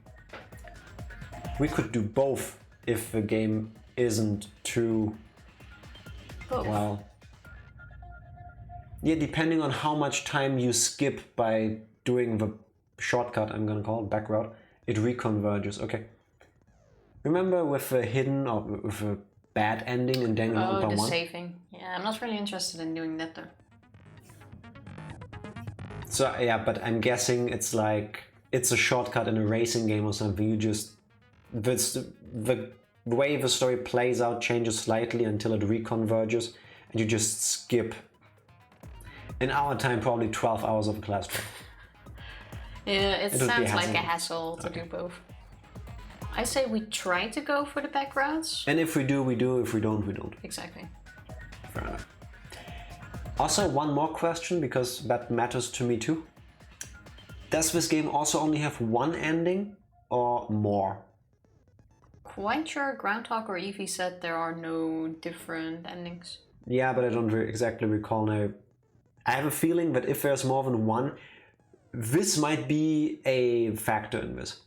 We could do both if the game isn't too, well, yeah, depending on how much time you skip by doing the shortcut, I'm gonna call it back route, it reconverges. Okay. Remember with the hidden or with a bad ending in Danganronpa 1? Oh, the saving. Yeah, I'm not really interested in doing that though. So yeah, but I'm guessing it's like, it's a shortcut in a racing game or something. You just, the way the story plays out changes slightly until it reconverges, and you just skip, in our time, probably 12 hours of a class trial. Yeah, it sounds like a hassle to do both. I say we try to go for the back routes. And if we do, we do. If we don't, we don't. Exactly. Fair enough. Also, one more question, because that matters to me too. Does this game also only have one ending or more? Quite sure Groundhog or Eevee said there are no different endings. Yeah, but I don't exactly recall now. I have a feeling that if there's more than one, this might be a factor in this.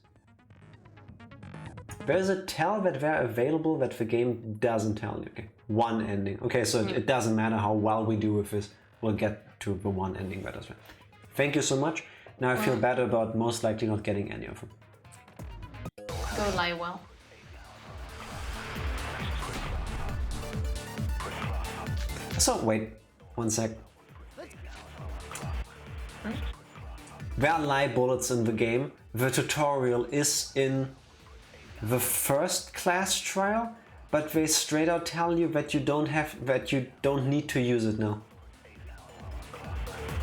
There's a tell that they're available that the game doesn't tell you. Okay, one ending. Okay, so it doesn't matter how well we do with this. We'll get to the one ending that as well. Thank you so much. Now I feel better about most likely not getting any of them. Go lie well. So, wait, one sec. There are lie bullets in the game. The tutorial is in the first class trial, but they straight out tell you that you don't need to use it now.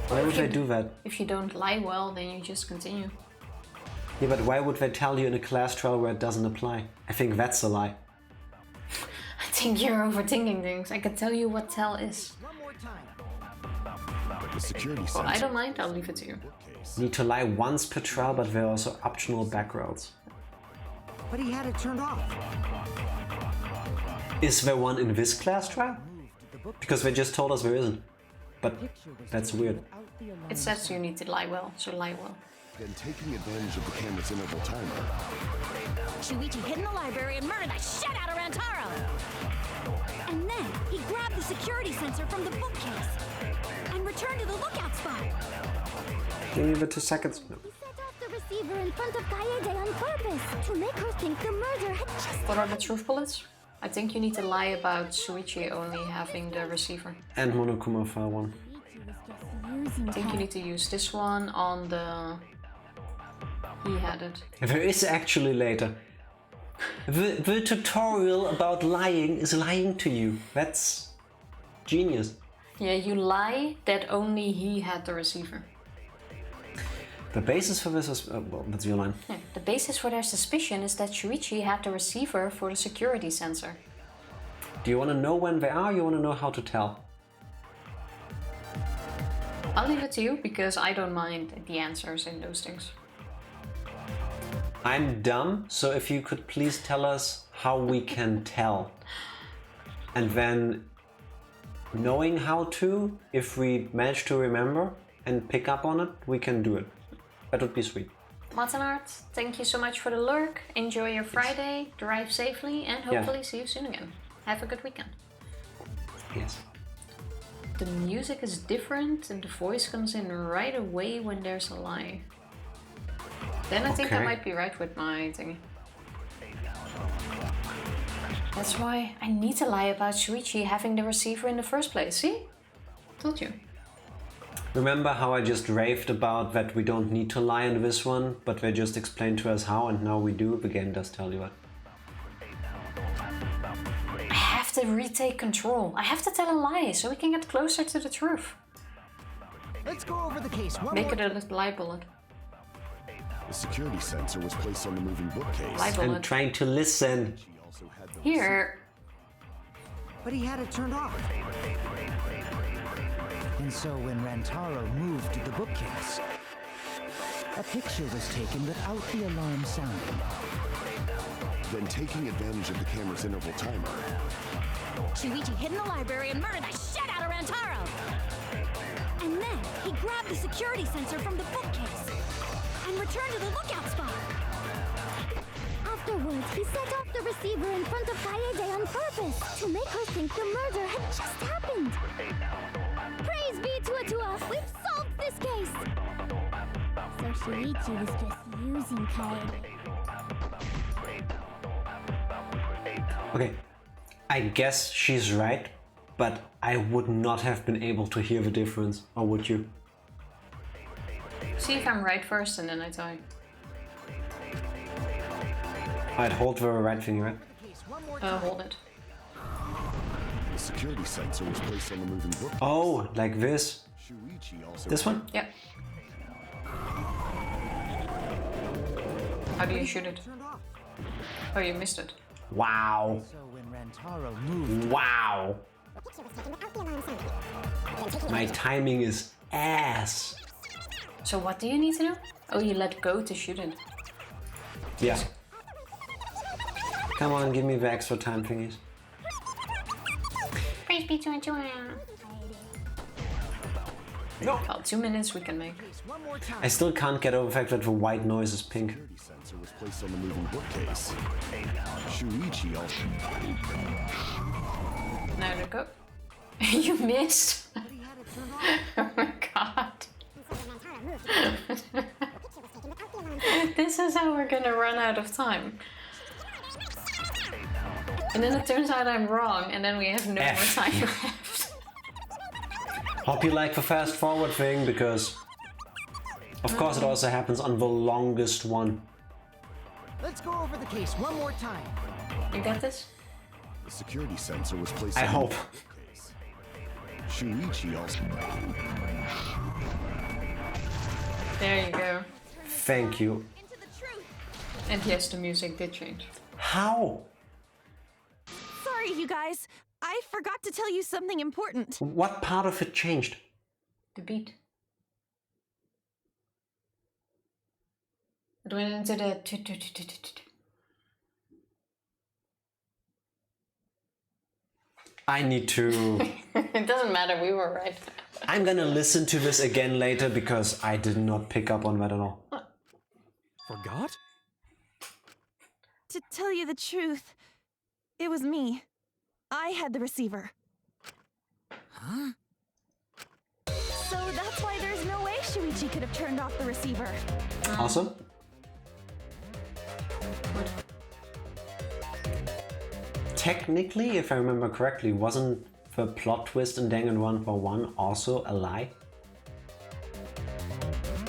Why would they do that? If you don't lie well, then you just continue. Yeah, but why would they tell you in a class trial where it doesn't apply? I think that's a lie. I think you're overthinking things. I can tell you what tell is. The security Well, sensor. I don't mind, I'll leave it to you. Need to lie once per trial, but there are also optional back roads. But he had it turned off. Is there one in this class trial? Because they just told us there isn't. But that's weird. It says you need to lie well, so lie well. Then taking advantage of the camera's interval timer. Shuichi hid in the library and murdered the shit out of Rantaro! And then he grabbed the security sensor from the bookcase and returned to the lookout spot. Give me the 2 seconds. No. He set off the receiver in front of Kaede on purpose to make her think the murder had just What are the truth bullets? I think you need to lie about Shuichi only having the receiver. And Monokuma file one. I think you need to use this one on the... He had it. There is actually later. The tutorial about lying is lying to you. That's genius. Yeah, you lie that only he had the receiver. The basis for this is... well, that's your line. Yeah, the basis for their suspicion is that Shuichi had the receiver for the security sensor. Do you want to know when they are, or you want to know how to tell? I'll leave it to you, because I don't mind the answers in those things. I'm dumb, so if you could please tell us how we can tell. And then, knowing how to, if we manage to remember and pick up on it, we can do it. That would be sweet. Matanart, thank you so much for the lurk. Enjoy your Friday, drive safely, and hopefully see you soon again. Have a good weekend. Yes. The music is different and the voice comes in right away when there's a lie. Then I think I might be right with my thingy. That's why I need to lie about Shuichi having the receiver in the first place, see? Told you. Remember how I just raved about that we don't need to lie in this one, but they just explained to us how, and now we do? The game does tell you what. I have to retake control. I have to tell a lie so we can get closer to the truth. Let's go over the case one Make more it a lie bullet. The security sensor was placed on the moving bookcase. Lie bullet. I'm trying to listen. Here. But he had it turned off. And so when Rantaro moved the bookcase, a picture was taken without the alarm sounding. Then taking advantage of the camera's interval timer. Shuichi hid in the library and murdered the shit out of Rantaro! And then he grabbed the security sensor from the bookcase and returned to the lookout spot. Afterwards, he set off the receiver in front of Kaede on purpose to make her think the murder had just happened. Praise be to Atua! We've solved this case! So Shuichi was just using Kaede. Okay, I guess she's right, but I would not have been able to hear the difference, or would you? See if I'm right first and then I tell you. I'd hold the right thing, right? Hold it. The security sensor was placed on the moving bookcase. Oh, like this? Shuichi also This one? Yep. How do you shoot it? Oh, you missed it. Wow. So when Rantaro moved... Wow. My timing is ass. So what do you need to do? Oh, you let go to shoot it. Yeah. Come on, give me the extra time thingies. Praise be to Atua. No. Well, 2 minutes we can make. I still can't get over the fact that the white noise is pink. The sensor was placed on the moving bookcase. Shuichi also. Now to go. You missed. Oh my god. This is how we're gonna run out of time. And then it turns out I'm wrong, and then we have no more time left. Hope you like the fast forward thing, because of course it also happens on the longest one. Let's go over the case one more time. You got this? The security sensor was placed I on hope. the bookcase. Shuichi also. There you go. Thank you. And yes, the music did change. How? Sorry sorry, you guys. I forgot to tell you something important. What part of it changed? The beat. It went into the... I need to... It doesn't matter, we were right. I'm gonna listen to this again later because I did not pick up on that at all. Forgot? To tell you the truth, it was me. I had the receiver. Huh? So that's why there's no way Shuichi could have turned off the receiver. Awesome. Technically, if I remember correctly, wasn't the plot twist in Danganronpa 1 also a lie?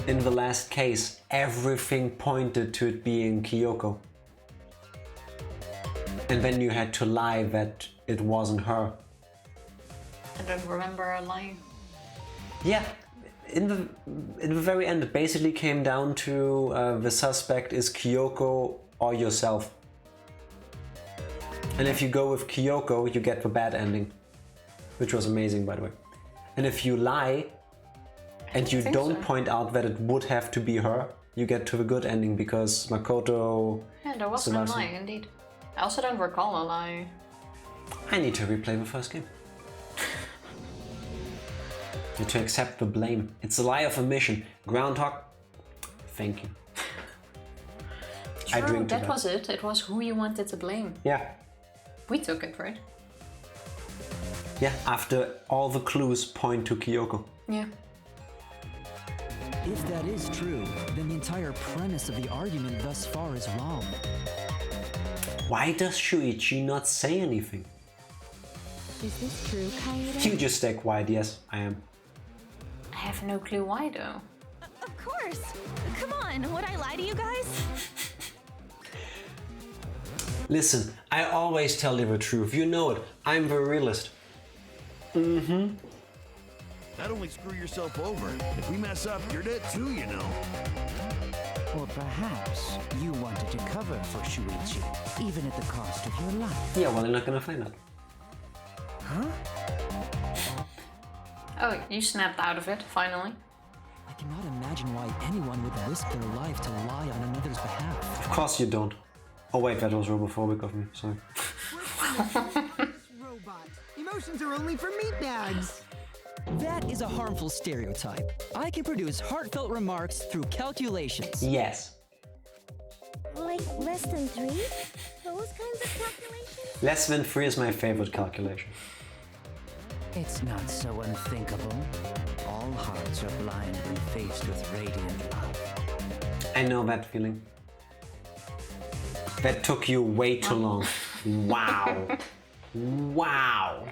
In the last case, everything pointed to it being Kyoko. And then you had to lie that it wasn't her. I don't remember a lie. Yeah, in the very end, it basically came down to the suspect is Kyoko or yourself. And if you go with Kyoko, you get the bad ending, which was amazing, by the way. And if you lie and you don't point out that it would have to be her, you get to the good ending because Makoto... Yeah, there was no lie, indeed. I also don't recall a lie. I need to replay the first game. You need to accept the blame. It's a lie of omission. Groundhog, thank you. True, I drink that was it. It was who you wanted to blame. Yeah. We took it, right? Yeah, after all the clues point to Kyoko. Yeah. If that is true, then the entire premise of the argument thus far is wrong. Why does Shuichi not say anything? Is this true, Kaede? You just stay quiet, yes, I am. I have no clue why though. Of course! Come on, would I lie to you guys? Listen, I always tell you the truth, you know it. I'm the realist. Mm-hmm. Not only screw yourself over, if we mess up, you're dead too, you know. Or perhaps you wanted to cover for Shuichi, even at the cost of your life. Yeah, well, you're not gonna find out. Huh? Oh, you snapped out of it, finally. I cannot imagine why anyone would risk their life to lie on another's behalf. Of course you don't. Oh wait, that was robophobic of me, sorry. Robot. Emotions are only for meatbags. That is a harmful stereotype. I can produce heartfelt remarks through calculations. Yes. Like less than 3? Those kinds of calculations? Less than 3 is my favorite calculation. It's not so unthinkable. All hearts are blind when faced with radiant love. I know that feeling. That took you way too long. Wow. Wow.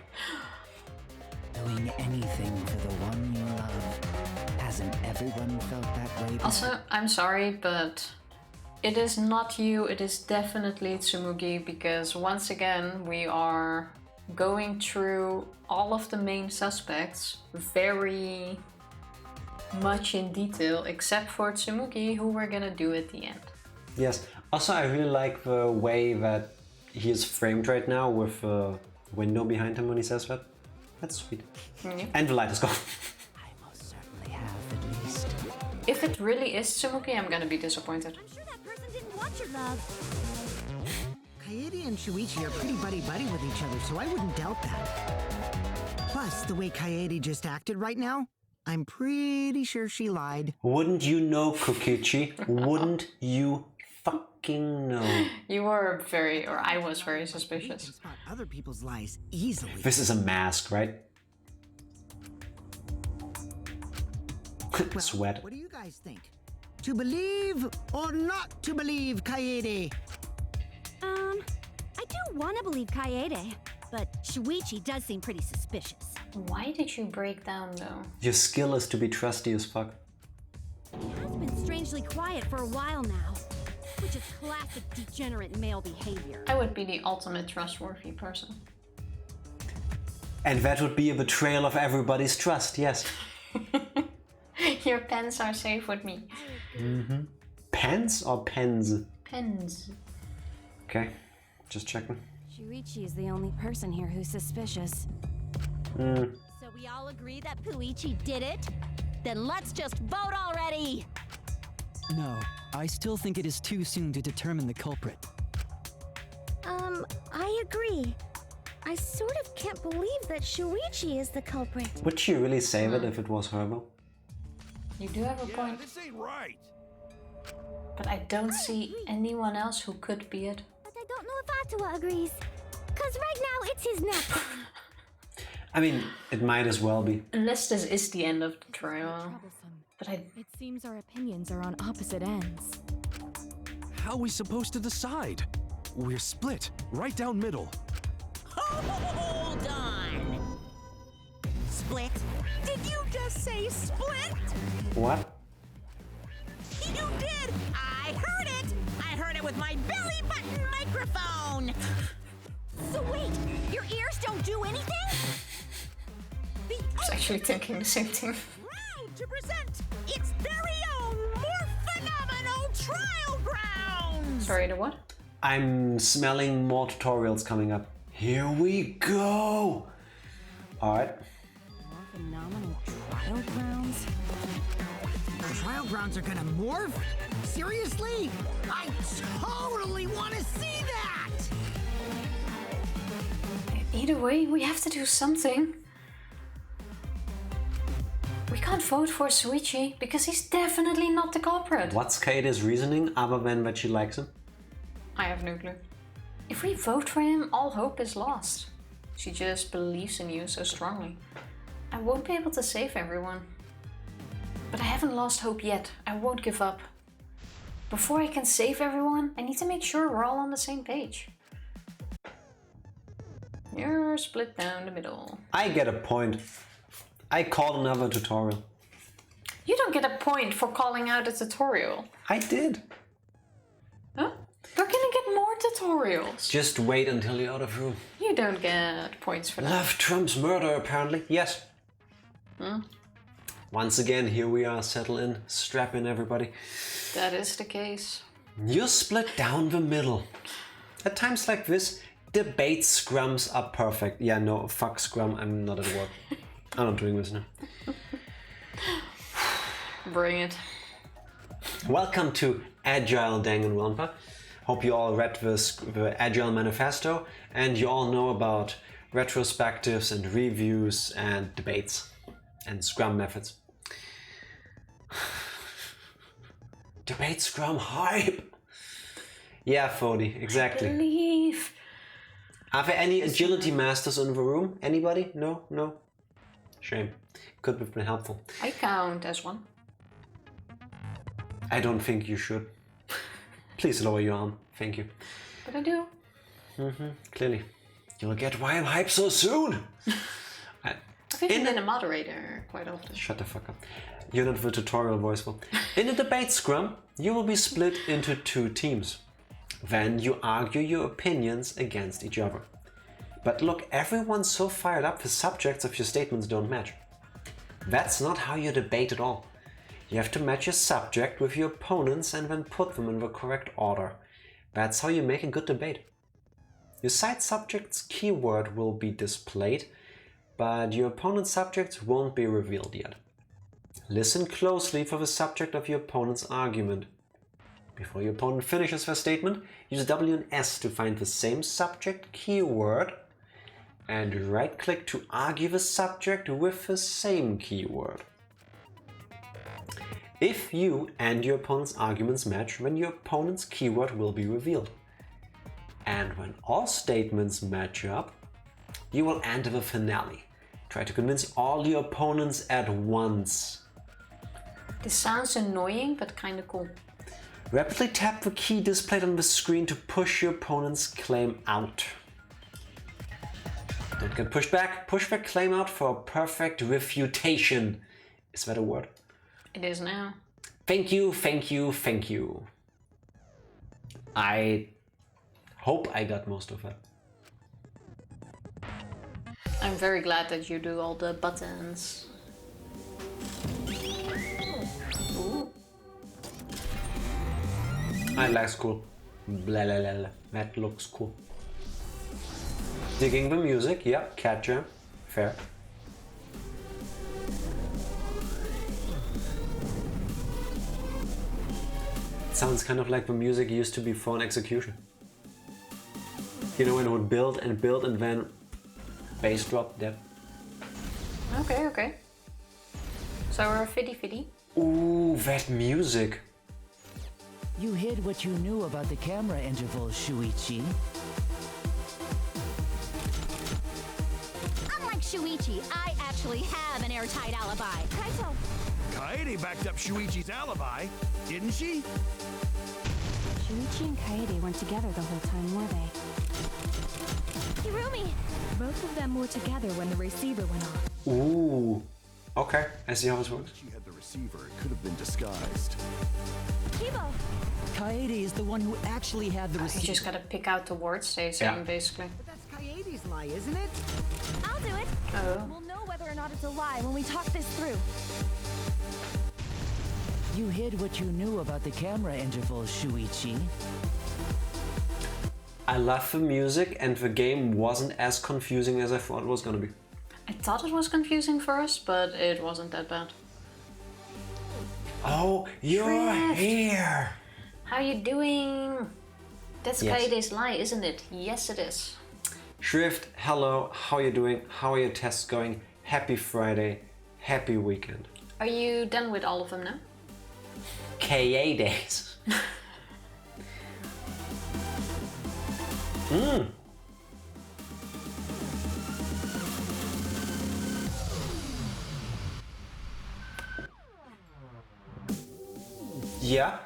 Doing anything for the one you love. Hasn't everyone felt that way before? Also, I'm sorry, but it is not you, it is definitely Tsumugi, because once again we are going through all of the main suspects very much in detail, except for Tsumugi, who we're gonna do at the end. Yes. Also, I really like the way that he is framed right now with a window behind him when he says that. That's sweet. Yeah. And the light is gone. I most certainly have, at least. If it really is Tsumugi, I'm gonna be disappointed. I'm sure that person didn't want your love. Kaede and Shuichi are pretty buddy-buddy with each other, so I wouldn't doubt that. Plus, the way Kaede just acted right now, I'm pretty sure she lied. Wouldn't you know, Kokichi? Wouldn't you fucking know? You were very, or I was very suspicious. Spot other people's lies easily. This is a mask, right? Well, Sweat. what do you guys think? To believe or not to believe Kaede? I do want to believe Kaede, but Shuichi does seem pretty suspicious. Why did you break down though? Your skill is to be trusty as fuck. He has been strangely quiet for a while now, which is classic degenerate male behavior. I would be the ultimate trustworthy person. And that would be a betrayal of everybody's trust, yes. Your pens are safe with me. Mm-hmm. Pens or pens? Pens. Okay, just checking. Shuichi is the only person here who's suspicious. Hmm. So we all agree that Puichi did it? Then let's just vote already! No, I still think it is too soon to determine the culprit. I agree. I sort of can't believe that Shuichi is the culprit. Would she really save it if it was her though? You do have a point. This ain't right. But I don't see anyone else who could be it. But I don't know if Atua agrees. Cause right now it's his neck. I mean, it might as well be. Unless this is the end of the trial. But It seems our opinions are on opposite ends. How are we supposed to decide? We're split, right down middle. Hold on! Split? Did you just say split? What? You did! I heard it! I heard it with my belly button microphone! So wait, your ears don't do anything? I was actually thinking the same thing. Proud to present its very own more phenomenal trial grounds! Sorry, the what? I'm smelling more tutorials coming up. Here we go! Alright. More phenomenal trial grounds? The trial grounds are gonna morph? Seriously? I totally want to see that! Either way, we have to do something. We can't vote for Shuichi because he's definitely not the culprit. What's Kaede's reasoning other than that she likes him? I have no clue. If we vote for him, all hope is lost. She just believes in you so strongly. I won't be able to save everyone. But I haven't lost hope yet. I won't give up. Before I can save everyone, I need to make sure we're all on the same page. You're split down the middle. I get a point. I called another tutorial. You don't get a point for calling out a tutorial. I did. Huh? We're gonna get more tutorials. Just wait until you're out of room. You don't get points for that. Love trumps murder, apparently. Yes. Hmm? Once again, here we are. Settle in. Strap in, everybody. That is the case. You're split down the middle. At times like this, debate scrums are perfect. Yeah, no, fuck scrum. I'm not at work. I'm not doing this now. Bring it. Welcome to Agile Danganronpa. Hope you all read the Agile Manifesto and you all know about retrospectives and reviews and debates and Scrum methods. Debate Scrum hype! Yeah, Fody, exactly. I believe. Are there any agility masters in the room? Anybody? No? No? Shame. Could have been helpful. I count as one. I don't think you should. Please lower your arm. Thank you. But I do. Clearly. You'll get why I'm hyped so soon! I've even been a moderator quite often. Shut the fuck up. You're not the tutorial voice. In a debate scrum, you will be split into 2 teams. Then you argue your opinions against each other. But look, everyone's so fired up, the subjects of your statements don't match. That's not how you debate at all. You have to match your subject with your opponents and then put them in the correct order. That's how you make a good debate. Your side subject's keyword will be displayed, but your opponent's subject won't be revealed yet. Listen closely for the subject of your opponent's argument. Before your opponent finishes their statement, use W and S to find the same subject keyword and right-click to argue the subject with the same keyword. If you and your opponent's arguments match, then your opponent's keyword will be revealed. And when all statements match up, you will enter the finale. Try to convince all your opponents at once. This sounds annoying, but kinda cool. Rapidly tap the key displayed on the screen to push your opponent's claim out. Don't get pushed back. Push their claim out for a perfect refutation. Is that a word? It is now. Thank you, thank you, thank you. I hope I got most of it. I'm very glad that you do all the buttons. Ooh. That looks cool. Blah, blah, blah, blah. That looks cool. Digging the music, yeah, cat jam, fair. It sounds kind of like the music used to be for an execution. You know, when it would build and then bass drop, yeah. Okay, okay. So we're fiddy. Ooh, that music. You hid what you knew about the camera intervals, Shuichi. Unlike Shuichi, I actually have an airtight alibi. Kaito! Kaede backed up Shuichi's alibi, didn't she? Shuichi and Kaede weren't together the whole time, were they? Hirumi! Both of them were together when the receiver went off. Ooh. Okay, I see how this works. She had the receiver. It could have been disguised. Kibo! Kaede is the one who actually had the receiver. You just gotta pick out the words they're saying, basically. But that's Kaede's lie, isn't it? I'll do it! Oh. We'll know whether or not it's a lie when we talk this through. You hid what you knew about the camera intervals, Shuichi. I love the music, and the game wasn't as confusing as I thought it was gonna be. I thought it was confusing first, but it wasn't that bad. Oh, you're here! How you doing? That's Yes. Kaede's lie, isn't it? Yes, it is. Shrift, hello, how you doing? How are your tests going? Happy Friday, happy weekend. Are you done with all of them now? KA days. Mmm. Yeah.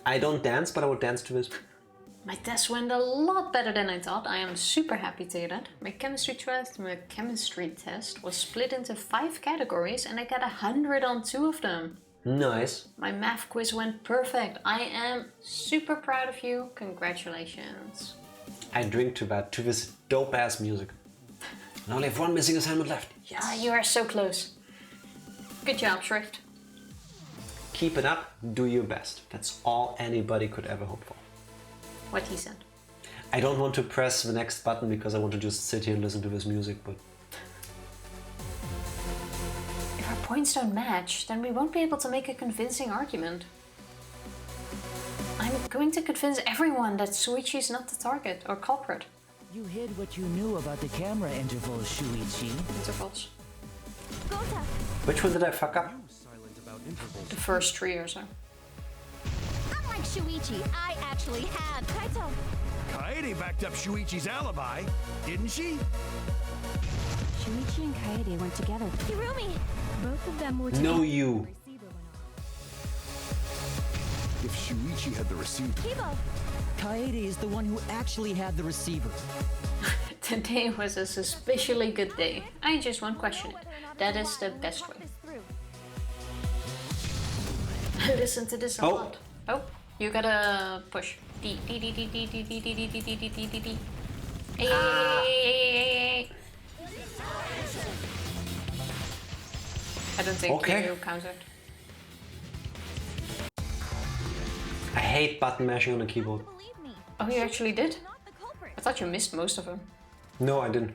I don't dance, but I would dance to this. My test went a lot better than I thought. I am super happy to hear that. My chemistry test was split into 5 categories and I got 100 on 2 of them. Nice. My math quiz went perfect. I am super proud of you. Congratulations. I drink to that, to this dope ass music. I only have one missing assignment left. Yes. Ah, you are so close. Good job, Shrift. Keep it up, do your best. That's all anybody could ever hope for. What he said. I don't want to press the next button because I want to just sit here and listen to this music, but... If our points don't match, then we won't be able to make a convincing argument. I'm going to convince everyone that Shuichi is not the target or culprit. You hid what you knew about the camera intervals, Shuichi. Intervals. Gota! Which one did I fuck up? The first 3 or so. Unlike Shuichi, I actually have Kaito! Kaede backed up Shuichi's alibi, didn't she? Shuichi and Kaede weren't together. Hirumi! Both of them were together. No, you. If Shuichi had the receiver... Kibo! Kaede is the one who actually had the receiver. Today was a suspiciously good day. I just won't question it. That is the best way. I listen to this a lot. Oh, you gotta push. D D D D D D D D D D D D D D D. Hey. I don't think you countered. I hate button mashing on a keyboard. Oh, you actually did? I thought you missed most of them. No, I didn't.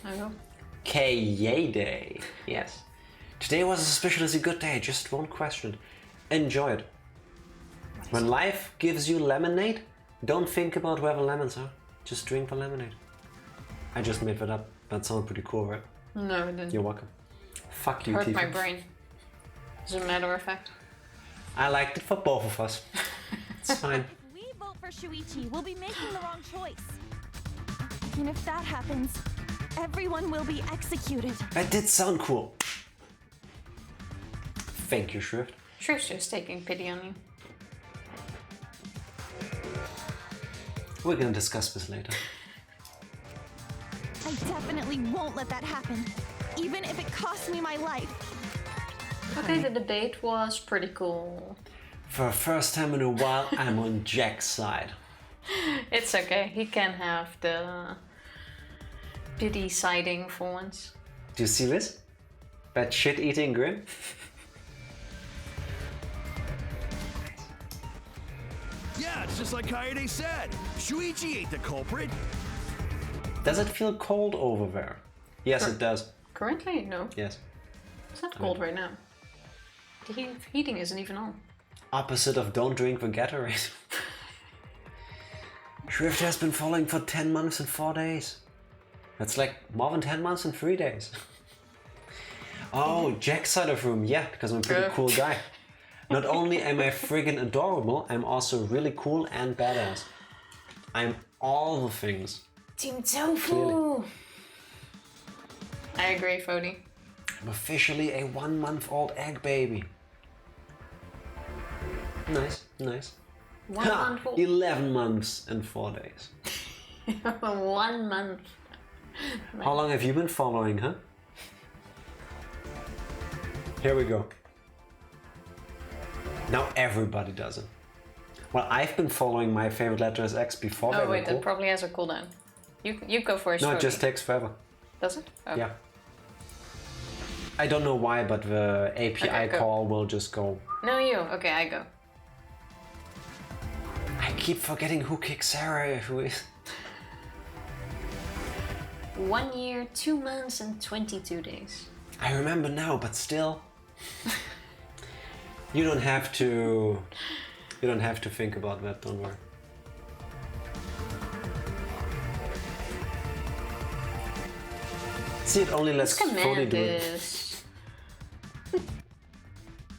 I know. KA day. Yes. Today was a suspiciously good day, just one question. Enjoy it. When life gives you lemonade, don't think about where the lemons are. Just drink the lemonade. I just made that up. That sounded pretty cool, right? No, it didn't. You're welcome. Fuck you, Hurt Tifa. my brain. As a matter of fact. I liked it for both of us. It's fine. If we vote for Shuichi, we'll be making the wrong choice. And if that happens, everyone will be executed. That did sound cool. Thank you, Shrift. Shrift's just taking pity on you. We're gonna discuss this later. I definitely won't let that happen, even if it costs me my life. Okay, the debate was pretty cool. For the first time in a while, I'm on Jack's side. It's okay, he can have the pity siding for once. Do you see this? That shit-eating grin? Yeah, it's just like Kaede said. Shuichi ain't the culprit. Does it feel cold over there? Yes, it does. Currently, no. Yes. It's not cold right now. The heating isn't even on. Opposite of don't drink the Gatorade. Shrift has been following for 10 months and 4 days. That's like more than 10 months and 3 days. Oh, Jack's side of room. Yeah, because I'm a pretty cool guy. Not only am I friggin' adorable, I'm also really cool and badass. I'm all the things. Team Tofu! Clearly. I agree, Fody. I'm officially a 1-month-old egg baby. Nice, nice. 1 month old. 11 months and 4 days. 1 month. How long have you been following, huh? Here we go. Now everybody does it. Well, I've been following my favorite letter is X before. Oh wait, that probably has a cooldown. You go first. No, it just takes forever. Does it? Oh. Yeah. I don't know why, but the API call will just go. No, you. Okay, I go. I keep forgetting who kicks Sarah, who is. 1 year, 2 months, and 22 days. I remember now, but still. You don't have to. You don't have to think about that. Don't worry. See, it only lets Fody do it.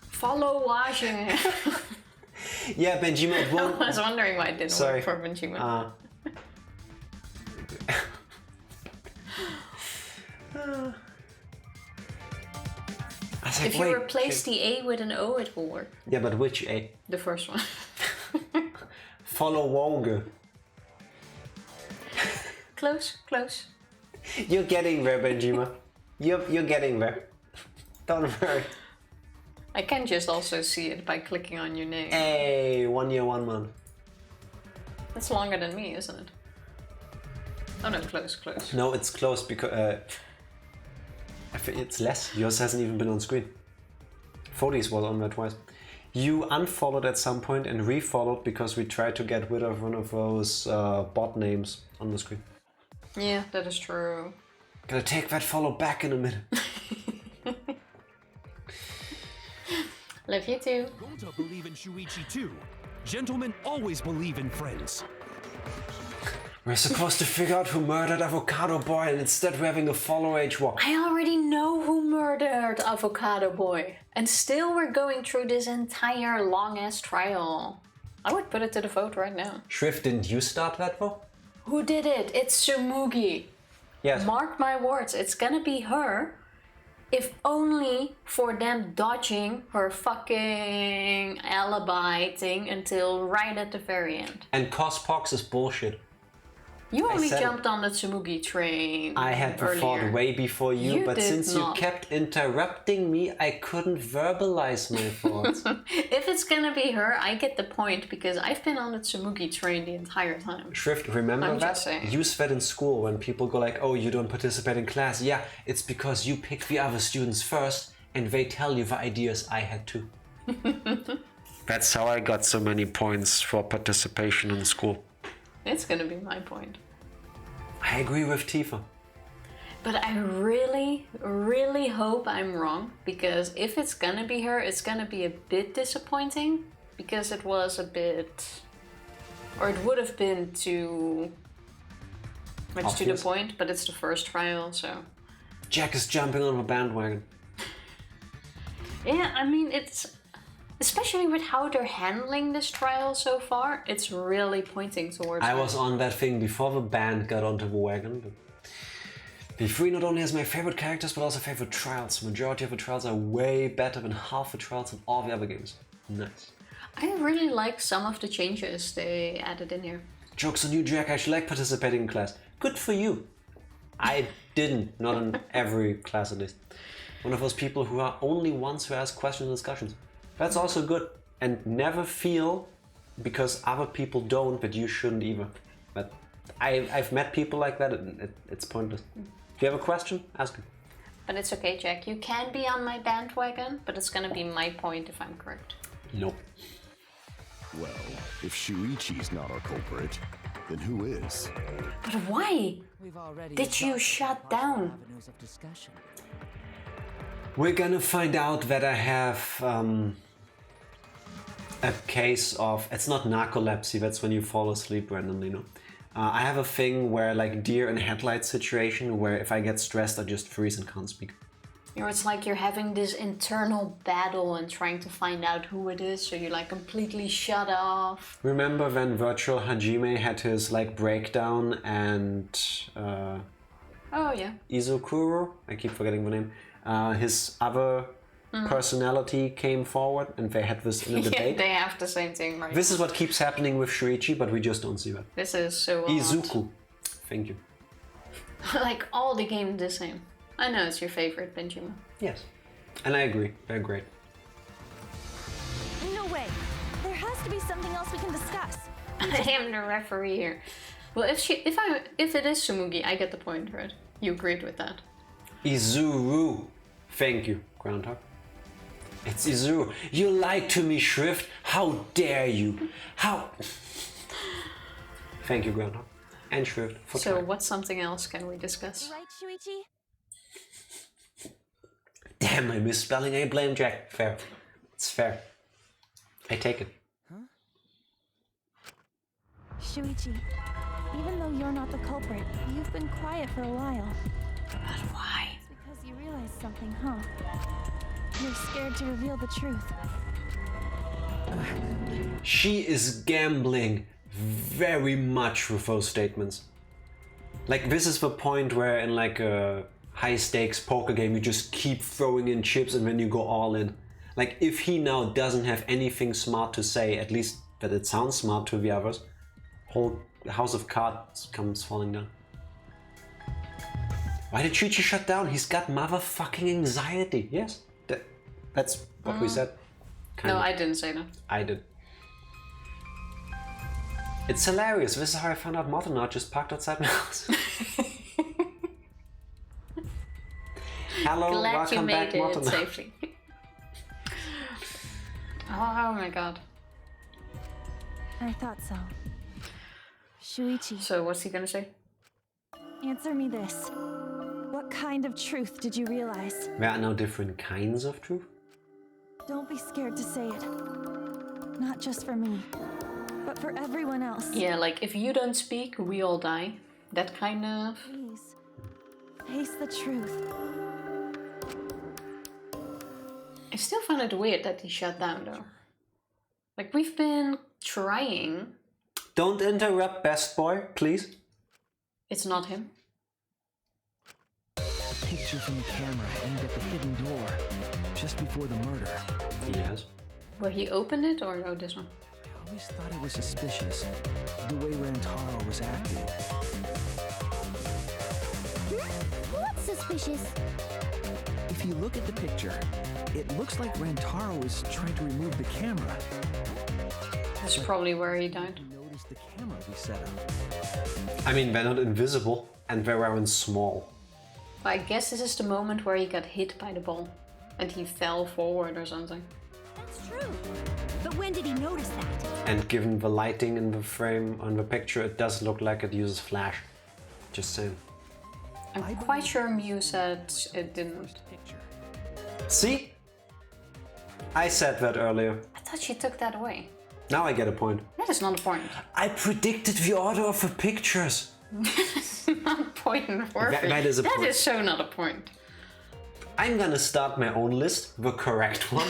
Follow Washington. Yeah, Benjamin, it won't. I was wondering why it didn't work for Benjamin. If you replace the A with an O, it will work. Yeah, but which A? The first one. Follow Wonga. Close, close. You're getting there, Benjamin. You're getting there. Don't worry. I can just also see it by clicking on your name. Hey, 1 year, 1 month. That's longer than me, isn't it? Oh no, close, close. No, it's close because I think it's less. Yours hasn't even been on screen. 40s was on there twice. You unfollowed at some point and refollowed because we tried to get rid of one of those bot names on the screen. Yeah, that is true. Gonna take that follow back in a minute. Love you too. Don't believe in Shuichi too. Gentlemen always believe in friends. We're supposed to figure out who murdered Avocado Boy, and instead we're having a follow age walk. I already know who murdered Avocado Boy. And still we're going through this entire long-ass trial. I would put it to the vote right now. Shrift, didn't you start that vote? Who did it? It's Tsumugi. Yes. Mark my words, it's gonna be her. If only for them dodging her fucking alibi thing until right at the very end. And Cospox is bullshit. You only jumped on the Tsumugi train. I had the thought way before you, but since you kept interrupting me, I couldn't verbalize my thoughts. If it's gonna be her, I get the point because I've been on the Tsumugi train the entire time. Shrift, remember that? Use that in school when people go like, oh, you don't participate in class. Yeah, it's because you pick the other students first and they tell you the ideas I had too. That's how I got so many points for participation in school. It's gonna be my point. I agree with Tifa. But I really, really hope I'm wrong, because if it's gonna be her, it's gonna be a bit disappointing, because it was a bit... or it would have been too much to the point, but it's the first trial, so... Jack is jumping on the bandwagon. Yeah, I mean, it's... especially with how they're handling this trial so far, it's really pointing towards I was on that thing before the band got onto the wagon. But V3 not only has my favorite characters, but also favorite trials. The majority of the trials are way better than half the trials in all the other games. Nice. I really like some of the changes they added in here. Joke's on you, Jack. I actually like participating in class. Good for you. I didn't. Not in every class, at least. One of those people who are only ones who ask questions and discussions. That's also good, and never feel, because other people don't, that you shouldn't either. But I've met people like that, and it's pointless. If you have a question, ask him. But it's okay, Jack. You can be on my bandwagon, but it's gonna be my point if I'm correct. Nope. Well, if Shuichi's not our culprit, then who is? But why did you shut down? We're gonna find out that I have a case of, it's not narcolepsy, that's when you fall asleep randomly, no? I have a thing where, like, deer in headlight situation, where if I get stressed I just freeze and can't speak. Or it's like you're having this internal battle and trying to find out who it is, so you like completely shut off. Remember when Virtual Hajime had his like breakdown and oh yeah, Izukuro, I keep forgetting the name, his other personality came forward and they had this in a debate. They have the same thing, right? This is what keeps happening with Shuichi, but we just don't see that. This is so Izuku. Thank you. Like all the games the same. I know it's your favorite, Benjamin. Yes. And I agree. They're great. No way. There has to be something else we can discuss. I am the referee here. Well, if it is Sumugi, I get the point, right? You agreed with that. Izuru. Thank you, Groundhog. It's Izuru. You lied to me, Shrift. How dare you? How? Thank you, Groundhog. And Shrift. So what something else can we discuss? Right, Shuichi? Damn, I misspelling. I blame Jack. Fair. It's fair. I take it. Huh? Shuichi, even though you're not the culprit, you've been quiet for a while. But why? It's because you realized something, huh? You're scared to reveal the truth. She is gambling very much with those statements. Like, this is the point where in like a high stakes poker game you just keep throwing in chips and then you go all in. Like, if he now doesn't have anything smart to say, at least that it sounds smart to the others, whole house of cards comes falling down. Why did Shuichi shut down? He's got motherfucking anxiety. Yes, that's what we said. No, I didn't say that. I did. It's hilarious. This is how I found out Motonaut just parked outside my house. Hello, Glad welcome you made back, it Motonaut. safely. Oh my god. I thought so. Shuichi. So what's he gonna say? Answer me this. What kind of truth did you realize? There are now different kinds of truth. Don't be scared to say it. Not just for me, but for everyone else. Yeah, like if you don't speak, we all die. That kind of... Please, face the truth. I still find it weird that he shut down though. Like, we've been trying. Don't interrupt, best boy, please. It's not him. A picture from the camera aimed at the hidden door, just before the murder. Yes. Where he opened it, or oh, this one? I always thought it was suspicious, the way Rantaro was acting. What's suspicious? If you look at the picture, it looks like Rantaro is trying to remove the camera. That's probably where he died. Notice the camera we set up. I mean, they're not invisible, and they weren't small. I guess this is the moment where he got hit by the ball. And he fell forward or something. That's true. But when did he notice that? And given the lighting in the frame on the picture, it does look like it uses flash. Just saying. I'm quite sure Mew said it didn't. See? I said that earlier. I thought she took that away. Now I get a point. That is not a point. I predicted the order of the pictures. That's not a point worthy. That is a point. That is so not a point. I'm gonna start my own list, the correct one.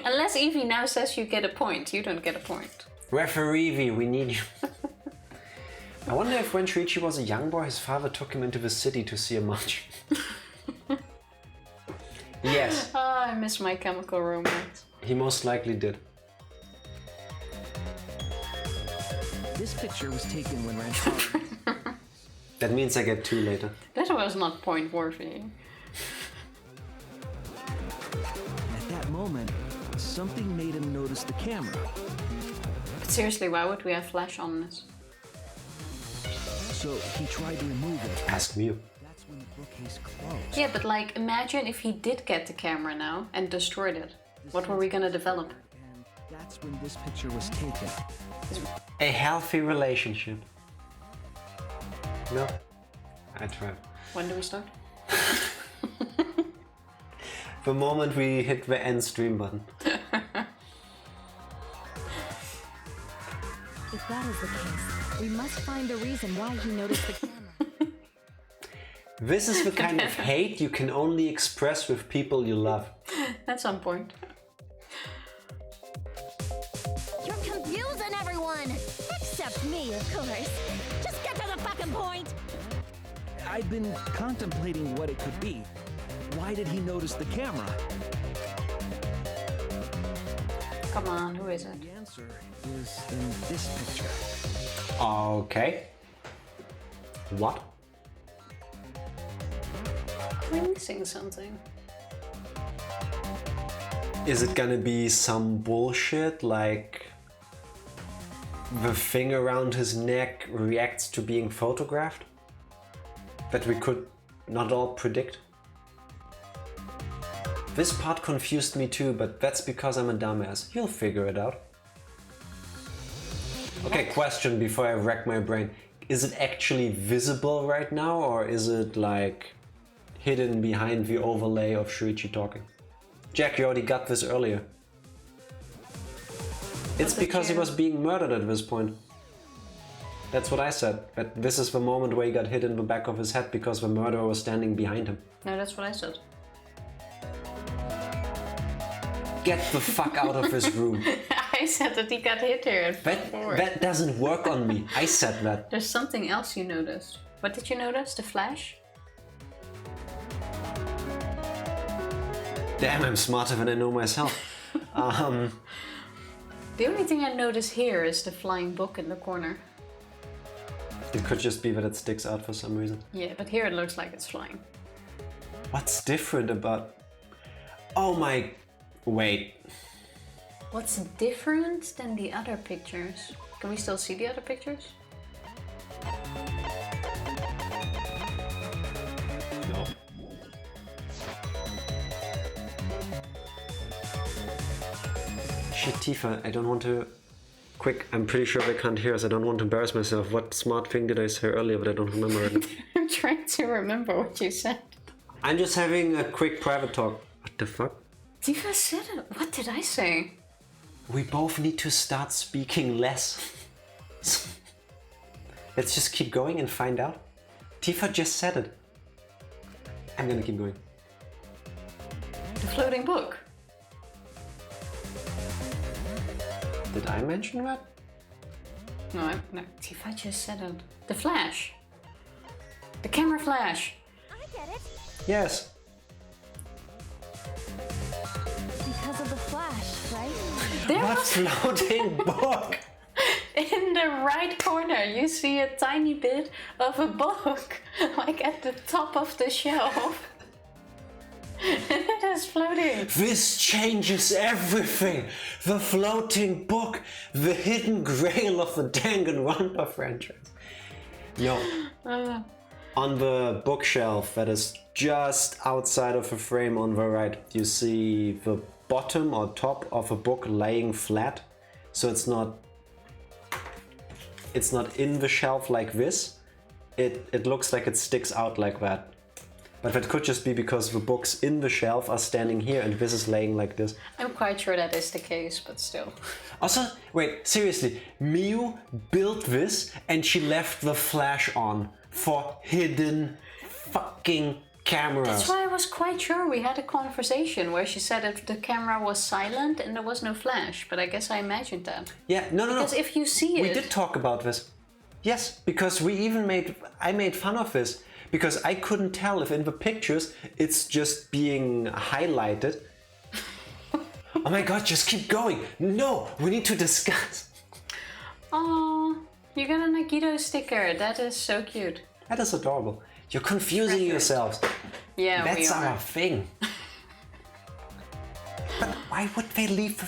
Unless Evie now says you get a point, you don't get a point. Referee V, we need you. I wonder if when Shuichi was a young boy, his father took him into the city to see a match. Yes. Oh, I miss My Chemical Romance. He most likely did. This picture was taken when Rantaro... That means I get 2 later. That was not point worthy. At that moment, something made him notice the camera. But seriously, why would we have flash on this? So he tried to remove it. Ask Mew. That's when the bookcase closed. Yeah, but like, imagine if he did get the camera now and destroyed it. What were we gonna develop? And that's when this picture was taken. A healthy relationship. No, I tried. When do we start? The moment we hit the end stream button. If that is the case, we must find a reason why he noticed the camera. This is the kind of hate you can only express with people you love. At some point. You're confusing everyone! Except me, of course. Just get to the fucking point! I've been contemplating what it could be. Why did he notice the camera? Come on, who is it? The answer is in this picture. Okay. What? We're missing something. Is it gonna be some bullshit like the thing around his neck reacts to being photographed? That we could not all predict? This part confused me too, but that's because I'm a dumbass. You'll figure it out. Okay, question before I wreck my brain. Is it actually visible right now, or is it like hidden behind the overlay of Shuichi talking? Jack, you already got this earlier. It's because he was being murdered at this point. That's what I said. But this is the moment where he got hit in the back of his head because the murderer was standing behind him. No, that's what I said. Get the fuck out of this room. I said that he got hit here. That doesn't work on me. I said that. There's something else you noticed. What did you notice? The flash? Damn, I'm smarter than I know myself. The only thing I notice here is the flying book in the corner. It could just be that it sticks out for some reason. Yeah, but here it looks like it's flying. What's different about... Oh my... Wait. What's different than the other pictures? Can we still see the other pictures? No. Shit, Tifa, I don't want to... Quick, I'm pretty sure they can't hear us. I don't want to embarrass myself. What smart thing did I say earlier, but I don't remember it. I'm trying to remember what you said. I'm just having a quick private talk. What the fuck? Tifa said it. What did I say? We both need to start speaking less. Let's just keep going and find out. Tifa just said it. I'm gonna keep going. The floating book. Did I mention that? No, Tifa just said it. The flash. The camera flash. I get it. Yes. Because of the flash, right? What floating book? In the right corner, you see a tiny bit of a book, like at the top of the shelf. It is floating. This changes everything. The floating book, the hidden grail of the Danganronpa franchise. No. On the bookshelf that is just outside of the frame on the right, you see the bottom or top of a book laying flat. So it's not in the shelf like this. It looks like it sticks out like that. But that could just be because the books in the shelf are standing here and this is laying like this. I'm quite sure that is the case, but still. Also, wait, seriously, Miu built this and she left the flash on for hidden fucking cameras. That's why I was quite sure we had a conversation where she said that the camera was silent and there was no flash, but I guess I imagined that. Yeah, no. Because if you see it... We did talk about this. Yes, because I made fun of this. Because I couldn't tell if in the pictures it's just being highlighted. Oh my god, just keep going. No, we need to discuss. Oh, you got a Nagito sticker. That is so cute. That is adorable. You're confusing yourselves. Yeah, that's we are. our thing. But why would they leave the...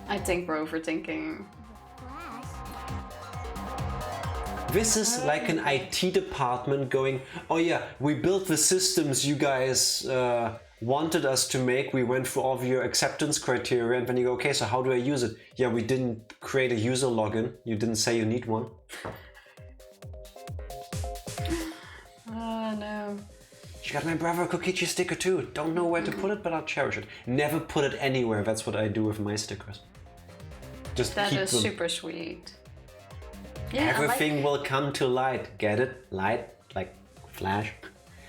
I think we're overthinking. This is like an IT department going, oh yeah, we built the systems you guys wanted us to make. We went through all of your acceptance criteria, and then you go, okay, so how do I use it? Yeah, we didn't create a user login. You didn't say you need one. You got my brother Kokichi sticker too. Don't know where to put it, but I'll cherish it. Never put it anywhere. That's what I do with my stickers. Just that keep is them. super sweet. Yeah, Everything will come to light. Get it? Light? Like flash?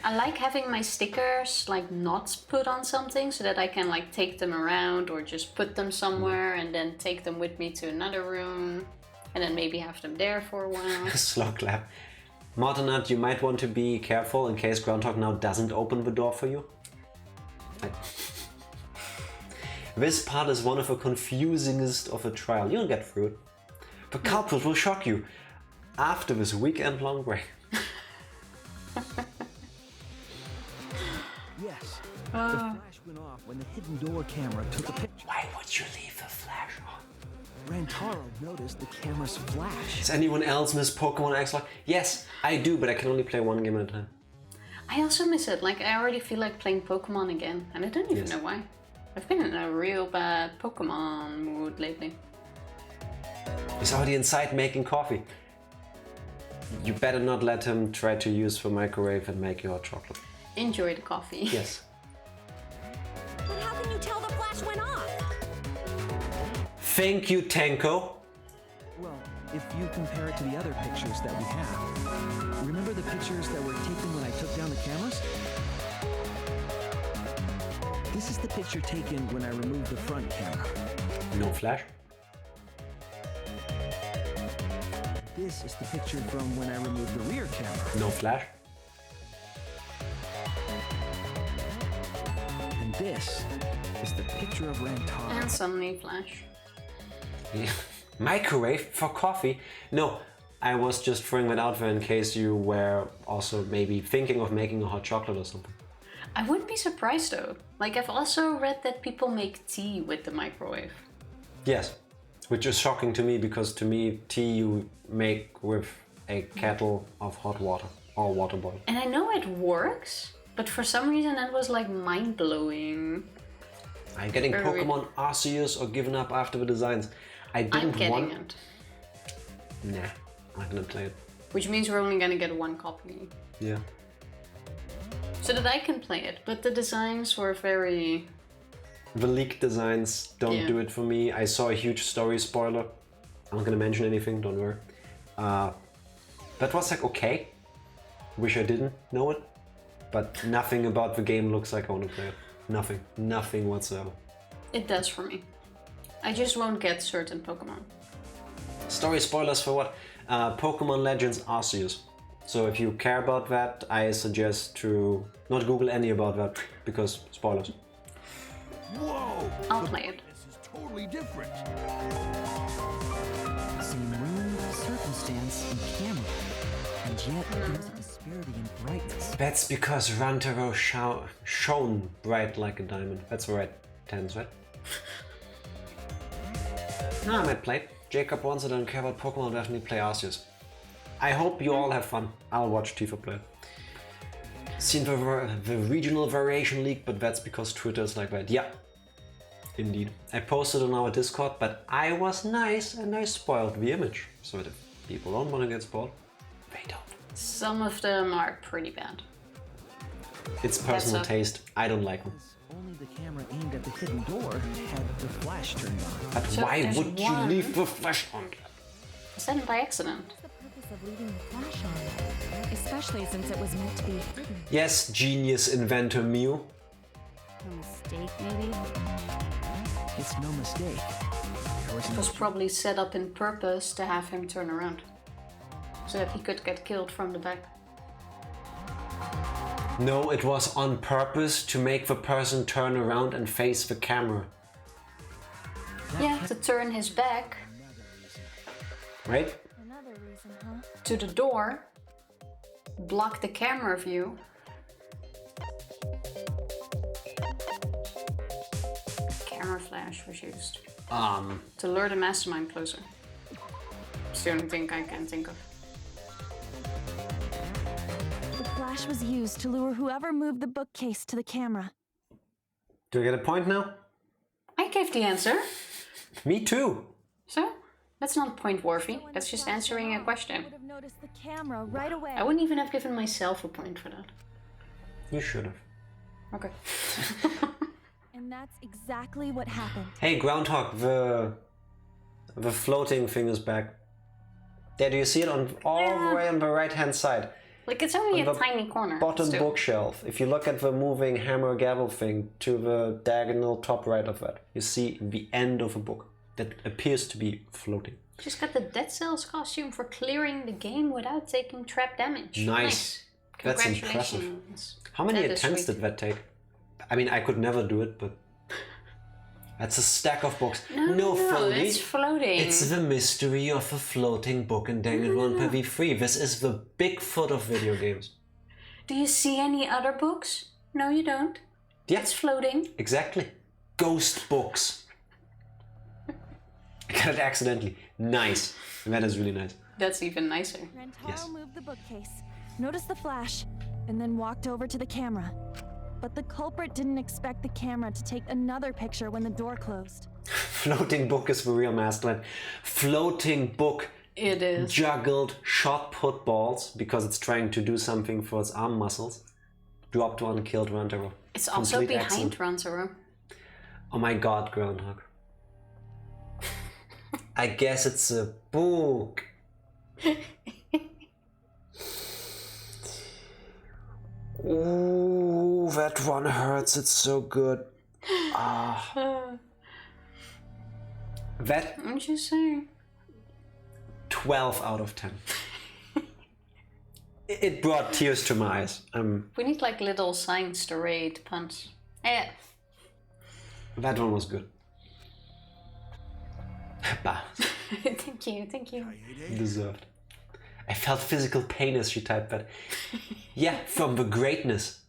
I like having my stickers like not put on something so that I can like take them around or just put them somewhere and then take them with me to another room and then maybe have them there for a while. Slow clap. Mortonat, you might want to be careful in case Groundhog now doesn't open the door for you. This part is one of the confusingest of the trial. You'll get through it. The culprit will shock you after this weekend-long break. Yes, the flash went off when the hidden door camera took a picture. Why would you leave the flash on? Rantaro noticed the camera's flash. Does anyone else miss Pokemon X-Lock? Yes, I do, but I can only play one game at a time. I also miss it. Like, I already feel like playing Pokemon again, and I don't even know why. I've been in a real bad Pokemon mood lately. He's already inside making coffee. You better not let him try to use the microwave and make you hot chocolate. Enjoy the coffee. Yes. But how can you tell the flash went off? Thank you, Tenko. Well, if you compare it to the other pictures that we have, remember the pictures that were taken when I took down the cameras? This is the picture taken when I removed the front camera. No flash. This is the picture from when I removed the rear camera. No flash. And this is the picture of Rantaro. And suddenly flash. Yeah. Microwave for coffee? No, I was just throwing that out there in case you were also maybe thinking of making a hot chocolate or something. I wouldn't be surprised though. Like, I've also read that people make tea with the microwave. Yes, which is shocking to me because to me tea you make with a kettle of hot water or water boiled. And I know it works, but for some reason that was like mind-blowing. I'm getting Very Pokemon Arceus or given up after the designs. I didn't I'm getting want... it. Nah, I'm not gonna play it. Which means we're only gonna get one copy. Yeah. So that I can play it, but the designs were very... The leaked designs don't do it for me. I saw a huge story spoiler. I'm not gonna mention anything, don't worry. That was like okay. Wish I didn't know it. But nothing about the game looks like I want to play it. Nothing. Nothing whatsoever. It does for me. I just won't get certain Pokemon. Story spoilers for what? Pokemon Legends Arceus. So if you care about that, I suggest to not Google any about that, because spoilers. Whoa! I'll play it. This is totally different. Same room, circumstance, and camera. And yet, there's a disparity in brightness. That's because Rantaro shone bright like a diamond. That's the right tense, right? No, I might play it. Jacob wants it, I don't care about Pokemon, I'll definitely play Arceus. I hope you all have fun. I'll watch Tifa play it. Seen the regional variation leak, but that's because Twitter is like that. Yeah, indeed. I posted on our Discord, but I was nice and I spoiled the image. So if people don't want to get spoiled, they don't. Some of them are pretty bad. It's personal taste. I don't like them. Only the camera aimed at the hidden door had the flash turned on. But So why there's would you one. leave the flash on? Is that by accident? What's the purpose of leaving the flash on? Especially since it was meant to be hidden. Yes, genius inventor Mew. A mistake, maybe? It's no mistake. It was probably set up in purpose to have him turn around. So that he could get killed from the back. No, it was on purpose to make the person turn around and face the camera. Yeah, to turn his back. Right? Another reason, huh? To the door. Block the camera view. Camera flash was used. To lure the mastermind closer. It's the only thing I can think of. The flash was used to lure whoever moved the bookcase to the camera. Do I get a point now? I gave the answer. Me too. So, that's not point worthy. That's just answering a question. I would have noticed the camera right away. I wouldn't even have given myself a point for that. You should have. Okay. And that's exactly what happened. Hey, Groundhog, the floating thing is back. There, do you see it on all the way on the right-hand side? Like, it's only a tiny corner. Bottom still. bookshelf. If you look at the moving hammer gavel thing to the diagonal top right of that, you see the end of a book that appears to be floating. She's got the Dead Cells costume for clearing the game without taking trap damage. Nice. That's impressive. How many attempts did that take? I mean, I could never do it, but that's a stack of books. No, floating. it's floating. It's the mystery of a floating book in Danganronpa V3. This is the Bigfoot of video games. Do you see any other books? No, you don't. Yeah. It's floating. Exactly. Ghost books. I got it accidentally. Nice. That is really nice. That's even nicer. Rentaro moved the bookcase, noticed the flash, and then walked over to the camera. But the culprit didn't expect the camera to take another picture when the door closed. Floating book is the real mastermind. Floating book. It is. Juggled, shot put balls because it's trying to do something for its arm muscles. Dropped one, killed Rantaro. It's also Complete behind excellent. Rantaro. Oh my god, Groundhog. I guess it's a book. Ooh, that one hurts. It's so good. Ah. That. I'm just saying. 12 out of 10. It brought tears to my eyes. We need like little signs to rate puns. Yeah. That one was good. Bah. Thank you, thank you. Deserved. I felt physical pain as she typed that. Yeah, from the greatness.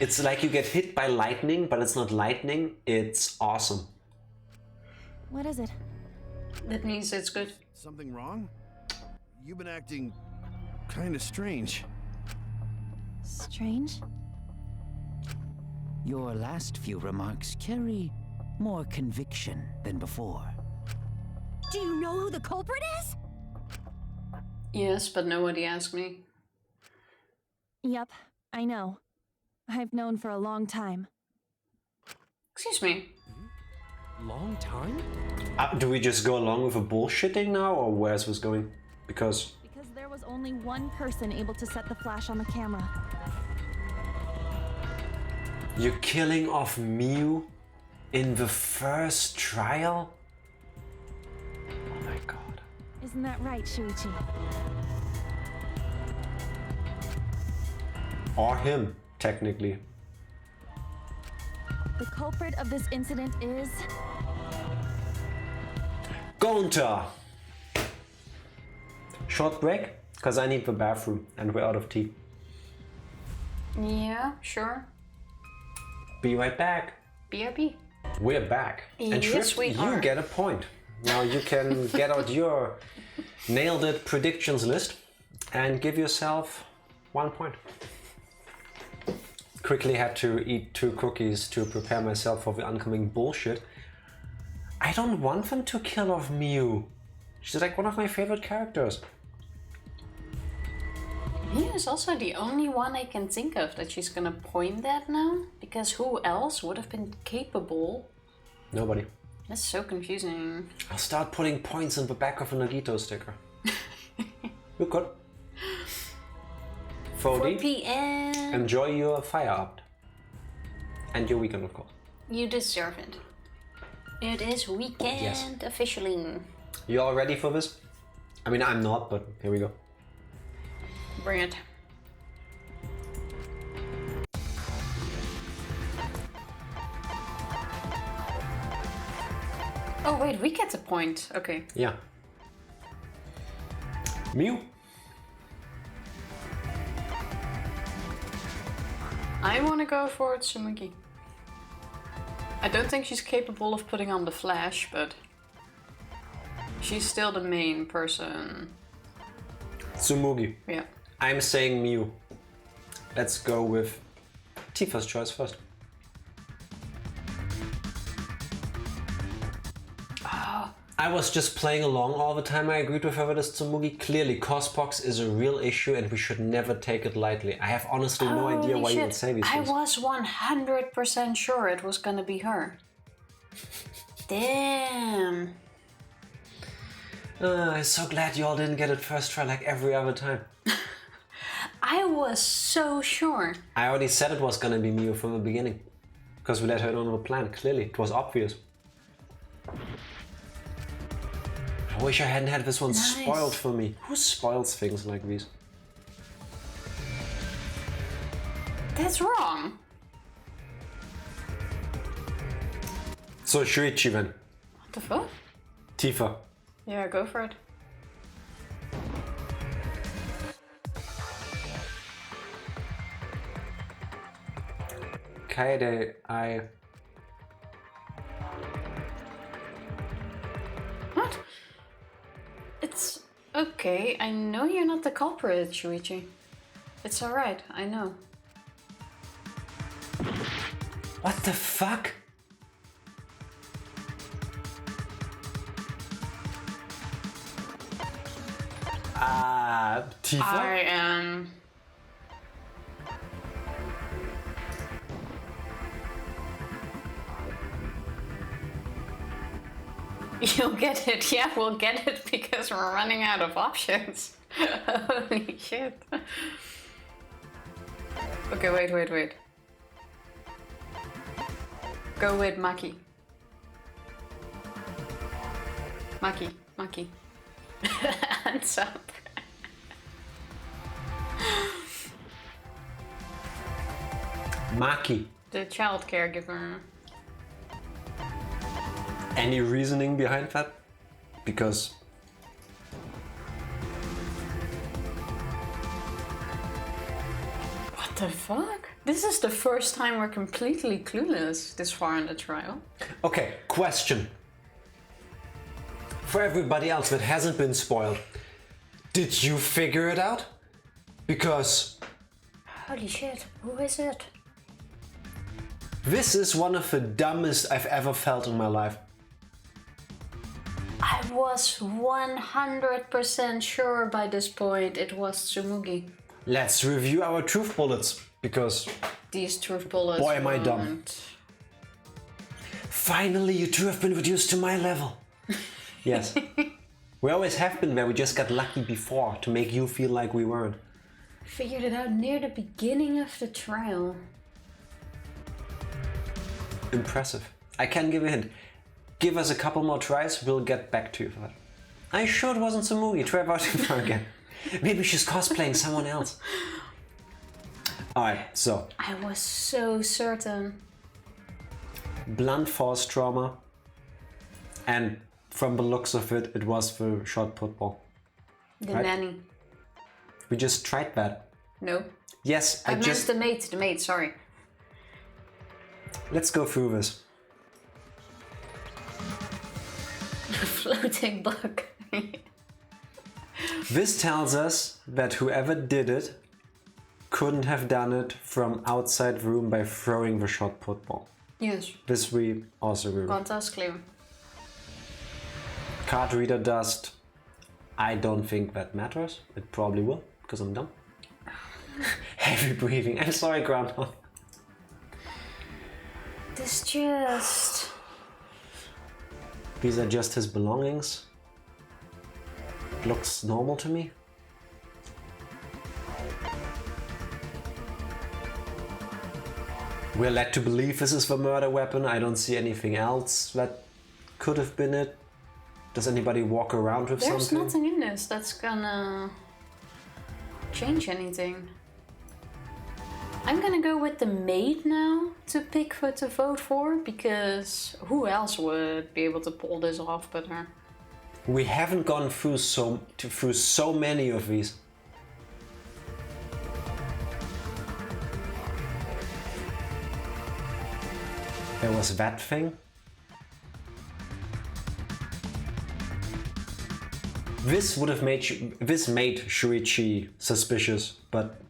It's like you get hit by lightning, but it's not lightning, it's awesome. What is it? That means it's good. Something wrong? You've been acting kind of strange. Strange? Your last few remarks carry more conviction than before. Do you know who the culprit is? Yes, but nobody asked me. Yep, I know. I've known for a long time. Excuse me. Long time? Do we just go along with the bullshitting now, or where's this going? Because there was only one person able to set the flash on the camera. you're killing off Miu in the first trial? Oh my god. Isn't that right, Shuichi? Or him, technically. The culprit of this incident is... Gonta! Short break? Because I need the bathroom and we're out of tea. Yeah, sure. Be right back. BRB. We're back. And Yes, Shrift, we you are. get a point. Now you can get out your nailed it predictions list and give yourself 1 point. Quickly had to eat 2 cookies to prepare myself for the oncoming bullshit. I don't want them to kill off Miu. She's like one of my favorite characters. Miu is also the only one I can think of that she's gonna point at now. Because who else would have been capable? Nobody. That's so confusing. I'll start putting points in the back of a Nagito sticker. You could. 4 4D. p.m. Enjoy your fire up. And your weekend, of course. You deserve it. It is weekend Yes. officially. You all ready for this? I mean, I'm not, but here we go. Bring it. Oh wait, we get the point. Okay. Yeah. Miu. I want to go for Tsumugi. I don't think she's capable of putting on the flash, but she's still the main person. Tsumugi. Yeah. I'm saying Miu. Let's go with Tifa's choice first. I was just playing along all the time. I agreed with her with this Tsumugi. Clearly, Cospox is a real issue and we should never take it lightly. I have honestly no idea why you would say these things. I was 100% sure it was gonna be her. Damn. I'm so glad you all didn't get it first try like every other time. I was so sure. I already said it was gonna be Miu from the beginning. Because we let her know the plan. Clearly, it was obvious. I wish I hadn't had this one spoiled for me. Who spoils things like these? That's wrong. So Shuichi then. What the fuck? Tifa. Yeah, go for it. Kaede, What? It's okay. I know you're not the culprit, Shuichi. It's alright, I know. What the fuck? Tifa? I am... You'll get it, yeah, we'll get it because we're running out of options. Holy shit. Okay, wait. Go with Maki. Maki. Hands up. Maki. The child caregiver. Any reasoning behind that? Because... What the fuck? This is the first time we're completely clueless this far in the trial. Okay, question. For everybody else that hasn't been spoiled, did you figure it out? Because... Holy shit, who is it? This is one of the dumbest I've ever felt in my life. I was 100% sure by this point it was Tsumugi. Let's review our truth bullets, because... These truth bullets boy, am I dumb. Finally, you two have been reduced to my level. Yes. We always have been there, we just got lucky before to make you feel like we weren't. Figured it out near the beginning of the trial. Impressive. I can give a hint. Give us a couple more tries, we'll get back to you for that. Are you sure it wasn't Tsumugi? Try voting again. Maybe she's cosplaying someone else. Alright, so. I was so certain. Blunt force trauma. And from the looks of it, it was the shot putball. The right? nanny. We just tried that. No. Yes, I meant the maid, sorry. Let's go through this. Floating book. This tells us that whoever did it couldn't have done it from outside the room by throwing the shot putball. Yes. This we also agree with. Conta's clear. Card reader dust. I don't think that matters. It probably will, because I'm dumb. Heavy breathing. I'm sorry, Groundhog. This just... These are just his belongings. It looks normal to me. We're led to believe this is the murder weapon. I don't see anything else that could have been it. Does anybody walk around with There's something? nothing in this that's gonna change anything. I'm gonna go with the maid now to pick who to vote for, because who else would be able to pull this off but her? We haven't gone through so many of these. There was that thing. This would have made this made Shuichi suspicious, but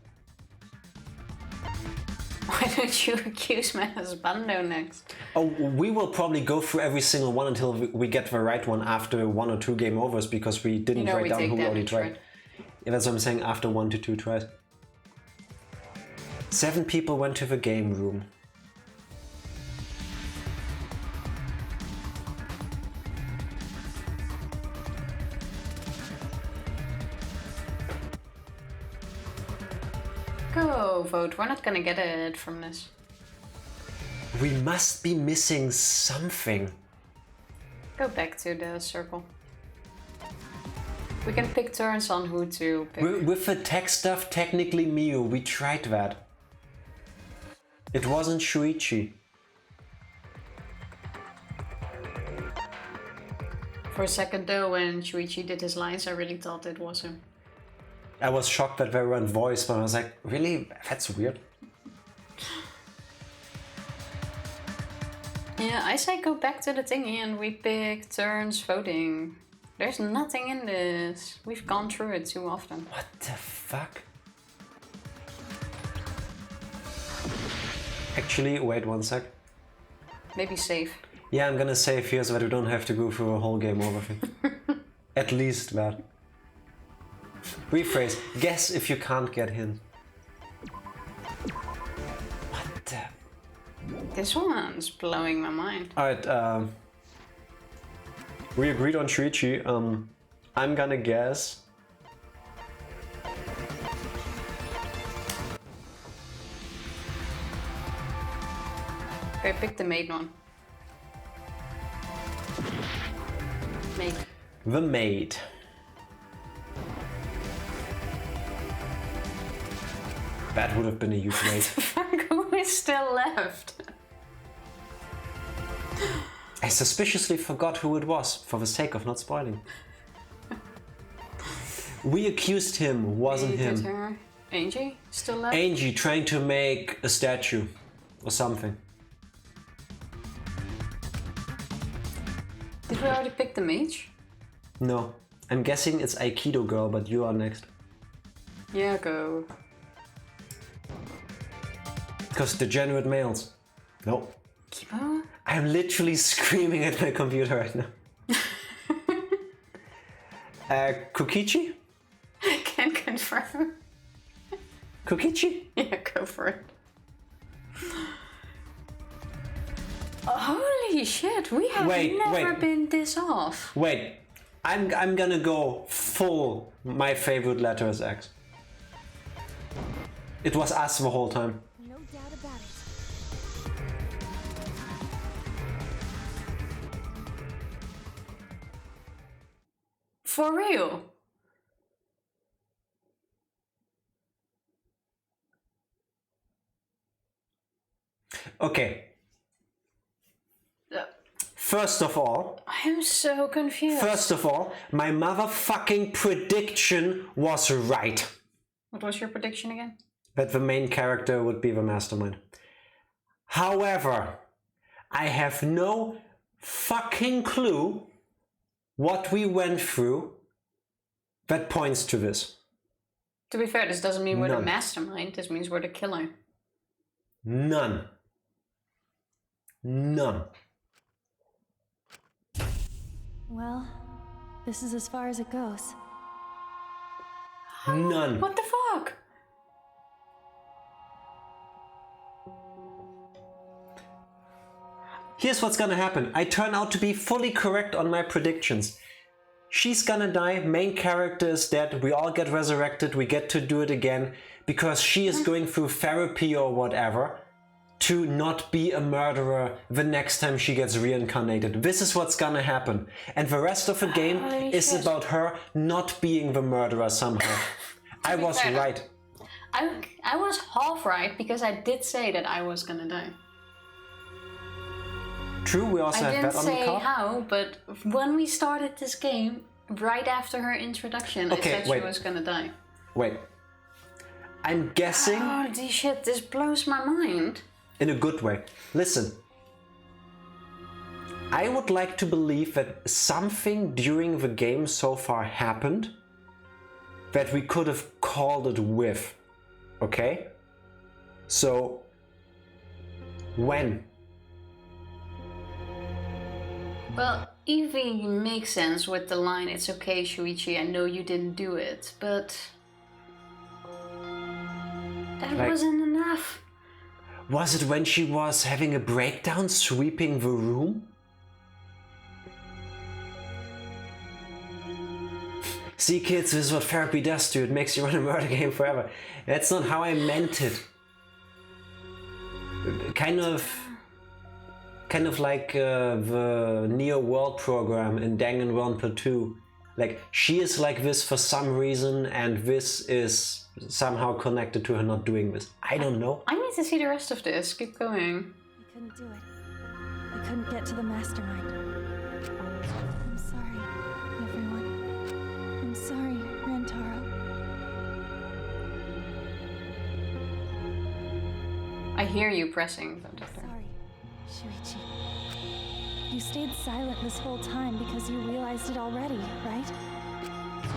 Why don't you accuse my husbando next? Oh, we will probably go through every single one until we get the right one after 1 or 2 game overs, because we didn't write down who we already tried. Right? Yeah, that's what I'm saying, after 1 to 2 tries. 7 people went to the game room. Go vote, we're not gonna get it from this. We must be missing something. Go back to the circle. We can pick turns on who to pick. With the tech stuff, technically Miu, we tried that. It wasn't Shuichi. For a second though, when Shuichi did his lines, I really thought it was him. I was shocked that there weren't voice, but I was like, really? That's weird. Yeah, I say go back to the thingy and we pick turns voting. There's nothing in this. We've gone through it too often. What the fuck? Actually, wait 1 sec. Maybe save. Yeah, I'm gonna save here so that we don't have to go through a whole game over thing. At least that. Rephrase. Guess if you can't get him. What the? This one's blowing my mind. Alright, we agreed on Shuichi. I'm gonna guess. Okay, pick the maid one. Maid. The maid. That would have been a huge maid. Who is still left? I suspiciously forgot who it was, for the sake of not spoiling. We accused him, wasn't him. Angie still left? Angie trying to make a statue or something. Did we already pick the mage? No. I'm guessing it's Aikido girl, but you are next. Yeah, go. Because degenerate males. No. Kibo? I'm literally screaming at my computer right now. Kukichi? I can confirm. Kukichi? Yeah, go for it. Holy shit, we have never been this off. Wait, I'm gonna go full my favorite letter is X. It was us the whole time. No doubt about it. For real? Okay. First of all, I am so confused. First of all, my motherfucking prediction was right. What was your prediction again? That the main character would be the mastermind. However, I have no fucking clue what we went through that points to this. To be fair, this doesn't mean we're the mastermind, this means we're the killer. None. None. Well, this is as far as it goes. None. What the fuck? Here's what's gonna happen. I turn out to be fully correct on my predictions. She's gonna die, main character is dead, we all get resurrected, we get to do it again, because she is going through therapy or whatever to not be a murderer the next time she gets reincarnated. This is what's gonna happen. And the rest of the game is about her not being the murderer somehow. I was right. I was half right because I did say that I was gonna die. True, we also have that on the card. I didn't say how, but when we started this game, right after her introduction, I said she was gonna die. Wait. I'm guessing... Holy shit, this blows my mind. In a good way. Listen. I would like to believe that something during the game so far happened that we could have called it with. Okay? So, When? Well, Evie makes sense with the line, "It's okay, Shuichi, I know you didn't do it," but that wasn't enough. Was it when she was having a breakdown, sweeping the room? See kids, this is what therapy does to you. It makes you run a murder game forever. That's not how I meant it. Kind of like the Neo World program in Danganronpa 2. Like, she is like this for some reason, and this is somehow connected to her not doing this. I don't know. I need to see the rest of this. Keep going. I couldn't do it. I couldn't get to the mastermind. I'm sorry, everyone. I'm sorry, Rantaro. I hear you pressing. Sorry, Shuichi. You stayed silent this whole time because you realized it already, right?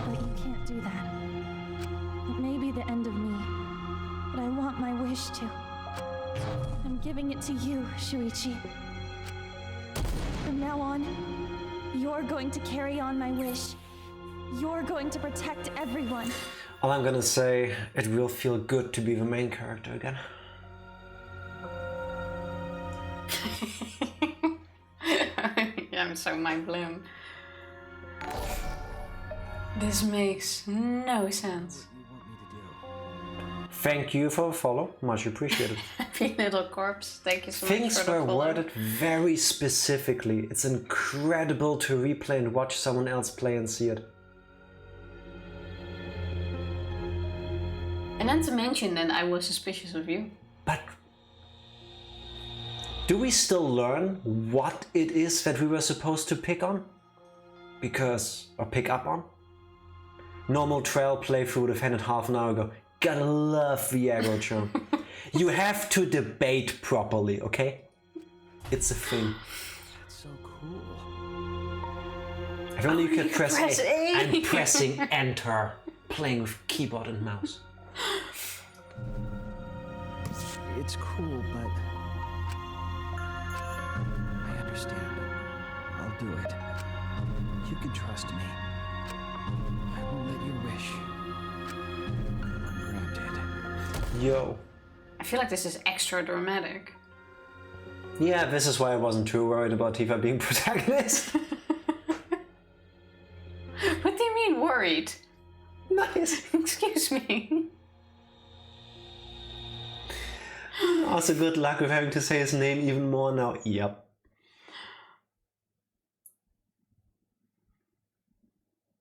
But you can't do that. It may be the end of me, but I want my wish to. I'm giving it to you, Shuichi. From now on, you're going to carry on my wish. You're going to protect everyone. All I'm gonna say, it will feel good to be the main character again. I'm so mind blown. This makes no sense. Thank you for the follow, much appreciated. Happy little corpse, thank you so much Things for the were follow. worded very specifically. It's incredible to replay and watch someone else play and see it. And then to mention that I was suspicious of you. But do we still learn what it is that we were supposed to pick on? Or pick up on? Normal trail playthrough would have ended half an hour ago. Gotta love the aggro charm. You have to debate properly, okay? It's a thing. That's so cool. If only you could press A. A. I'm pressing enter. Playing with keyboard and mouse. It's cool, but I understand. I'll do it. You can trust me. I won't let your wish go ungranted. Yo. I feel like this is extra dramatic. Yeah, this is why I wasn't too worried about Tifa being protagonist. What do you mean worried? Nice. Excuse me. Also, good luck with having to say his name even more now. Yep.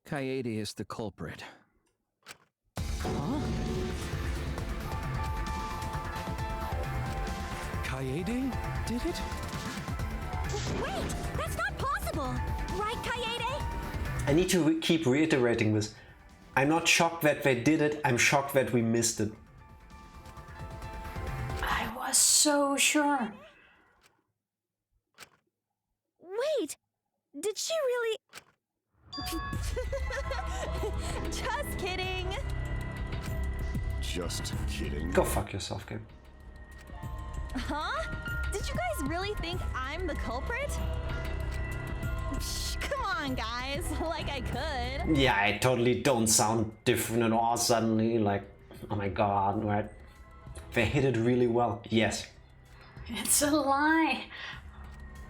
Kaede is the culprit. Huh? Kaede did it? Wait! That's not possible! Right, Kaede? I need to keep reiterating this. I'm not shocked that they did it, I'm shocked that we missed it. I was so sure. Wait! Did she really... Just kidding! Just kidding. Go fuck yourself, game. Huh? Did you guys really think I'm the culprit? Psh, come on, guys. Like I could. Yeah, I totally don't sound different at all suddenly, like, oh my god, right? They hit it really well, yes. It's a lie.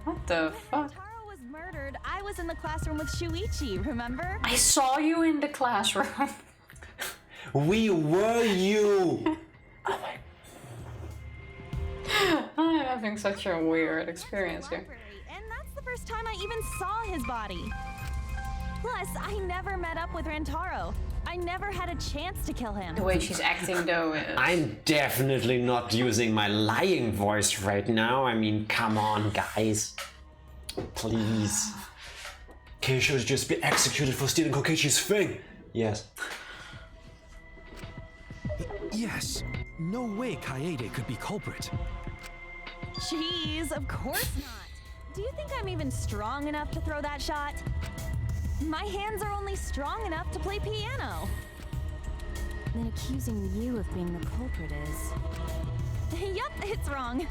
What the fuck? Taro was murdered. I was in the classroom with Shuichi, remember? I saw you in the classroom. We were you! Oh my... I'm having such a weird experience here. And that's the first time I even saw his body. Plus, I never met up with Rantaro. I never had a chance to kill him. The way she's acting though is... I'm definitely not using my lying voice right now. I mean, come on, guys. Please. Keisha should just be executed for stealing Kokichi's thing. Yes. Yes. No way Kaede could be culprit. Jeez, of course not. Do you think I'm even strong enough to throw that shot? My hands are only strong enough to play piano. Then accusing you of being the culprit is... Yup, it's wrong.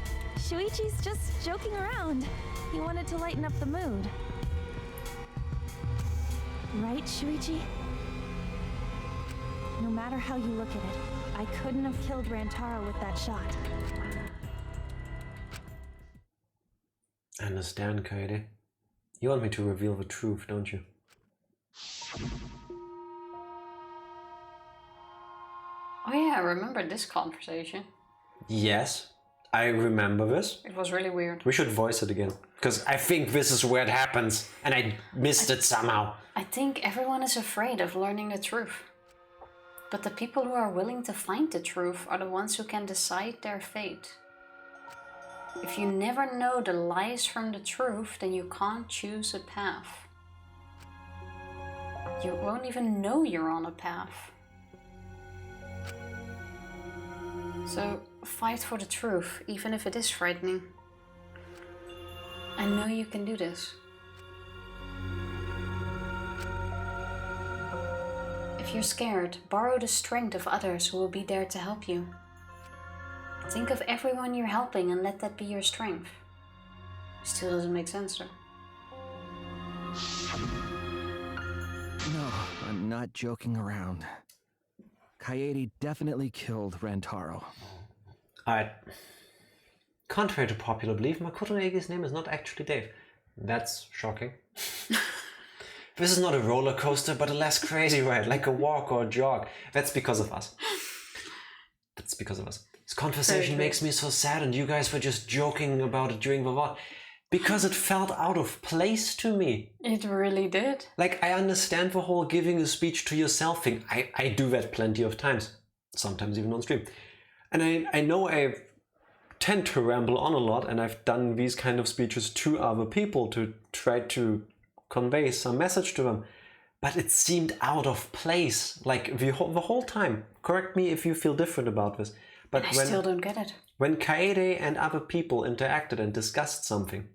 Shuichi's just joking around. He wanted to lighten up the mood. Right, Shuichi? No matter how you look at it, I couldn't have killed Rantaro with that shot. I understand, Kaede. You want me to reveal the truth, don't you? Oh yeah, I remember this conversation. Yes, I remember this. It was really weird. We should voice it again, because I think this is where it happens, and I missed it somehow. I think everyone is afraid of learning the truth. But the people who are willing to find the truth are the ones who can decide their fate. If you never know the lies from the truth, then you can't choose a path. You won't even know you're on a path. So fight for the truth, even if it is frightening. I know you can do this. If you're scared, borrow the strength of others who will be there to help you. Think of everyone you're helping and let that be your strength. Still doesn't make sense though. No, I'm not joking around. Kaede definitely killed Rantaro. Alright. Contrary to popular belief, Makoto Eigi's name is not actually Dave. That's shocking. This is not a roller coaster, but a less crazy ride, like a walk or a jog. That's because of us. That's because of us. This conversation makes me so sad, and you guys were just joking about it during the VOD. Because it felt out of place to me. It really did. Like, I understand the whole giving a speech to yourself thing. I do that plenty of times. Sometimes even on stream. And I know I tend to ramble on a lot, and I've done these kind of speeches to other people to try to convey some message to them. But it seemed out of place, like the whole time. Correct me if you feel different about this. But I still don't get it. When Kaede and other people interacted and discussed something,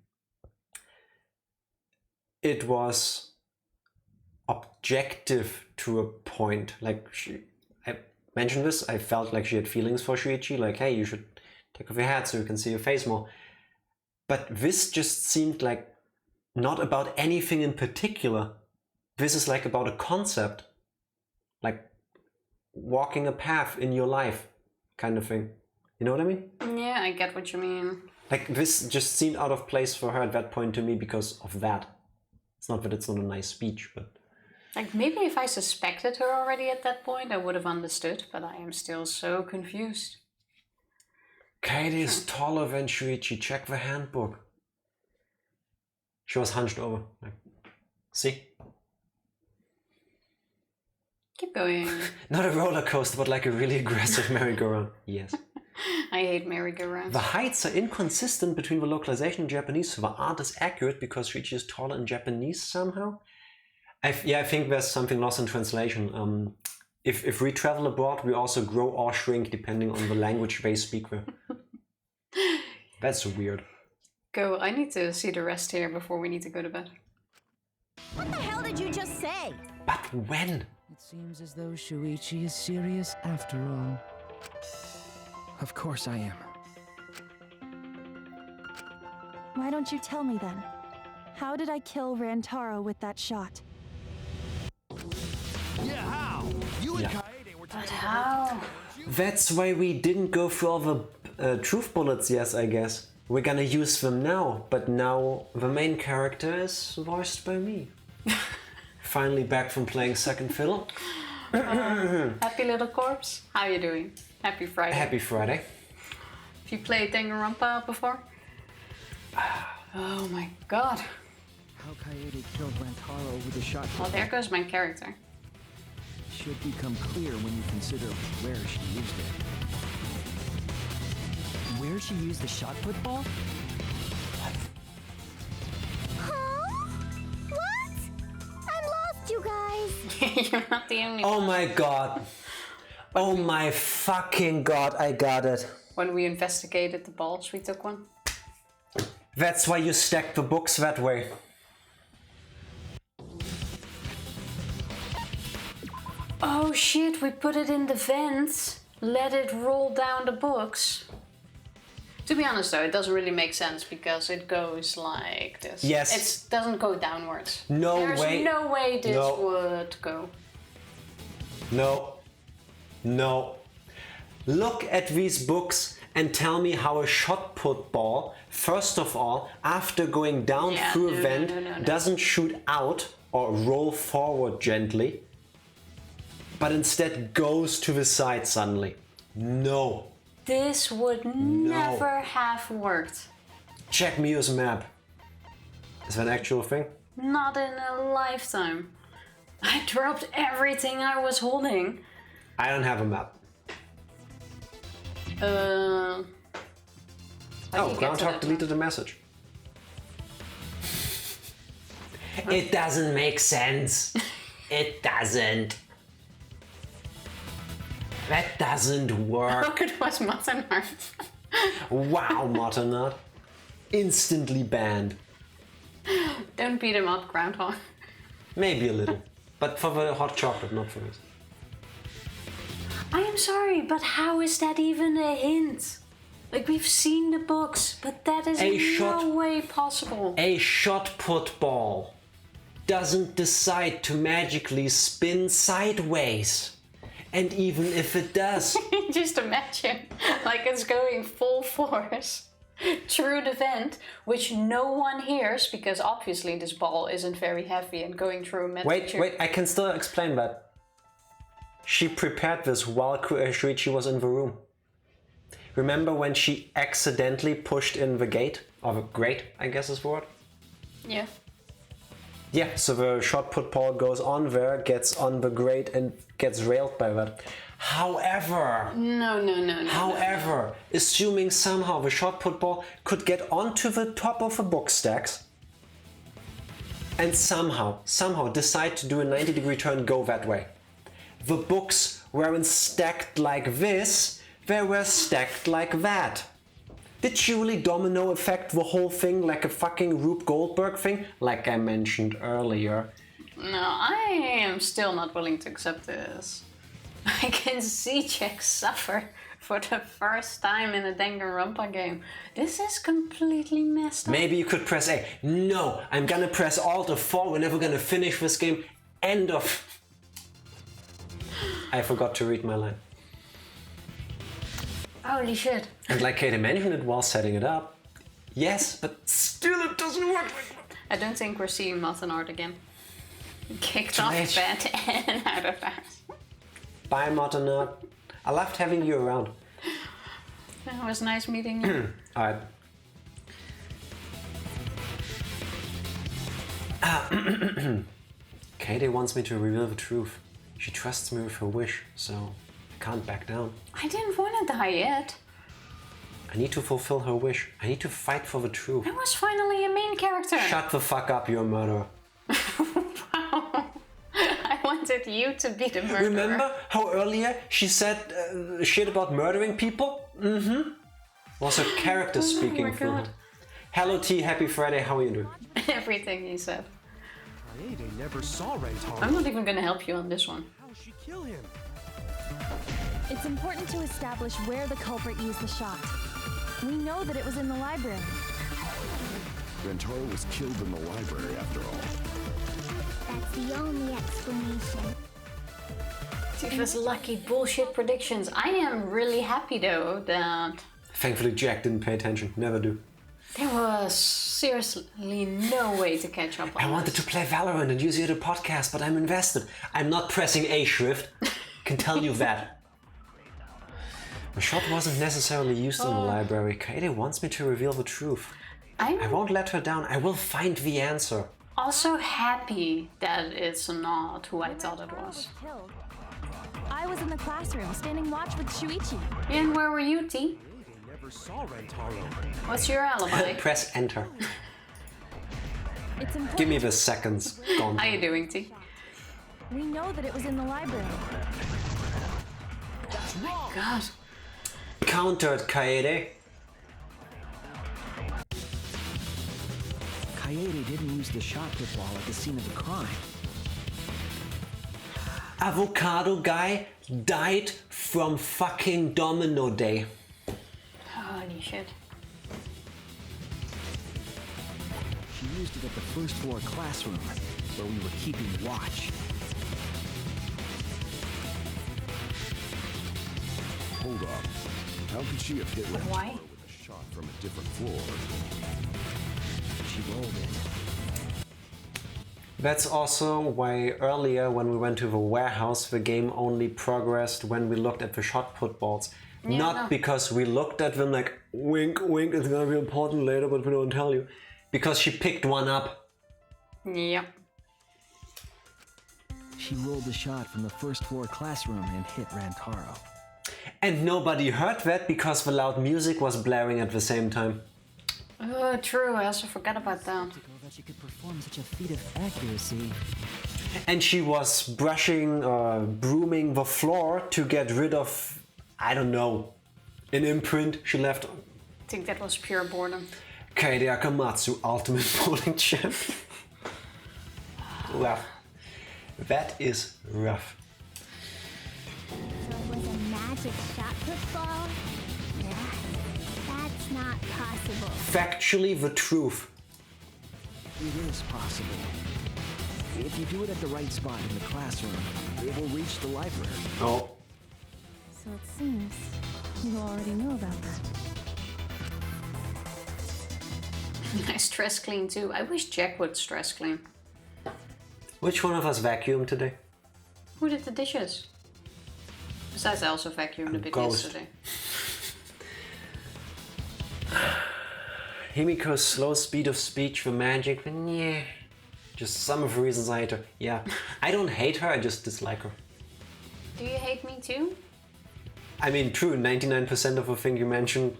it was objective to a point. Like, I mentioned this, I felt like she had feelings for Shuichi, like, hey, you should take off your hat so you can see your face more. But this just seemed like not about anything in particular. This is like about a concept, like walking a path in your life kind of thing. You know what I mean? Yeah, I get what you mean. Like, this just seemed out of place for her at that point to me because of that. It's not that it's not a nice speech, but... Like, maybe if I suspected her already at that point, I would have understood, but I am still so confused. Kaede is taller than Shuichi. Check the handbook. She was hunched over. Like, see? Keep going. Not a roller coaster, but like a really aggressive merry-go-round. Yes. I hate merry-go-rounds. The heights are inconsistent between the localization and Japanese, so the art is accurate because Shuichi is taller in Japanese somehow. I think there's something lost in translation. If we travel abroad, we also grow or shrink depending on the language they speak there. That's weird. Go, I need to see the rest here before we need to go to bed. What the hell did you just say? But when? It seems as though Shuichi is serious after all. Of course I am. Why don't you tell me then? How did I kill Rantaro with that shot? Yeah, how? You and Yeah. Kaede were But how? That's why we didn't go through all the truth bullets, yes, I guess. We're gonna use them now, but now the main character is voiced by me. Finally back from playing second fiddle. Happy little corpse. How you doing? Happy Friday. Happy Friday. Have you played Danganronpa before? Oh my god. How Kaede killed Rantaro with a shot. Well, there goes my character. Should become clear when you consider where she used it. Where she used the shot put ball? Huh? What? I'm lost, you guys. You're not the only Oh one. my god. Oh my fucking god, I got it. When we investigated the balls, we took one. That's why you stacked the books that way. Oh shit, we put it in the vents. Let it roll down the books. To be honest though, it doesn't really make sense because it goes like this. Yes. It doesn't go downwards. No There's way. no way this would go. No. No. Look at these books and tell me how a shot put ball, first of all, after going down through a vent, doesn't shoot out or roll forward gently, but instead goes to the side suddenly. No. This would never have worked. Check Mio's map. Is that an actual thing? Not in a lifetime. I dropped everything I was holding. I don't have a map. How do you get to Groundhog that deleted the message. It doesn't make sense. It doesn't. That doesn't work. It was Mattenhart. Wow, Mattenhart. Instantly banned. Don't beat him up, Groundhog. Maybe a little. But for the hot chocolate, not for me. I am sorry, but how is that even a hint? Like, we've seen the books, but that is no way possible. A shot put ball doesn't decide to magically spin sideways. And even if it does... Just imagine, like it's going full force through the vent, which no one hears, because obviously this ball isn't very heavy and going through a metal Wait, I can still explain that. She prepared this while Shuichi was in the room. Remember when she accidentally pushed in the gate? Or the grate, I guess is the word? Yeah. Yeah, so the shot put ball goes on there, gets on the grate and gets railed by that. However, no. Assuming somehow the shot put ball could get onto the top of the book stacks and somehow decide to do a 90-degree turn, go that way. The books weren't stacked like this, they were stacked like that. Did she really domino effect the whole thing like a fucking Rube Goldberg thing, like I mentioned earlier? No, I am still not willing to accept this. I can see Jack suffer for the first time in a Danganronpa game. This is completely messed up. Maybe you could press A. No, I'm gonna press Alt F4, we're never gonna finish this game. End of... I forgot to read my line. Holy shit. And like Katie mentioned it while setting it up. Yes, but still it doesn't work. I don't think we're seeing Mattenhart again. Kicked off bed and out of house. Bye, Mattenhart. I loved having you around. It was nice meeting you. Alright. Katie wants me to reveal the truth. She trusts me with her wish, so I can't back down. I didn't want to die yet. I need to fulfill her wish. I need to fight for the truth. I was finally a main character. Shut the fuck up, you're a murderer. Wow. I wanted you to be the murderer. Remember how earlier she said shit about murdering people? Mm-hmm. Was her character speaking through her. Hello T, happy Friday, how are you doing? Everything he said. They never saw Rentaro. I'm not even gonna help you on this one. How did she kill him? It's important to establish where the culprit used the shot. We know that it was in the library. Rentaro was killed in the library after all. That's the only explanation. Tifa's lucky bullshit predictions. I am really happy though that... Thankfully Jack didn't pay attention, never do. There was seriously no way to catch up on I wanted to play Valorant and use you at a podcast, but I'm invested. I'm not pressing A shrift. Can tell you that. The shot wasn't necessarily used in the library. Kaede wants me to reveal the truth. I won't let her down. I will find the answer. Also happy that it's not who I thought it was. I was in the classroom, standing watch with Shuichi. And where were you, T? Never saw Rentaro. What's your alibi? Press enter. It's important. Give me the seconds. Gone. How you doing, T? We know that it was in the library. That's wrong. God. Countered, Kaede. Kaede didn't use the shot put ball at the scene of the crime. Avocado guy died from fucking Domino Day. Holy shit. She used it at the first floor classroom, where we were keeping watch. Hold up. How could she have hit Why? with a shot from a different floor? She rolled it. That's also why earlier when we went to the warehouse, the game only progressed when we looked at the shot put balls. Yeah, Not because we looked at them like, wink, wink, it's gonna be important later, but we don't tell you. Because she picked one up. Yep. She rolled the shot from the first floor classroom and hit Rantaro. And nobody heard that because the loud music was blaring at the same time. Oh, true. I also forgot about that. That she could perform such a feat of accuracy. And she was brushing, brooming the floor to get rid of, I don't know, an imprint she left. I think that was pure boredom. Kaede Akamatsu, ultimate bowling champ. Rough. That is rough. So it was a magic shot put ball? Yeah, that's not possible. Factually the truth. It is possible. If you do it at the right spot in the classroom, it will reach the library. Oh. So it seems you already know about that. I stress clean too. I wish Jack would stress clean. Which one of us vacuumed today? Who did the dishes? Besides, I also vacuumed a bit yesterday. Himiko's slow speed of speech, the magic, but yeah. Just some of the reasons I hate her. Yeah. I don't hate her, I just dislike her. Do you hate me too? I mean, true, 99% of the thing you mentioned.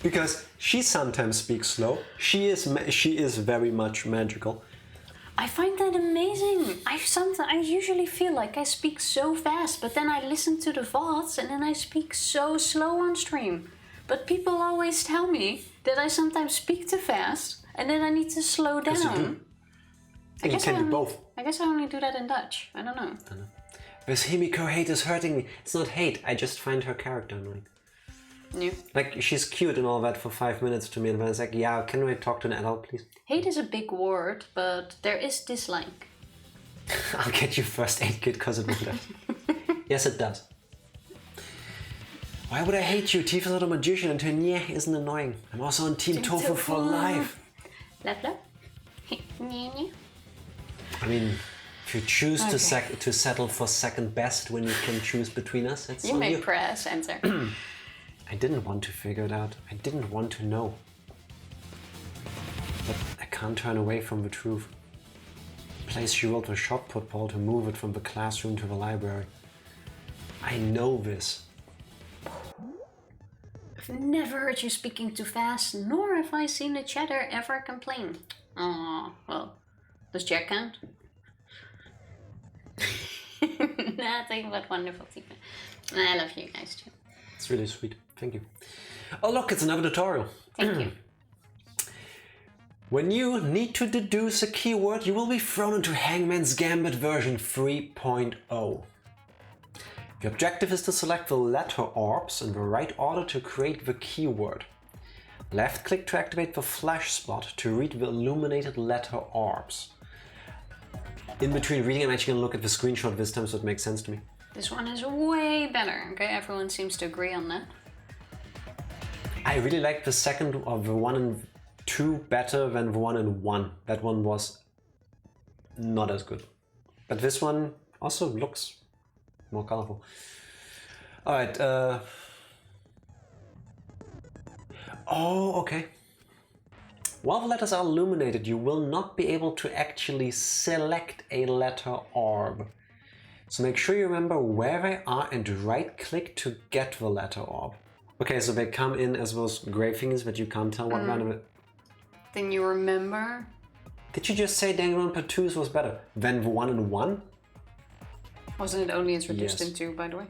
Because she sometimes speaks slow. She is very much magical. I find that amazing. I usually feel like I speak so fast, but then I listen to the VODs and then I speak so slow on stream. But people always tell me that I sometimes speak too fast and then I need to slow down. Yes, you do. And you can do both. I guess I only do that in Dutch. I don't know. This Himiko hate is hurting me. It's not hate, I just find her character annoying. Yeah. Like, she's cute and all that for 5 minutes to me, and then it's like, yeah, can we talk to an adult, please? Hate is a big word, but there is dislike. I'll get you first aid kit because it will do. Yes, it does. Why would I hate you? Tifa's not a magician and her nyeh isn't annoying. I'm also on Team Tofu for life. Love, love. I mean, if you choose to settle for second best when you can choose between us, it's you may press enter. I didn't want to figure it out. I didn't want to know. But I can't turn away from the truth. Place she rolled the shot put ball to move it from the classroom to the library. I know this. I've never heard you speaking too fast, nor have I seen the chatter ever complain. Aw, well, does Jack count? Nothing but wonderful people. I love you guys too. It's really sweet. Thank you. Oh look, it's another tutorial. Thank you. When you need to deduce a keyword, you will be thrown into Hangman's Gambit version 3.0. The objective is to select the letter orbs in the right order to create the keyword. Left click to activate the flash spot to read the illuminated letter orbs. In between reading, I'm actually going to look at the screenshot this time so it makes sense to me. This one is way better, okay? Everyone seems to agree on that. I really like the second of the 1 and 2 better than the 1 and 1. That one was not as good. But this one also looks more colorful. Alright, oh, okay. While the letters are illuminated, you will not be able to actually select a letter orb. So make sure you remember where they are and right click to get the letter orb. Okay, so they come in as those gray things that you can't tell what random it. Then you remember? Did you just say Danganronpa 2 was better than the 1 and 1? Wasn't it only introduced in 2, by the way?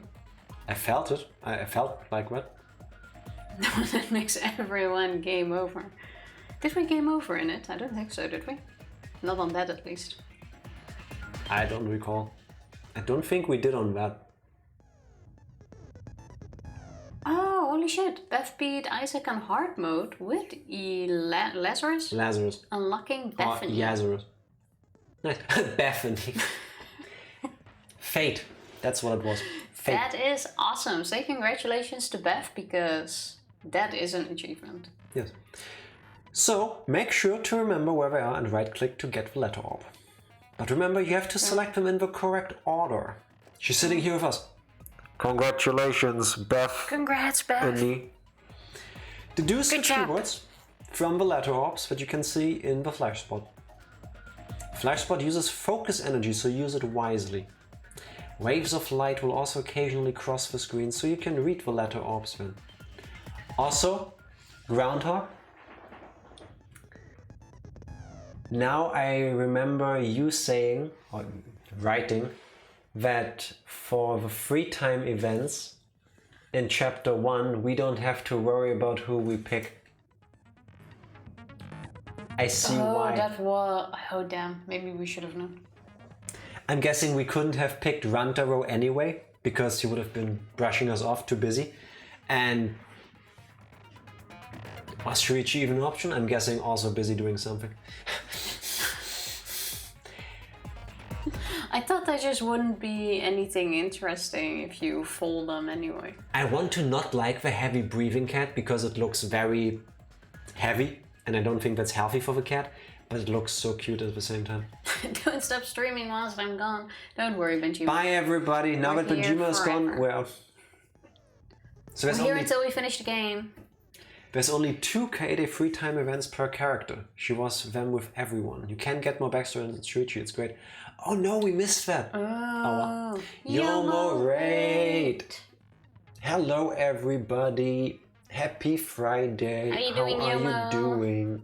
I felt it. I felt like what? That makes everyone game over. Did we game over in it? I don't think so, did we? Not on that at least. I don't recall. I don't think we did on that. Oh, holy shit. Beth beat Isaac on hard mode with Lazarus. Lazarus. Unlocking Bethany. Lazarus. Nice. Bethany. Fate. That's what it was. Fate. That is awesome. Say congratulations to Beth because that is an achievement. Yes. So make sure to remember where they are and right click to get the letter orb. But remember, you have to select them in the correct order. She's sitting here with us. Congratulations, Beth. Congrats, Beth. Andy. Deduce the keywords from the letter orbs that you can see in the flash spot. Flash spot uses focus energy, so use it wisely. Waves of light will also occasionally cross the screen, so you can read the letter orbs then. Also, Groundhog. Now I remember you saying, or writing, that for the free time events in chapter 1 we don't have to worry about who we pick. I see why. That was... Oh damn, maybe we should have known. I'm guessing we couldn't have picked Rantaro anyway, because he would have been brushing us off, too busy. And was Shuichi even an option? I'm guessing also busy doing something. I thought there just wouldn't be anything interesting if you fold them anyway. I want to not like the heavy breathing cat because it looks very heavy and I don't think that's healthy for the cat, but it looks so cute at the same time. Don't stop streaming whilst I'm gone. Don't worry, Benjima. Bye everybody. Now that Benjima is gone, we're out. So we're here until we finish the game. There's only 2 Kaede free time events per character. She was them with everyone. You can get more backstory in Shuichi, it's great. Oh no, we missed that. Oh, well. Yomo Raid. Hello everybody. Happy Friday. How are you doing?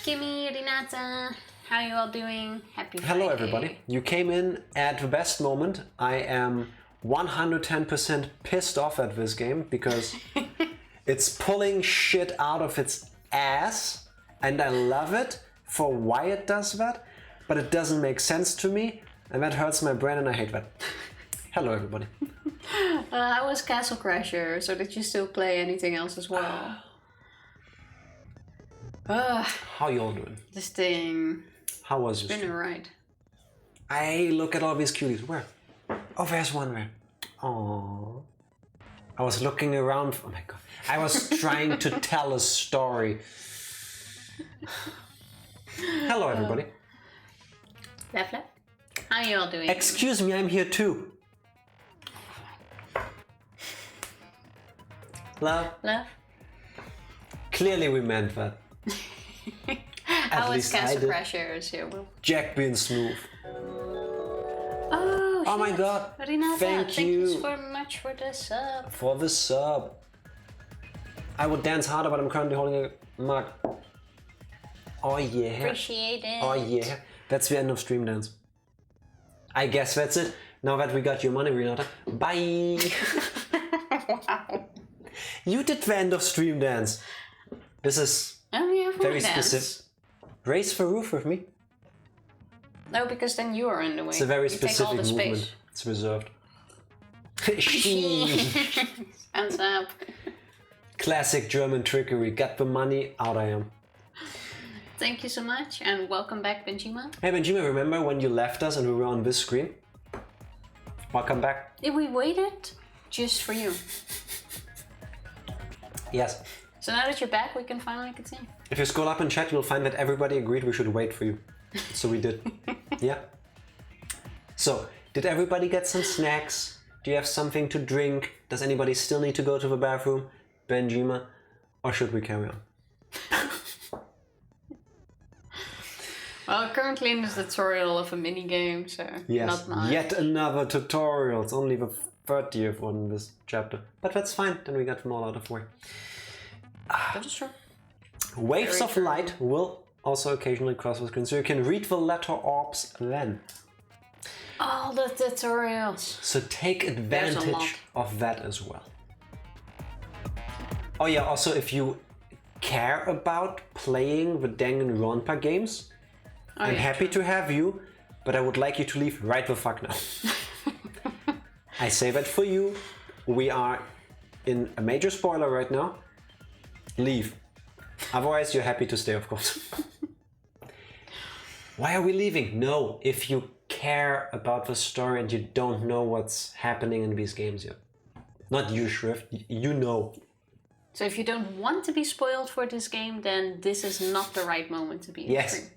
Kimmy, Renata, how are you all doing? Happy Friday. Hello everybody. You came in at the best moment. I am 110% pissed off at this game because it's pulling shit out of its ass and I love it for why it does that, but it doesn't make sense to me and that hurts my brain and I hate that. Hello everybody. How was Castle Crasher? So did you still play anything else as well? How you all doing? This thing. How was it? It's been alright. Hey, look at all these cuties. Where? Oh, there's one there. Aww. I was looking around. Oh my god. I was trying to tell a story. Hello, everybody. Left. How are you all doing? Excuse me, I'm here too. Love? Love? Clearly we meant that. How was Castle Crashers? Yeah, well. Jack being smooth. Oh my god. Renata, thank you so much for the sub. For the sub. I would dance harder, but I'm currently holding a mug. Oh yeah. Appreciate it. Oh yeah. That's the end of Stream Dance. I guess that's it. Now that we got your money, Renata. Bye. Wow. You did the end of Stream Dance. This is very specific. Race the roof with me. No, because then you are in the way. It's a very you specific take all the movement. space. It's reserved. Hands up. Classic German trickery. Got the money, out I am. Thank you so much and welcome back, Benjima. Hey Benjima, remember when you left us and we were on this screen? Welcome back. Yeah, we waited just for you. Yes. So now that you're back, we can finally continue. If you scroll up in chat, you'll find that everybody agreed we should wait for you. So we did. Yeah. So, did everybody get some snacks? Do you have something to drink? Does anybody still need to go to the bathroom? Benjima? Or should we carry on? Well, currently in the tutorial of a mini game, so yes, not much. Yet another tutorial. It's only the 30th one in this chapter. But that's fine, then we got them all out of the way. That is true. Waves of light will also occasionally cross the screen, so you can read the letter orbs then. All the tutorials. So take advantage of that as well. Oh yeah, also if you care about playing the Danganronpa games, I'm happy to have you, but I would like you to leave right the fuck now. I say that for you. We are in a major spoiler right now, leave. Otherwise, you're happy to stay, of course. Why are we leaving? No, if you care about the story and you don't know what's happening in these games yet. Not you, Shrift, you know. So if you don't want to be spoiled for this game, then this is not the right moment to be in stream.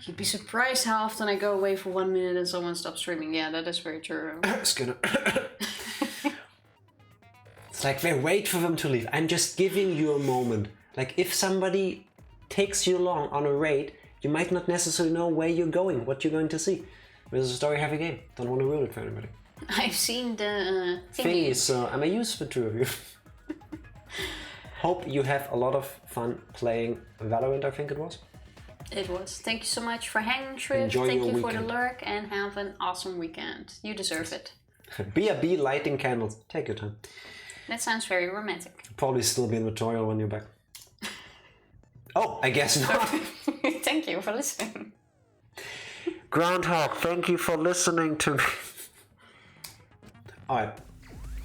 You'd be surprised how often I go away for 1 minute and someone stops streaming. Yeah, that is very true. Skinner. It's like they wait for them to leave. I'm just giving you a moment. Like if somebody takes you along on a raid, you might not necessarily know where you're going, what you're going to see. This is a story-heavy game. Don't want to ruin it for anybody. I've seen the thingy, so I'm a use for two of you. Hope you have a lot of fun playing Valorant, I think it was. It was. Thank you so much for hanging, Shrift. Thank you for the lurk and have an awesome weekend. You deserve it. B.A.B. lighting candles. Take your time. That sounds very romantic. Probably still be in the tutorial when you're back. Oh, I guess not. Thank you for listening. Groundhog, thank you for listening to me. Alright.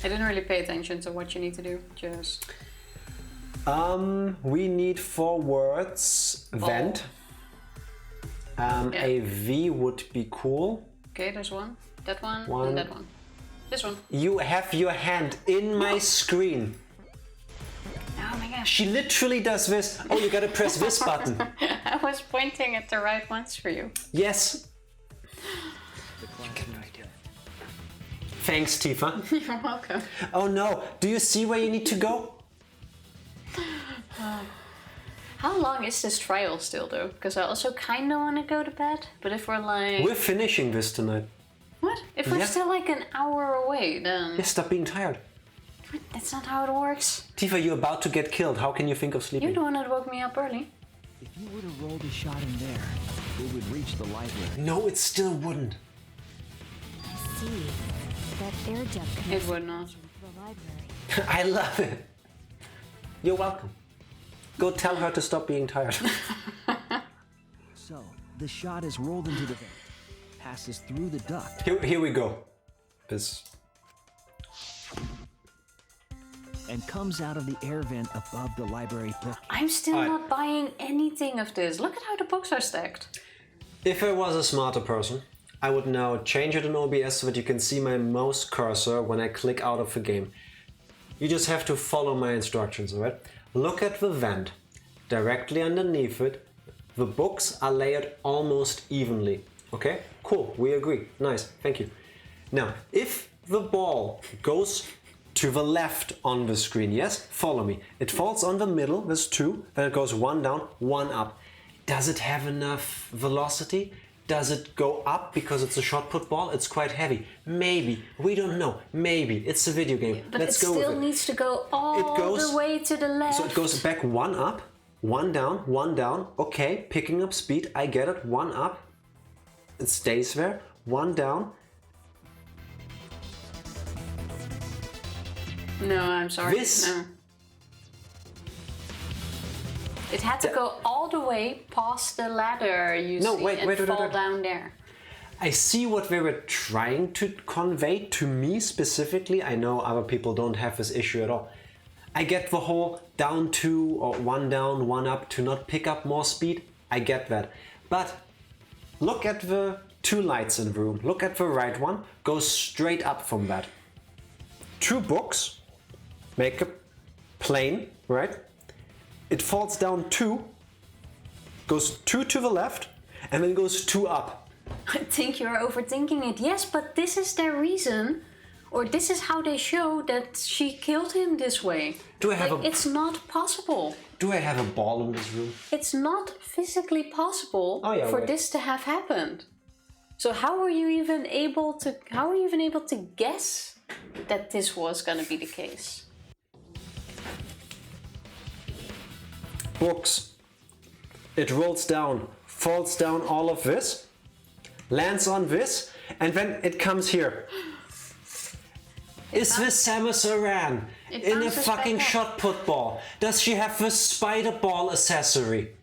I didn't really pay attention to what you need to do. Just... we need 4 words. Vent. A V would be cool. Okay, there's one. That one. And that one. This one. You have your hand in my screen. Oh my gosh. She literally does this. Oh, you gotta press this button. I was pointing at the right ones for you. Yes. Thanks, Tifa. You're welcome. Oh no, do you see where you need to go? How long is this trial still though? Because I also kind of want to go to bed. But if we're like... We're finishing this tonight. What? If we're still like an hour away, then... Yeah, stop being tired. That's not how it works. Tifa, you're about to get killed. How can you think of sleeping? You're the one that woke me up early. If you were to roll the shot in there, it would reach the library. No, it still wouldn't. I see. That air duct it would not. The library. I love it. You're welcome. Go tell her to stop being tired. So, the shot is rolled into the vent, passes through the duct. Here we go. This. And comes out of the air vent above the library book. I'm still not buying anything of this. Look at how the books are stacked. If I was a smarter person, I would now change it in OBS so that you can see my mouse cursor when I click out of the game. You just have to follow my instructions, alright? Look at the vent. Directly underneath it, the books are layered almost evenly. Okay? Cool, we agree. Nice, thank you. Now, if the ball goes to the left on the screen, yes? Follow me. It falls on the middle, there's 2, then it goes 1 down, 1 up. Does it have enough velocity? Does it go up because it's a shot put ball? It's quite heavy. Maybe. We don't know. Maybe. It's a video game. But Let's go with it. It still needs to go all the way to the left. So it goes back 1 up, 1 down, 1 down. Okay, picking up speed. I get it. 1 up. It stays there. 1 down. No, I'm sorry. No. It had to go all the way past the ladder, you see, and fall down there. I see what they were trying to convey to me specifically. I know other people don't have this issue at all. I get the whole down 2 or 1 down, 1 up to not pick up more speed. I get that. But look at the 2 lights in the room. Look at the right one. Go straight up from that. 2 books. Make a plane, right? It falls down 2, goes 2 to the left, and then goes 2 up. I think you're overthinking it. Yes, but this is their reason, or this is how they show that she killed him this way. Do I have It's not possible. Do I have a ball in this room? It's not physically possible for this to have happened. So how are you even able to guess that this was gonna be the case? Books. It rolls down, falls down all of this, lands on this, and then it comes here. Is this Samus Aran in a fucking shot put ball? Does she have the spider ball accessory?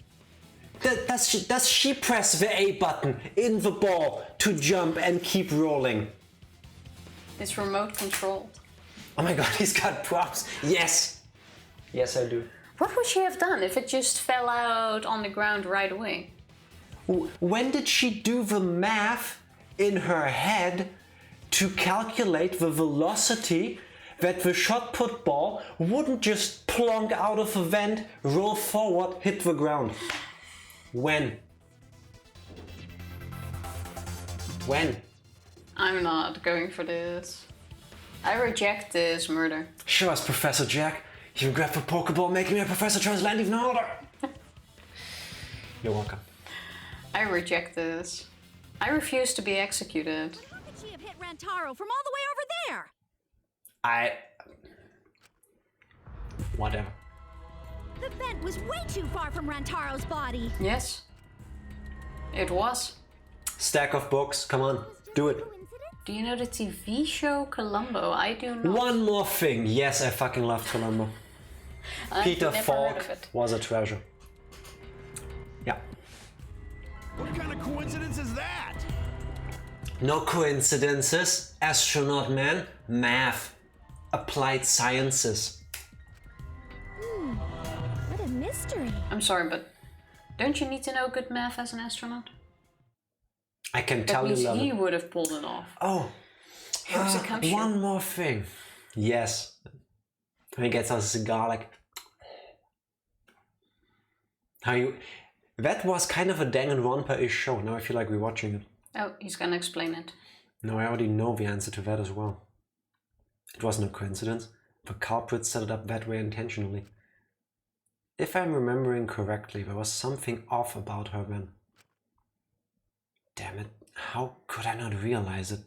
Does she press the A button in the ball to jump and keep rolling? It's remote controlled. Oh my god, he's got props. Yes! Yes, I do. What would she have done if it just fell out on the ground right away? When did she do the math in her head to calculate the velocity that the shot put ball wouldn't just plonk out of a vent, roll forward, hit the ground? When? When? I'm not going for this. I reject this murder. Show us, Professor Jack. You grab the Pokeball, making me a Professor Transland even harder. You're welcome. I reject this. I refuse to be executed. How could she have hit Rantaro from all the way over there? Whatever. The vent was way too far from Rantaro's body. Yes. It was. Stack of books, come on, do it. Do you know the TV show Columbo? I do not. One more thing. Yes, I fucking love Columbo. Peter Falk was a treasure. Yeah. What kind of coincidence is that? No coincidences. Astronaut man. Math. Applied sciences. What a mystery. I'm sorry, but don't you need to know good math as an astronaut? I can tell you, he would have pulled it off. Oh, one more thing. Yes. When he gets us garlic. That was kind of a Danganronpa-ish show. Now I feel like rewatching it. Oh, he's gonna explain it. No, I already know the answer to that as well. It wasn't a coincidence. The culprit set it up that way intentionally. If I'm remembering correctly, there was something off about her then. Damn it, how could I not realize it?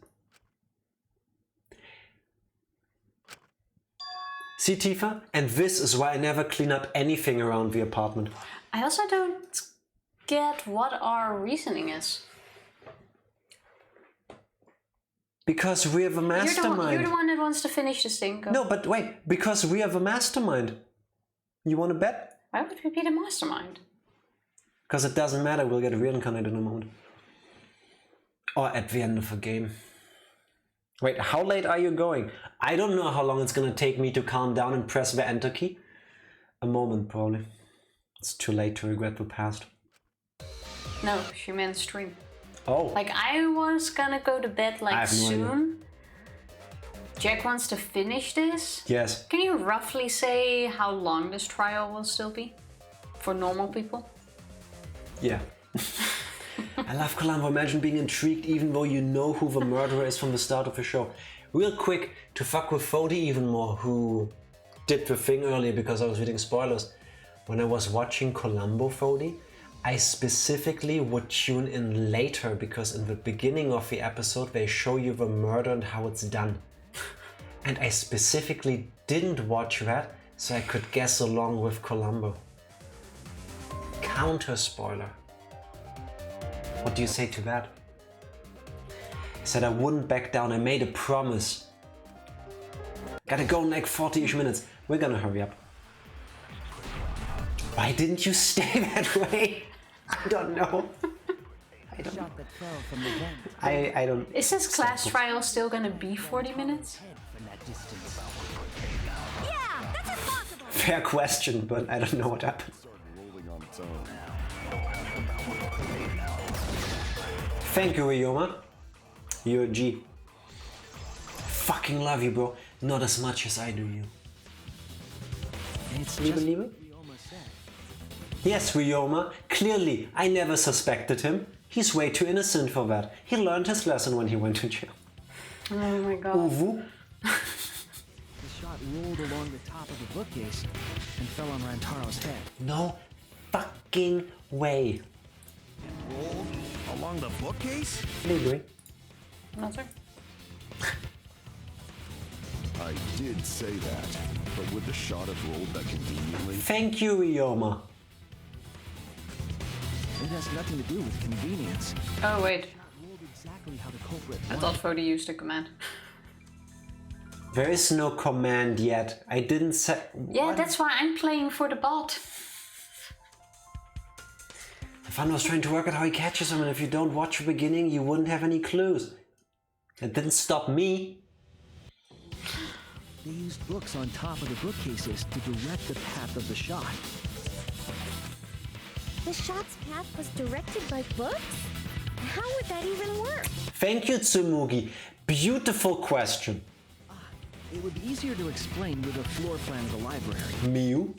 See, Tifa? And this is why I never clean up anything around the apartment. I also don't get what our reasoning is. Because we have a mastermind. You're the one that wants to finish this thing. Go. No, but wait, because we have a mastermind. You want to bet? Why would we be the mastermind? Because it doesn't matter, we'll get reincarnated in a moment. Or at the end of the game. Wait, how late are you going? I don't know how long it's gonna take me to calm down and press the enter key. A moment, probably. It's too late to regret the past. No, she meant stream. Oh. Like, I was gonna go to bed like soon. Idea. Jack wants to finish this. Yes. Can you roughly say how long this trial will still be? For normal people? Yeah. I love Columbo. Imagine being intrigued even though you know who the murderer is from the start of the show. Real quick, to fuck with Fody even more, who did the thing earlier because I was reading spoilers. When I was watching Columbo, Fody, I specifically would tune in later because in the beginning of the episode they show you the murder and how it's done. And I specifically didn't watch that so I could guess along with Columbo. Counter spoiler. What do you say to that? I said I wouldn't back down. I made a promise. Gotta go in like 40-ish minutes. We're gonna hurry up. Why didn't you stay that way? I don't know. I don't. Is this class trial still gonna be 40 minutes? Yeah, that's impossible. Fair question, but I don't know what happened. Thank you, Ryoma. You're a G. Fucking love you, bro. Not as much as I do you. Can you believe it? Yes, Ryoma. Clearly, I never suspected him. He's way too innocent for that. He learned his lesson when he went to jail. Oh my god. Uwu. The shot rolled along the top of the bookcase and fell on Rantaro's head. No fucking way. Rolled along the bookcase? What are you doing? Nothing. I did say that, but would the shot have rolled that conveniently? Thank you, Ryoma. It has nothing to do with convenience. Oh wait. Exactly how the culprit I thought Fody used a command. There is no command yet. I didn't say. Yeah, that's why I'm playing for the bot. Fun was trying to work out how he catches him, and if you don't watch the beginning, you wouldn't have any clues. It didn't stop me. They used books on top of the bookcases to direct the path of the shot. The shot's path was directed by books? How would that even work? Thank you, Tsumugi. Beautiful question. It would be easier to explain with a floor plan of the library. Miu?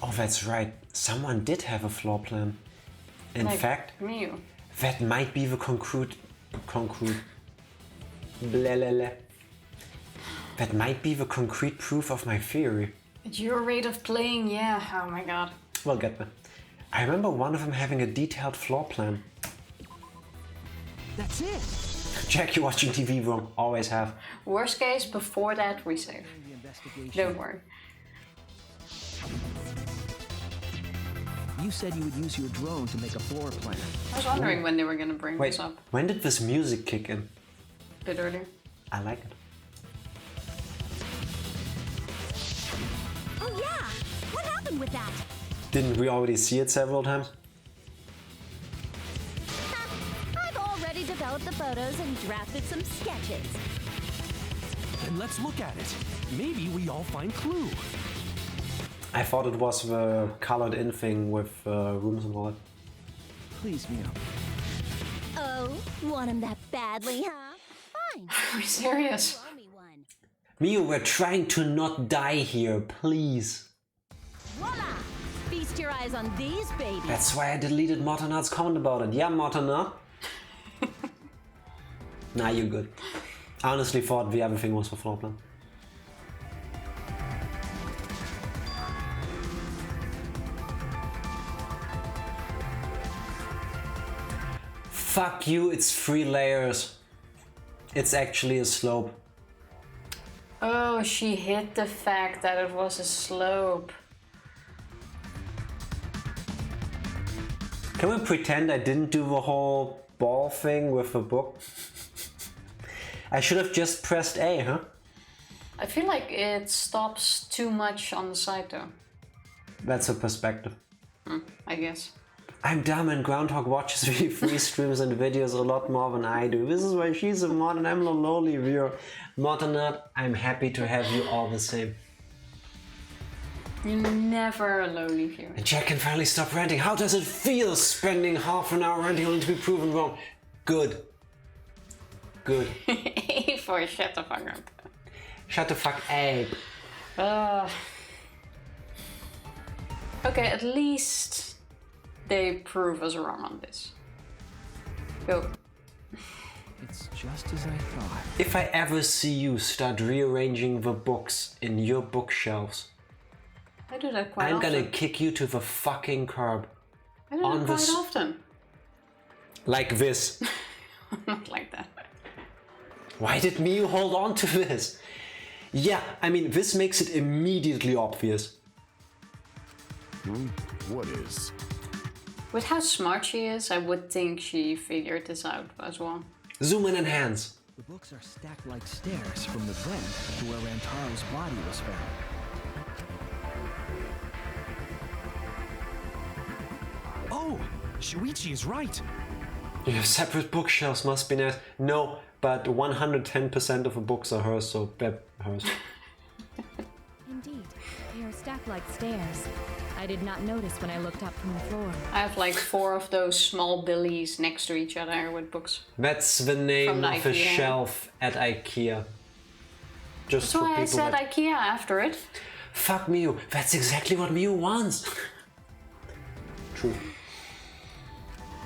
Oh, that's right. Someone did have a floor plan. In like fact, Miu. That might be the concrete. Blah, blah, blah. That might be the concrete proof of my theory. At your rate of playing, yeah. Oh my god. Well, get me. I remember one of them having a detailed floor plan. That's it. Jackie watching TV wrong. Always have. Worst case, before that we save. Don't worry. You said you would use your drone to make a floor plan. I was wondering when they were gonna bring Wait, this up. when did this music kick in? A bit earlier. I like it. Oh yeah! What happened with that? Didn't we already see it several times? I've already developed the photos and drafted some sketches. Then let's look at it. Maybe we all find clue. I thought it was the colored in thing with rooms and all that. Please, Mio. Oh, want him that badly, huh? Fine. Are we serious? Throw me one. Mio, we're trying to not die here, please. Voila! Feast your eyes on these babies. That's why I deleted Motanat's comment about it. Yeah, Motanat. Nah, you're good. I honestly thought the other thing was for floor plan. Fuck you, it's 3 layers. It's actually a slope. Oh, she hid the fact that it was a slope. Can we pretend I didn't do the whole ball thing with the book? I should have just pressed A, huh? I feel like it stops too much on the side though. That's a perspective. I guess. I'm dumb and Groundhog watches V3 streams and videos a lot more than I do. This is why she's a mod and I'm a lowly viewer. Mod or not, I'm happy to have you all the same. You're never a lowly viewer. And Jack can finally stop ranting. How does it feel spending half an hour ranting only to be proven wrong? Good. Good. A for shut the fuck up. Shut the fuck up. Okay, at least they prove us wrong on this. Go. It's just as I thought. If I ever see you start rearranging the books in your bookshelves, I do that quite I'm often. gonna kick you to the fucking curb. I do that quite often. Like this. Not like that. Why did Miu hold on to this? Yeah, I mean, this makes it immediately obvious. What is? With how smart she is, I would think she figured this out as well. Zoom in and hands. The books are stacked like stairs from the vent to where Rantaro's body was found. Oh, Shuichi is right. You have separate bookshelves, must be nice. No, but 110% of the books are hers, so they're hers. Indeed, they are stacked like stairs. I did not notice when I looked up from the floor. I have like 4 of those small billies next to each other with books. That's the name of a IKEA. shelf at IKEA. Just That's why I said that... IKEA after it. Fuck Miu, that's exactly what Miu wants. True.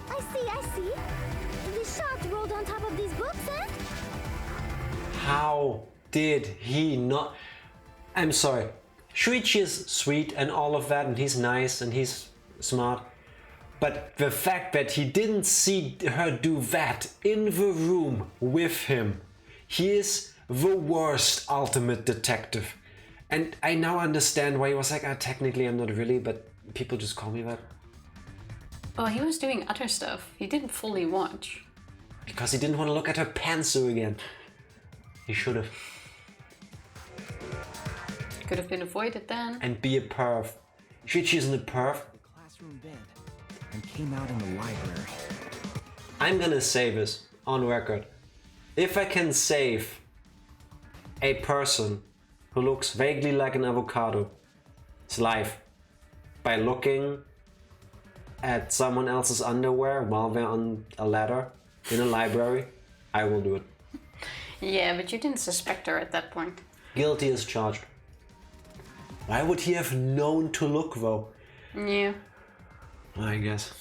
I see. The shot rolled on top of these books, eh? How did he not... I'm sorry. Shuichi is sweet and all of that, and he's nice and he's smart. But the fact that he didn't see her do that in the room with him, he is the worst ultimate detective. And I now understand why he was like, technically I'm not really, but people just call me that. Well, he was doing other stuff. He didn't fully watch. Because he didn't want to look at her pantsu again. He should have. Could have been avoided then. And be a perv. Shuichi isn't a perv. Classroom bed and came out in the library. I'm gonna say this on record. If I can save a person who looks vaguely like an avocado's life by looking at someone else's underwear while they're on a ladder in a library, I will do it. Yeah, but you didn't suspect her at that point. Guilty as charged. Why would he have known to look though? Yeah. I guess.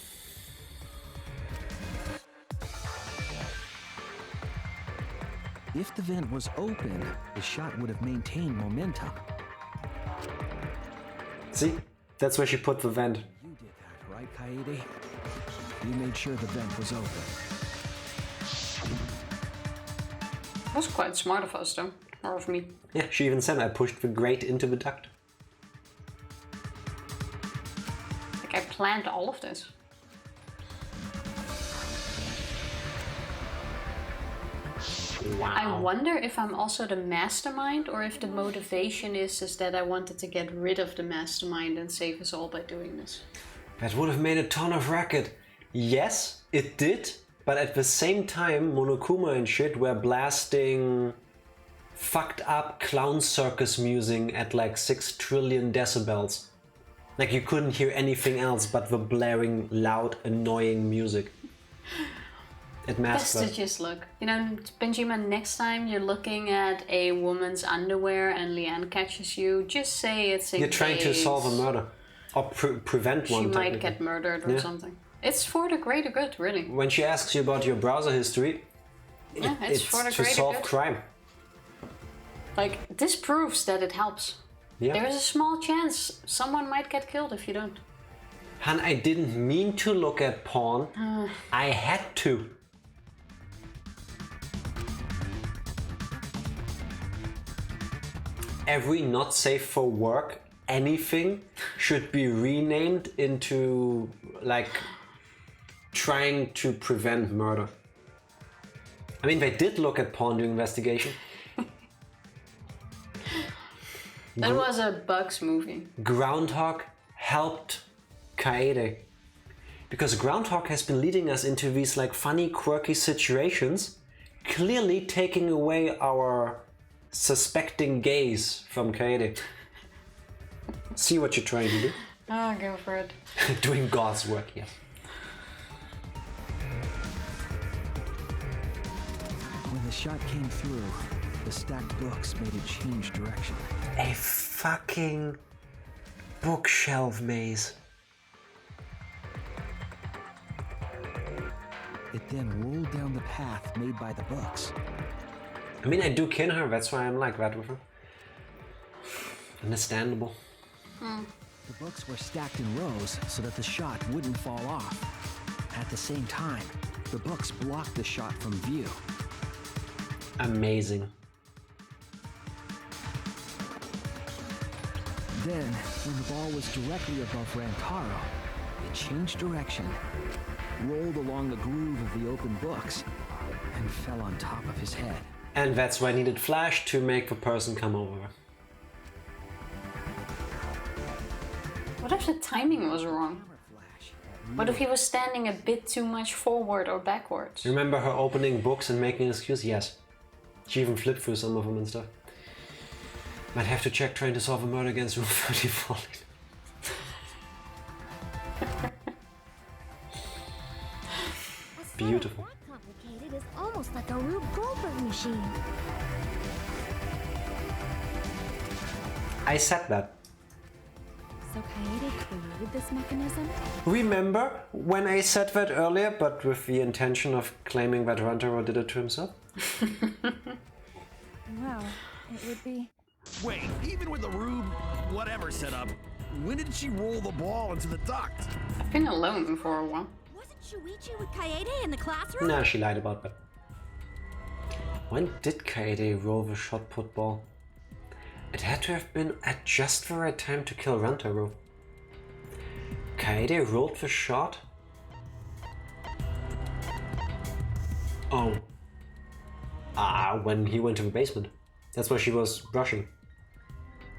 If the vent was open, the shot would have maintained momentum. See? That's where she put the vent. You did that, right, Kaede? You made sure the vent was open. That was quite smart of us, though. Or of me. Yeah, she even said I pushed the grate into the duct. Like I planned all of this. Wow. I wonder if I'm also the mastermind, or if the motivation is that I wanted to get rid of the mastermind and save us all by doing this. That would have made a ton of racket. Yes, it did, but at the same time, Monokuma and shit were blasting fucked up clown circus music at like 6 trillion decibels. Like you couldn't hear anything else but the blaring, loud, annoying music. It masked Best to just look. You know, Benjamin, next time you're looking at a woman's underwear and Leanne catches you, just say it's in You're trying to case solve a murder. Or prevent one. she might get murdered or something. It's for the greater good, really. When she asks you about your browser history, Yeah, it's for the to greater solve good. crime. Like, this proves that it helps. Yeah. There is a small chance someone might get killed if you don't. Han, I didn't mean to look at porn. I had to. Every not safe for work anything should be renamed into like trying to prevent murder. I mean, they did look at porn during investigation. That was a Bugs movie. Groundhog helped Kaede. Because Groundhog has been leading us into these like funny, quirky situations, clearly taking away our suspecting gaze from Kaede. See what you're trying to do? Oh, go for it. Doing God's work, yes. When the shot came through, the stacked books made it change direction. A fucking bookshelf maze. It then rolled down the path made by the books. I mean, I do kin her, that's why I'm like that with her. Understandable. The books were stacked in rows so that the shot wouldn't fall off. At the same time, the books blocked the shot from view. Amazing. Then, when the ball was directly above Rantaro, it changed direction, rolled along the groove of the open books, and fell on top of his head. And that's why I needed Flash to make the person come over. What if the timing was wrong? What if he was standing a bit too much forward or backwards? Remember her opening books and making an excuse? Yes. She even flipped through some of them and stuff. Might have to check trying to solve a murder against Rule 34. Beautiful. That complicated is almost like a Rube Goldberg machine. I said that. So Kaede created this mechanism? Remember when I said that earlier, but with the intention of claiming that Rantaro did it to himself? Wow, it would be... Wait, even with the Rube whatever setup, when did she roll the ball into the duct? I've been alone for a while. Wasn't Shuichi with Kaede in the classroom? Nah, she lied about that. When did Kaede roll the shot put ball? It had to have been at just the right time to kill Rantaro. Kaede rolled the shot? Oh. When he went to the basement. That's where she was brushing.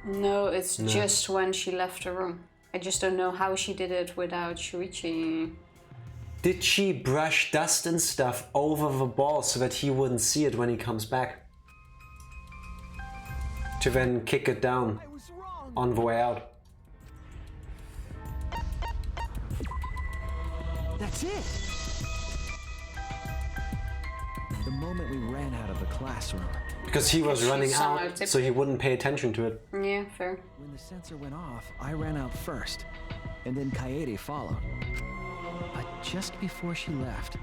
No, it's just when she left the room. I just don't know how she did it without Shuichi. Did she brush dust and stuff over the ball so that he wouldn't see it when he comes back? to then kick it down on the way out. That's it! The moment we ran out of the classroom. Because he was running out, so he wouldn't pay attention to it. Yeah, fair. When the sensor went off, I ran out first, and then Kaede followed. But just before she left,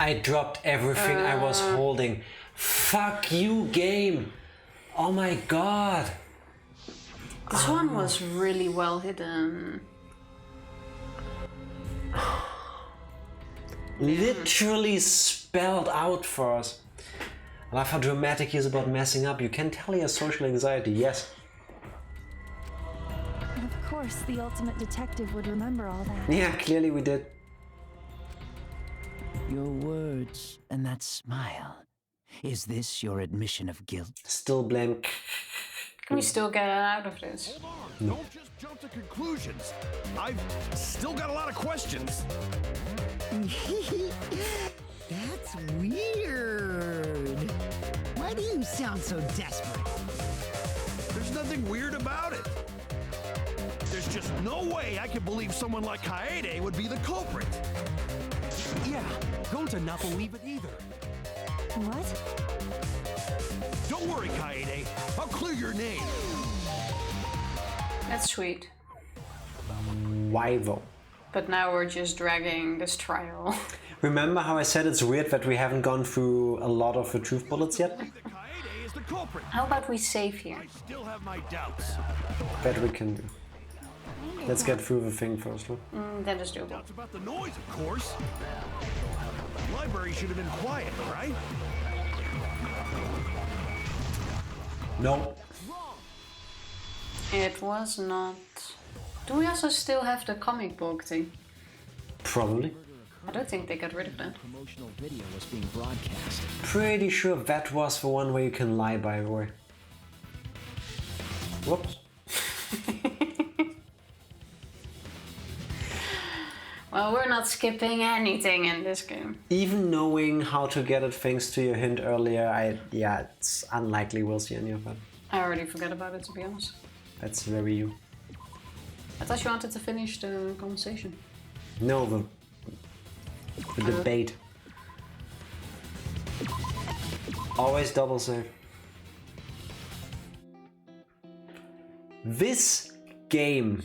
I dropped everything I was holding. Fuck you, game! Oh my god! This one was really well hidden. Literally spelled out for us. I love how dramatic he is about messing up. You can tell he has social anxiety, yes. And of course, the ultimate detective would remember all that. Yeah, clearly we did. Your words and that smile. Is this your admission of guilt? Still blame. Can we still get out of this? No. Don't just jump to conclusions. I've still got a lot of questions. That's weird. Why do you sound so desperate? There's nothing weird about it. There's just no way I can believe someone like Kaede would be the culprit. Yeah, don't not believe it either. What? Don't worry, Kaede. I'll clear your name. That's sweet. Why though? But now we're just dragging this trial. Remember how I said it's weird that we haven't gone through a lot of the truth bullets yet? How about we save here? I still have my doubts. That we can do. Let's get through the thing first. Huh? That is doable. Doubts about the noise, of course. The library should have been quiet, right? No. It was not. Do we also still have the comic book thing? Probably. I don't think they got rid of that. promotional video was being broadcast. Pretty sure that was the one where you can lie, by the way. Whoops. Well, we're not skipping anything in this game. Even knowing how to get it thanks to your hint earlier, it's unlikely we'll see any of that. I already forgot about it, to be honest. That's very you. I thought you wanted to finish the conversation. No, the debate. Always double save. This game.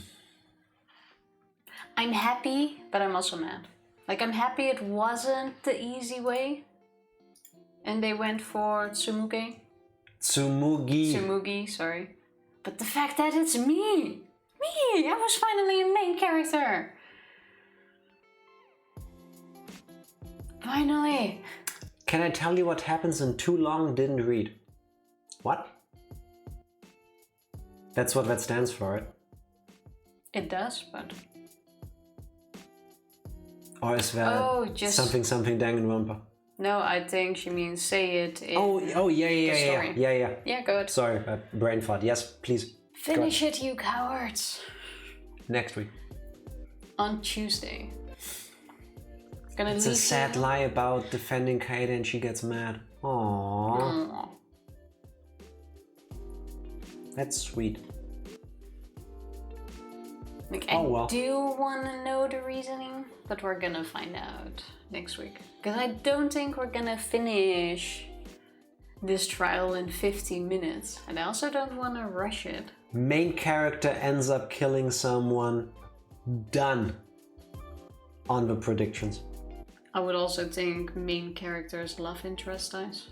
I'm happy, but I'm also mad. Like, I'm happy it wasn't the easy way. And they went for Tsumugi. Tsumugi, sorry. But the fact that it's me! Me! I was finally a main character! Finally! Can I tell you what happens in too long didn't read? What? That's what that stands for, right? It does, but... Or is that something Danganronpa? No, I think she means say it in yeah. Yeah, go ahead. Sorry, brain fart. Yes, please. Finish it, you cowards. Next week. On Tuesday. It's a sad lie about defending Kaede and she gets mad. Aww. That's sweet. Like, I do want to know the reasoning, but we're gonna find out next week. Because I don't think we're gonna finish this trial in 15 minutes. And I also don't want to rush it. Main character ends up killing someone. Done. On the predictions. I would also think main character's love interest dies.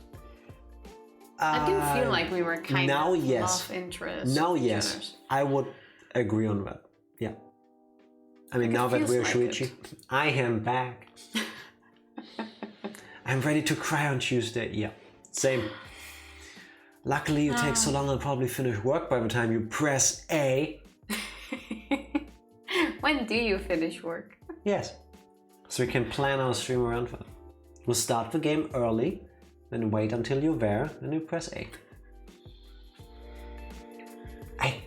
I do feel like we were kind of love interest. Now yes, I would agree on that. Yeah. I mean, now that we're Shuichi, I am back. I'm ready to cry on Tuesday. Yeah, same. Luckily, you take so long, I'll probably finish work by the time you press A. When do you finish work? Yes. So we can plan our stream around that. We'll start the game early, then wait until you're there, then you press A.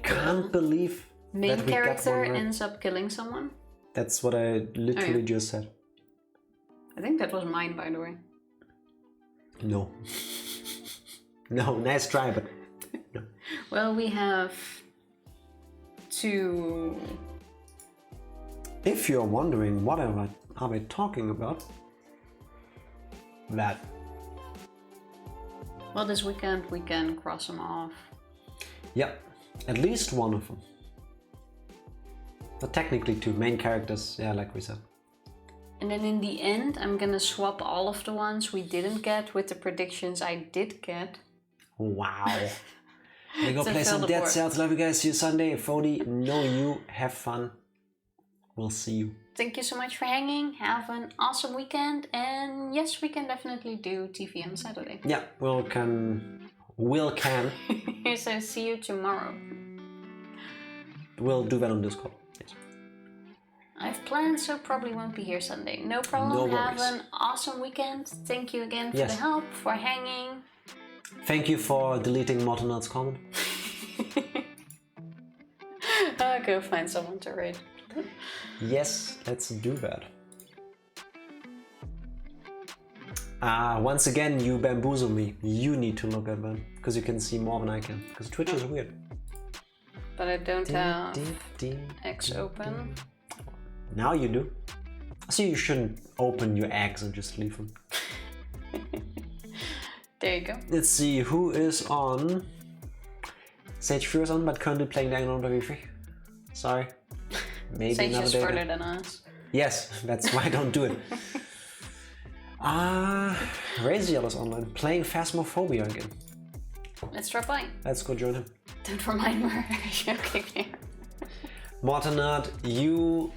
can't believe main that we character got one right. ends up killing someone. That's what I literally just said. I think that was mine, by the way. No. No, nice try, but no. Well, we have 2. If you're wondering what are we talking about, that. Well, this weekend we can cross them off. Yeah, at least one of them. But technically 2 main characters, yeah, like we said. And then in the end, I'm gonna swap all of the ones we didn't get with the predictions I did get. Wow. We go play some Dead Cells. Love you guys. See you Sunday. Fody, know you. Have fun. We'll see you. Thank you so much for hanging. Have an awesome weekend. And yes, we can definitely do TV on Saturday. Yeah, Will can. So see you tomorrow. We'll do that on Discord. Yes. I have plans, so probably won't be here Sunday. No problem. No worries. Have an awesome weekend. Thank you again for the help, for hanging. Thank you for deleting Mortonard's comment. I'll go find someone to raid. Yes, let's do that. Once again, you bamboozle me. You need to look at them, because you can see more than I can. Because Twitch is weird. But I don't have X open. Now you do. So you shouldn't open your eggs and just leave them. There you go. Let's see who is on. Sage Fury is on, but currently playing Danganronpa V3. Sorry. Maybe Sage another is day. further than us. Yes, that's why I don't do it. Raziel is online, playing Phasmophobia again. Let's drop by. Let's go join him. Don't remind me. Okay, here. Mortonard, you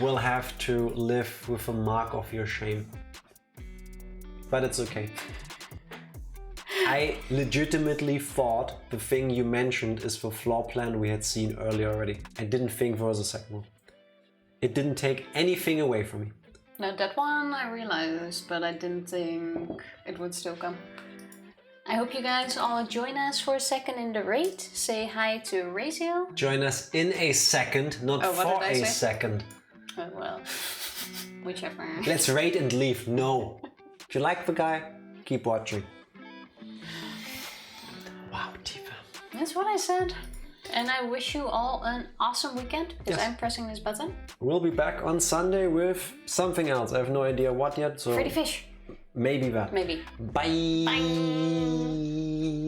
will have to live with a mark of your shame. But it's okay. I legitimately thought the thing you mentioned is the floor plan we had seen earlier already. I didn't think there was a second one. It didn't take anything away from me. No, that one I realized, but I didn't think it would still come. I hope you guys all join us for a second in the raid. Say hi to Raziel. Join us in a second, not for a second. Oh, well, whichever. Let's raid and leave. No. If you like the guy, keep watching. Wow, Tifa. That's what I said. And I wish you all an awesome weekend, because I'm pressing this button. We'll be back on Sunday with something else. I have no idea what yet. So Pretty fish. Maybe that. Maybe. Bye. Bye.